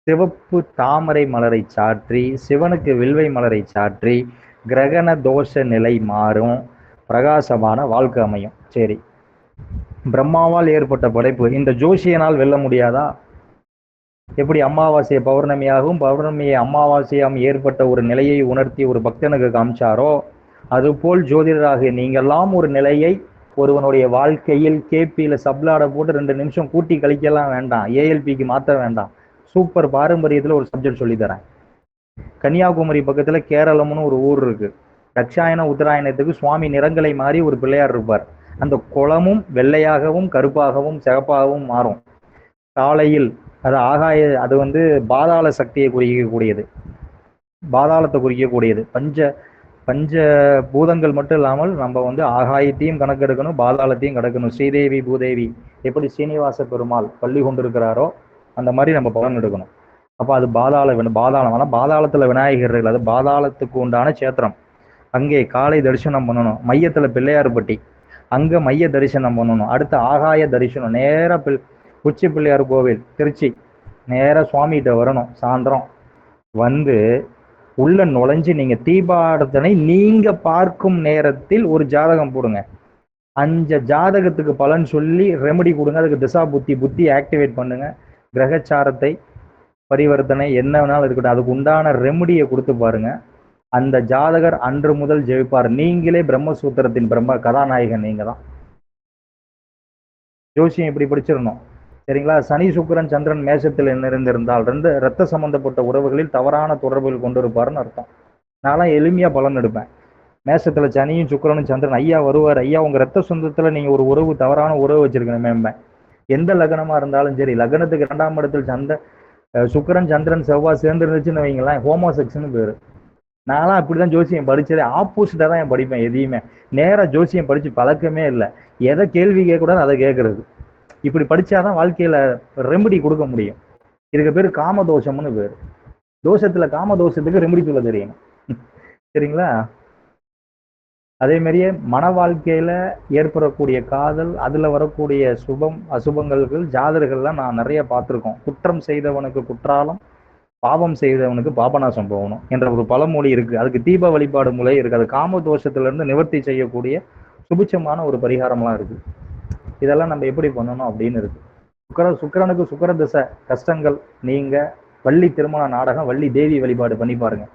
சிவப்பு தாமரை மலரை சாற்றி, சிவனுக்கு வில்வை மலரை சாற்றி, கிரகண தோஷ நிலை மாறும், பிரகாசமான வாழ்க்கை அமையும். சரி, பிரம்மாவால் ஏற்பட்ட படைப்பு இந்த ஜோசியனால் வெல்ல முடியாதா? எப்படி அமாவாசையை பௌர்ணமியாகவும் பௌர்ணமியை அமாவாசையாகவும் ஏற்பட்ட ஒரு நிலையை உணர்த்தி ஒரு பக்தனுக்கு காமிச்சாரோ, அதுபோல் ஜோதிடராக நீங்கெல்லாம் ஒரு நிலையை ஒருவனுடைய வாழ்க்கையில் கேபியில சப்ளாட போட்டு 2 நிமிஷம் கூட்டி கழிக்கலாம் வேண்டாம், ஏஎல்பிக்கு மாற்ற வேண்டாம். சூப்பர் பாரம்பரியத்தில் ஒரு சப்ஜெக்ட் சொல்லி தரேன். கன்னியாகுமரி பக்கத்துல கேரளம்னு ஒரு ஊர் இருக்கு. தட்சாயன உத்தராயணத்துக்கு சுவாமி நிறங்களை மாறி ஒரு பிள்ளையார் இருப்பார். அந்த குளமும் வெள்ளையாகவும் கருப்பாகவும் சிகப்பாகவும் மாறும். காலையில் அது ஆகாய, அது வந்து பாதாள சக்தியை குறிக்கக்கூடியது, பாதாளத்தை குறிக்கக்கூடியது. பஞ்ச பூதங்கள் மட்டும் இல்லாமல் நம்ம வந்து ஆகாயத்தையும் கணக்கெடுக்கணும், பாதாளத்தையும் கடக்கணும். ஸ்ரீதேவி பூதேவி எப்படி சீனிவாச பெருமாள் பள்ளி கொண்டிருக்கிறாரோ அந்த மாதிரி நம்ம பலன் எடுக்கணும். அப்போ அது பாதாளம், ஆனால் பாதாளத்தில் விநாயகர், அது பாதாளத்துக்கு உண்டான சேத்திரம். அங்கே காலை தரிசனம் பண்ணணும். மையத்தில் பிள்ளையார்பட்டி, அங்கே மைய தரிசனம் பண்ணணும். அடுத்து ஆகாய தரிசனம், நேராக உச்சி பிள்ளையார் கோவில் திருச்சி, நேராக சுவாமிகிட்ட வரணும். சாயந்தரம் வந்து உள்ள நுழைஞ்சு நீங்க தீபாரதனை நீங்க பார்க்கும் நேரத்தில் ஒரு ஜாதகம் போடுங்க. 5 ஜாதகத்துக்கு பலன் சொல்லி ரெமெடி கொடுங்க. அதுக்கு திசா புத்தி ஆக்டிவேட் பண்ணுங்க. கிரகச்சாரத்தை பரிவர்த்தனை என்ன வேணாலும் இருக்கட்டும், அதுக்கு உண்டான ரெமெடியை கொடுத்து பாருங்க. அந்த ஜாதகர் அன்று முதல் ஜெயிப்பார். நீங்களே பிரம்மசூத்திரத்தின் கதாநாயகன் நீங்க தான். ஜோசியம் இப்படி படிச்சிடணும், சரிங்களா? சனி சுக்கிரன் சந்திரன் மேஷத்தில் இருந்திருந்தால் 2 இரத்த சம்பந்தப்பட்ட உறவுகளில் தவறான தொடர்புகள் கொண்டிருப்பாருன்னு அர்த்தம். நான்லாம் எளிமையா பலன் எடுப்பேன். மேஷத்துல சனியும் சுக்கிரனும் சந்திரன், ஐயா வருவார், ஐயா உங்க ரத்த சொந்தத்துல நீங்க ஒரு உறவு, தவறான உறவு வச்சிருக்கணுமே. எந்த லக்னமா இருந்தாலும் சரி, லக்னத்துக்கு 2ஆம் இடத்தில் சுக்கிரன் சந்திரன் செவ்வாய் சேர்ந்து இருந்துச்சுன்னு வைங்களேன், ஹோமோசெக்ஸ்னு பேரு. நான்லாம் அப்படிதான் ஜோசியம் படிச்சதே, ஆப்போசிட்டா தான் படிப்பேன். எதையுமே நேரா ஜோசியம் படிச்சு பழக்கமே இல்லை. எதை கேள்வி கேட்கக்கூடாது அதை கேட்கறது. இப்படி படிச்சாதான் வாழ்க்கையில ரெமெடி கொடுக்க முடியும். இதுக்கு பேரு காமதோஷம்னு பேரு. தோஷத்துல காமதோஷத்துக்கு ரெமெடி சொல்ல தெரியணும், சரிங்களா? அதே மாதிரியே மன வாழ்க்கையில ஏற்படக்கூடிய காதல், அதுல வரக்கூடிய சுபம் அசுபங்கள் ஜாதகர்கள்லாம் நான் நிறைய பார்த்துருக்கோம். குற்றம் செய்தவனுக்கு குற்றாலம், பாவம் செய்தவனுக்கு பாபநாசம் போகணும் என்ற ஒரு பழமொழி இருக்கு. அதுக்கு தீப வழிபாடு முறை இருக்கு. அது காம தோஷத்துல இருந்து நிவர்த்தி செய்யக்கூடிய சுபிட்சமான ஒரு பரிகாரம்லாம் இருக்கு. இதெல்லாம் நம்ம எப்படி பண்ணணும் அப்படின்னு இருக்கு. சுக்கிரனுக்கு சுக்கிர திசை கஷ்டங்கள் நீங்க வள்ளி திருமண நாடகம், வள்ளி தேவி வழிபாடு பண்ணி பாருங்க.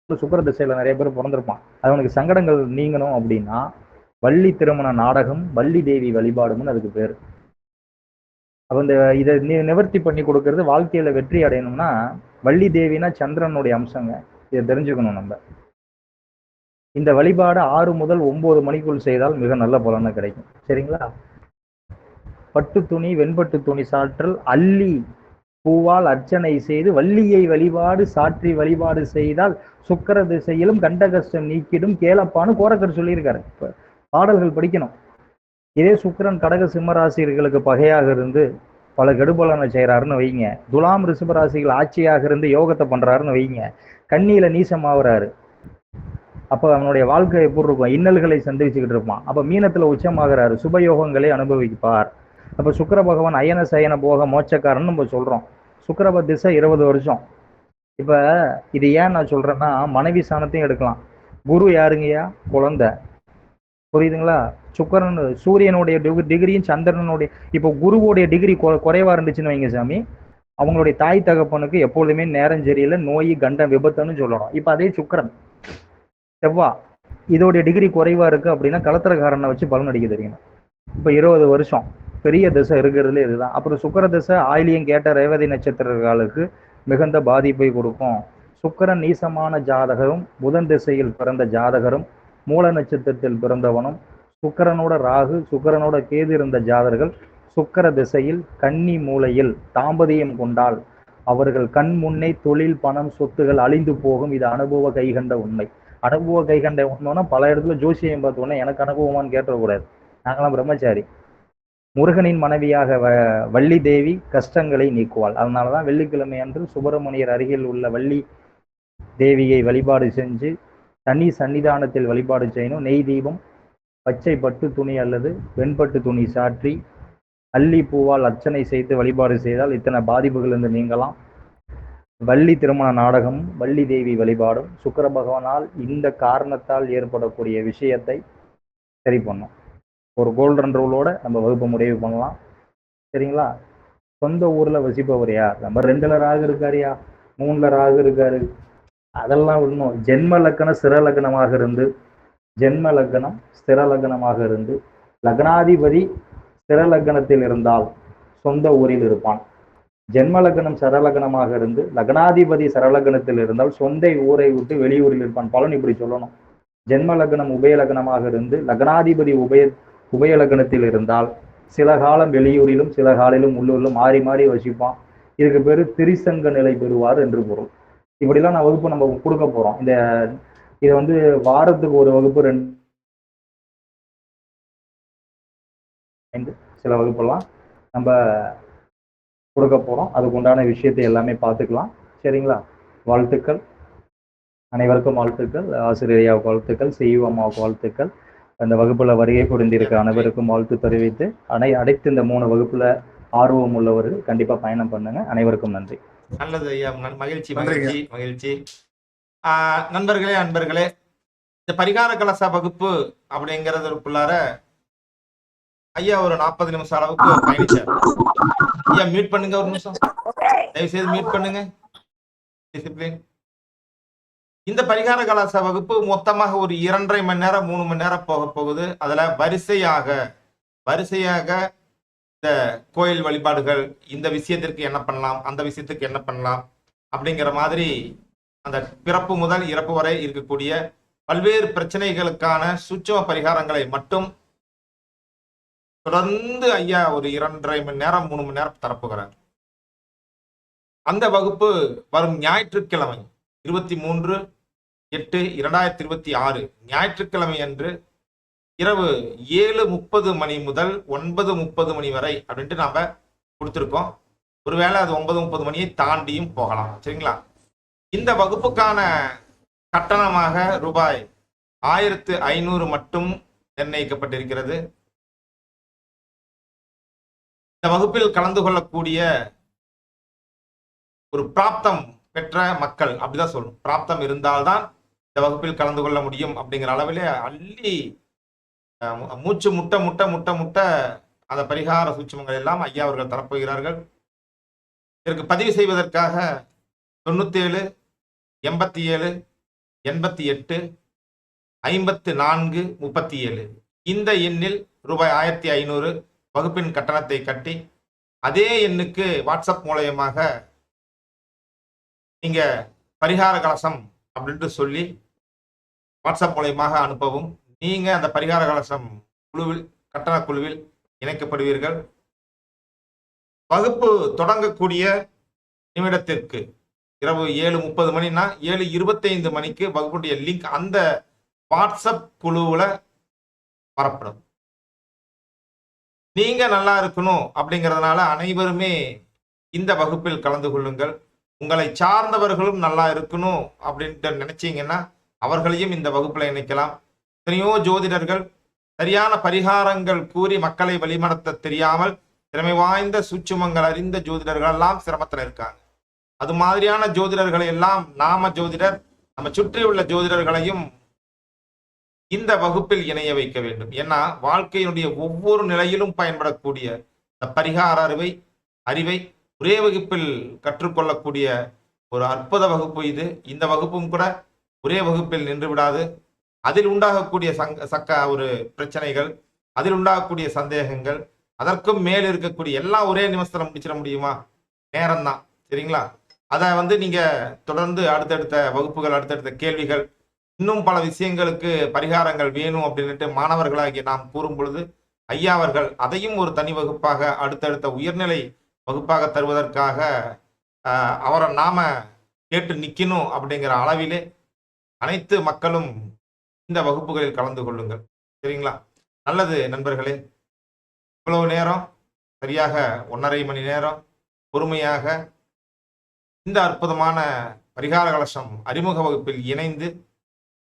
சுக்கிர திசையில நிறைய பேர் பிறந்திருப்பான், அவனுக்கு சங்கடங்கள் நீங்கணும் அப்படின்னா வள்ளி திருமண நாடகம், வள்ளி தேவி வழிபாடுன்னு அதுக்கு பேரு. அப்ப இதை நிவர்த்தி பண்ணி கொடுக்கறது, வாழ்க்கையில வெற்றி அடையணும்னா வள்ளி தேவினா சந்திரனுடைய அம்சங்க, இதை தெரிஞ்சுக்கணும் நம்ம. இந்த வழிபாடு 6 முதல் 9 மணிக்குள் செய்தால் மிக நல்ல பலனை கிடைக்கும், சரிங்களா? பட்டு துணி, வெண்பட்டு துணி சாற்றல், அல்லி பூவால் அர்ச்சனை செய்து வள்ளியை வழிபாடு சாற்றி வழிபாடு செய்தால் சுக்கிர திசையிலும் கண்ட கஷ்டம் நீக்கிடும் கேளப்பான்னு கோரக்கர் சொல்லியிருக்காரு. பாடல்கள் படிக்கணும். இதே சுக்கிரன் கடக சிம்ம ராசிகளுக்கு பகையாக இருந்து பல கெடுபலனை செய்கிறாருன்னு வைங்க, துலாம் ரிஷப ராசிகள் ஆட்சியாக இருந்து யோகத்தை பண்ணுறாருன்னு வைங்க, கண்ணியில் நீசமாகறாரு. அப்போ அவனுடைய வாழ்க்கை எப்படி இருக்கும்? இன்னல்களை சந்திச்சுக்கிட்டு இருப்பான். அப்போ மீனத்தில் உச்சமாகறாரு, சுபயோகங்களை அனுபவிப்பார். அப்போ சுக்கிர பகவான் அயன சயன போக மோட்சக்காரன்னு நம்ம சொல்கிறோம். சுக்கிரப திசை 20 வருஷம். இப்போ இது ஏன் நான் சொல்கிறேன்னா, மனைவி ஸ்தானத்தையும் எடுக்கலாம். குரு யாருங்கய்யா? குழந்தை. புரியுதுங்களா? சுக்கிரன் சூரியனுடைய டிகிரியும் சந்திரனுடைய, இப்போ குருவுடைய டிகிரி குறைவா இருந்துச்சுன்னு வைங்க சாமி, அவங்களுடைய தாய் தகப்பனுக்கு எப்பொழுதுமே நேரம் சரியில்லை, நோய் கண்டம் விபத்துன்னு சொல்லணும். இப்போ அதே சுக்கிரன் செவ்வா இதோடைய டிகிரி குறைவா இருக்கு அப்படின்னா கலத்திரக்காரனை வச்சு பலன் அடிக்க தெரியணும். இப்போ 20 வருஷம் பெரிய திசை இருக்கிறதுல இதுதான். அப்புறம் சுக்கிர திசை ஆயிலியம் கேட்ட ரேவதி நட்சத்திரர்களுக்கு மிகுந்த பாதிப்பை கொடுக்கும். சுக்கிரன் நீசமான ஜாதகரும் புதன் திசையில் பிறந்த ஜாதகரும் மூல நட்சத்திரத்தில் பிறந்தவனும் சுக்கிரனோட ராகு சுக்கிரனோட கேது இருந்த ஜாதகர்கள் சுக்கிர திசையில் கன்னி மூலையில் தாம்பதியம் கொண்டால் அவர்கள் கண் முன்னே தொழில் பணம் சொத்துகள் அழிந்து போகும். இது அனுபவ கைகண்ட உண்மை. அனுபவ கைகண்ட உண்மைன்னா பல இடத்துல ஜோசியம் பார்த்தோன்னே எனக்கு அனுபவமானு கேட்டக்கூடாது. நாங்களாம் பிரம்மச்சாரி. முருகனின் மனைவியாக வள்ளி தேவி கஷ்டங்களை நீக்குவாள். அதனாலதான் வெள்ளிக்கிழமை அன்று சுப்பிரமணியர் அருகில் உள்ள வள்ளி தேவியை வழிபாடு செஞ்சு தனி சன்னிதானத்தில் வழிபாடு செய்யணும். நெய் தீபம், பச்சை பட்டு துணி அல்லது வெண்பட்டு துணி சாற்றி அல்லி பூவால் அர்ச்சனை செய்து வழிபாடு செய்தால் இத்தனை பாதிப்புகளிலிருந்து நீங்கலாம். வள்ளி திருமண நாடகமும் வள்ளி தேவி வழிபாடும் சுக்கிர பகவானால் இந்த காரணத்தால் ஏற்படக்கூடிய விஷயத்தை சரி பண்ணும். ஒரு கோல்டன் ரூலோட நம்ம வகுப்பு முடிவு பண்ணலாம். சரிங்களா? சொந்த ஊர்ல வசிப்பவர் யார்? நம்ம 2ல் ராகு இருக்காருயா, 3ல் ராகு இருக்காரு, அதெல்லாம் இன்னும் ஜென்ம லக்னம் ஸ்திர லக்னமாக இருந்து ஜென்ம லக்னம் ஸ்திர லக்னமாக இருந்து லக்னாதிபதி ஸ்திர லக்னத்தில் இருந்தால் சொந்த ஊரில் இருப்பான். ஜென்ம லக்னம் சரலக்னமாக இருந்து லக்னாதிபதி சரலக்னத்தில் இருந்தால் சொந்த ஊரை விட்டு வெளியூரில் இருப்பான். பலன் இப்படி சொல்லணும். ஜென்ம லக்னம் உபய லக்னமாக இருந்து லக்னாதிபதி உபய லக்னத்தில் இருந்தால் சில காலம் வெளியூரிலும் சில காலிலும் உள்ளூரிலும் மாறி மாறி வசிப்பான். இதுக்கு பேரு திரிசங்க நிலை பெறுவார் என்று பொருள். இப்படிலாம் நான் வகுப்பு நம்ம கொடுக்க போறோம். இதை வந்து வாரத்துக்கு ஒரு வகுப்பு 2 சில வகுப்பெல்லாம் நம்ம கொடுக்க போறோம். அதுக்கு உண்டான விஷயத்தை எல்லாமே பார்த்துக்கலாம். சரிங்களா? வாழ்த்துக்கள், அனைவருக்கும் வாழ்த்துக்கள். ஆசிரியையாவுக்கு வாழ்த்துக்கள், செய்யு அம்மாவுக்கு வாழ்த்துக்கள். அந்த வகுப்புல வருகை புரிந்திருக்க அனைவருக்கும் வாழ்த்து தெரிவித்து அடைத்து இந்த 3 வகுப்புல ஆர்வம் உள்ளவர்கள் கண்டிப்பா பயணம் பண்ணுங்க. அனைவருக்கும் நன்றி. நல்லது ஐயா, மகிழ்ச்சி மகிழ்ச்சி மகிழ்ச்சி. நண்பர்களே அன்பர்களே, இந்த பரிகார கலச வகுப்பு அப்படிங்கிறதுக்குள்ளார ஐயா ஒரு 40 நிமிஷம் அளவுக்கு பயணிச்சார். ஐயா மியூட் பண்ணுங்க, ஒரு நிமிஷம் தயவு செய்து மியூட் பண்ணுங்க. டிசிப்ளின். இந்த பரிகார கலாச வகுப்பு மொத்தமாக ஒரு 2.5 மணி நேரம் 3 மணி நேரம் போக போகுது. அதுல வரிசையாக இந்த கோயில் வழிபாடுகள், இந்த விஷயத்திற்கு என்ன பண்ணலாம், அந்த விஷயத்துக்கு என்ன பண்ணலாம் அப்படிங்கிற மாதிரி அந்த பிறப்பு முதல் இறப்பு வரை இருக்கக்கூடிய பல்வேறு பிரச்சனைகளுக்கான சூட்சும பரிகாரங்களை மட்டும் தொடர்ந்து ஐயா ஒரு 2.5 மணி நேரம் 3 மணி நேரம் தரப்புகிறார். அந்த வகுப்பு வரும் ஞாயிற்றுக்கிழமை 23/8/2026 ஞாயிற்றுக்கிழமை அன்று இரவு 7:30 மணி முதல் 9:30 மணி வரை அப்படின்ட்டு நாம கொடுத்துருக்கோம். ஒருவேளை அது 9:30 மணியை தாண்டியும் போகலாம். சரிங்களா? இந்த வகுப்புக்கான கட்டணமாக ரூபாய் 1500 மட்டும் நிர்ணயிக்கப்பட்டிருக்கிறது. இந்த வகுப்பில் கலந்து கொள்ளக்கூடிய ஒரு பிராப்தம் பெற்ற மக்கள், அப்படிதான் சொல்லணும், பிராப்தம் இருந்தால்தான் இந்த வகுப்பில் கலந்து கொள்ள முடியும் அப்படிங்கிற அளவிலே அள்ளி மூச்சு முட்ட முட்ட முட்ட முட்ட அந்த பரிகார சூட்சமங்கள் எல்லாம் ஐயா அவர்கள் தரப்போகிறார்கள். இதற்கு பதிவு செய்வதற்காக 97 87 88 54 37 இந்த எண்ணில் ரூபாய் 1500 வகுப்பின் கட்டணத்தை கட்டி அதே எண்ணுக்கு வாட்ஸ்அப் மூலயமாக நீங்க பரிகார கலசம் அப்படின்ட்டு சொல்லி வாட்ஸ்அப் மூலயமாக அனுப்பவும் நீங்க அந்த பரிகார கலசம் குழுவில் கட்டண குழுவில் இணைக்கப்படுவீர்கள். வகுப்பு தொடங்கக்கூடிய நிமிடத்திற்கு இரவு 7:30 மணினா 7:25 மணிக்கு வகுப்புடைய லிங்க் அந்த வாட்ஸ்அப் குழுவில் வரப்படும். நீங்க நல்லா இருக்கணும் அப்படிங்கிறதுனால அனைவருமே இந்த வகுப்பில் கலந்து கொள்ளுங்கள். உங்களை சார்ந்தவர்களும் நல்லா இருக்கணும் அப்படின்ட்டு நினைச்சீங்கன்னா அவர்களையும் இந்த வகுப்புல இணைக்கலாம். எத்தனையோ ஜோதிடர்கள் சரியான பரிகாரங்கள் கூறி மக்களை வழிநடத்த தெரியாமல் திறமை வாய்ந்த சூட்சுமங்கள் அறிந்த ஜோதிடர்கள் எல்லாம் சிரமத்தில் இருக்காங்க. அது மாதிரியான ஜோதிடர்களை எல்லாம் நாம ஜோதிடர் நம்ம சுற்றியுள்ள ஜோதிடர்களையும் இந்த வகுப்பில் இணைய வைக்க வேண்டும். ஏன்னா வாழ்க்கையினுடைய ஒவ்வொரு நிலையிலும் பயன்படக்கூடிய இந்த பரிகார அறிவை ஒரே வகுப்பில் கற்றுக்கொள்ளக்கூடிய ஒரு அற்புத வகுப்பு இது. இந்த வகுப்பும் கூட ஒரே வகுப்பில் நின்று விடாது. அதில் உண்டாகக்கூடிய ஒரு பிரச்சனைகள், அதில் உண்டாகக்கூடிய சந்தேகங்கள், அதற்கும் மேல் இருக்கக்கூடிய எல்லாம் ஒரே நிமிஷத்துல முடிச்சிட முடியுமா? நேரம்தான். சரிங்களா? அதை நீங்க தொடர்ந்து அடுத்தடுத்த வகுப்புகள், அடுத்தடுத்த கேள்விகள், இன்னும் பல விஷயங்களுக்கு பரிகாரங்கள் வேணும் அப்படின்ட்டு மாணவர்களாகிய நாம் கூறும் பொழுது ஐயா அவர்கள் அதையும் ஒரு தனி வகுப்பாக அடுத்தடுத்த உயர்நிலை வகுப்பாக தருவதற்காக அவரை நாம கேட்டு நிக்கணும் அப்படிங்கிற அளவிலே அனைத்து மக்களும் இந்த வகுப்புகளில் கலந்து கொள்ளுங்கள். சரிங்களா? நல்லது நண்பர்களே. இவ்வளவு நேரம், சரியாக 1.5 மணி நேரம் பொறுமையாக இந்த அற்புதமான பரிகார கலசம் அறிமுக வகுப்பில் இணைந்து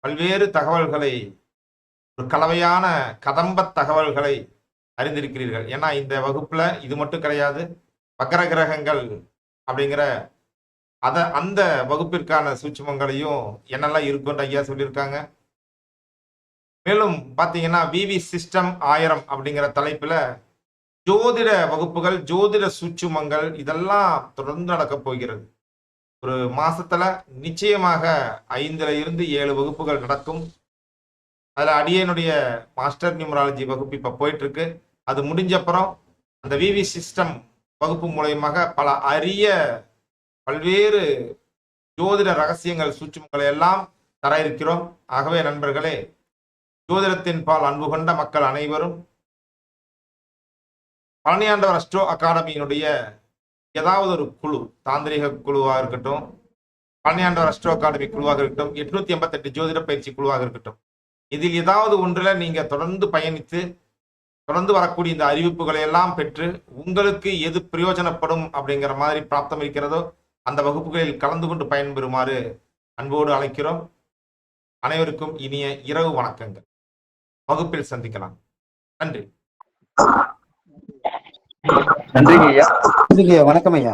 பல்வேறு தகவல்களை, ஒரு கலவையான கதம்ப தகவல்களை அறிந்திருக்கிறீர்கள். ஏன்னா இந்த வகுப்புல இது மட்டும் கிடையாது, வக்கர கிரகங்கள் அப்படிங்கிற அந்த வகுப்பிற்கான சூட்சுமங்களையும் என்னெல்லாம் இருக்குன்னு ஐயா சொல்லியிருக்காங்க. மேலும் பார்த்தீங்கன்னா விவி சிஸ்டம் 1000 அப்படிங்கிற தலைப்புல ஜோதிட வகுப்புகள், ஜோதிட சூட்சுமங்கள் இதெல்லாம் தொடர்ந்து நடக்கப் போகிறது. ஒரு மாசத்துல நிச்சயமாக 5ல இருந்து 7 வகுப்புகள் நடக்கும். அதுல அடியனுடைய மாஸ்டர் நியூமராலஜி வகுப்பு இப்ப போயிட்டு இருக்கு. அது முடிஞ்சப்புறம் அந்த விவி சிஸ்டம் வகுப்பு மூலயமாக பல அரிய பல்வேறு ஜோதிட ரகசியங்கள், சூட்சுமங்களை எல்லாம் தர இருக்கிறோம். ஆகவே நண்பர்களே, ஜோதிடத்தின் பால் அன்பு கொண்ட மக்கள் அனைவரும் பழனியாண்டவர் அஸ்ட்ரோ அகாடமியினுடைய ஏதாவது ஒரு குழு, தாந்திரிக குழுவாக இருக்கட்டும், பழனியாண்டவர் அஸ்ட்ரோ அகாடமி குழுவாக இருக்கட்டும், 888 ஜோதிட பயிற்சி குழுவாக இருக்கட்டும், இதில் ஏதாவது ஒன்றில் நீங்க தொடர்ந்து பயணித்து தொடர்ந்து வரக்கூடிய இந்த அறிவிப்புகளை எல்லாம் பெற்று உங்களுக்கு எது பிரயோஜனப்படும் அப்படிங்கிற மாதிரி பிராப்தம் இருக்கிறதோ அந்த வகுப்புகளில் கலந்து கொண்டு பயன்பெறுமாறு அன்போடு அழைக்கிறோம். அனைவருக்கும் இனிய இரவு வணக்கங்கள். வகுப்பில் சந்திக்கலாம். நன்றி. நன்றிங்க ஐயா. வணக்கம் ஐயா.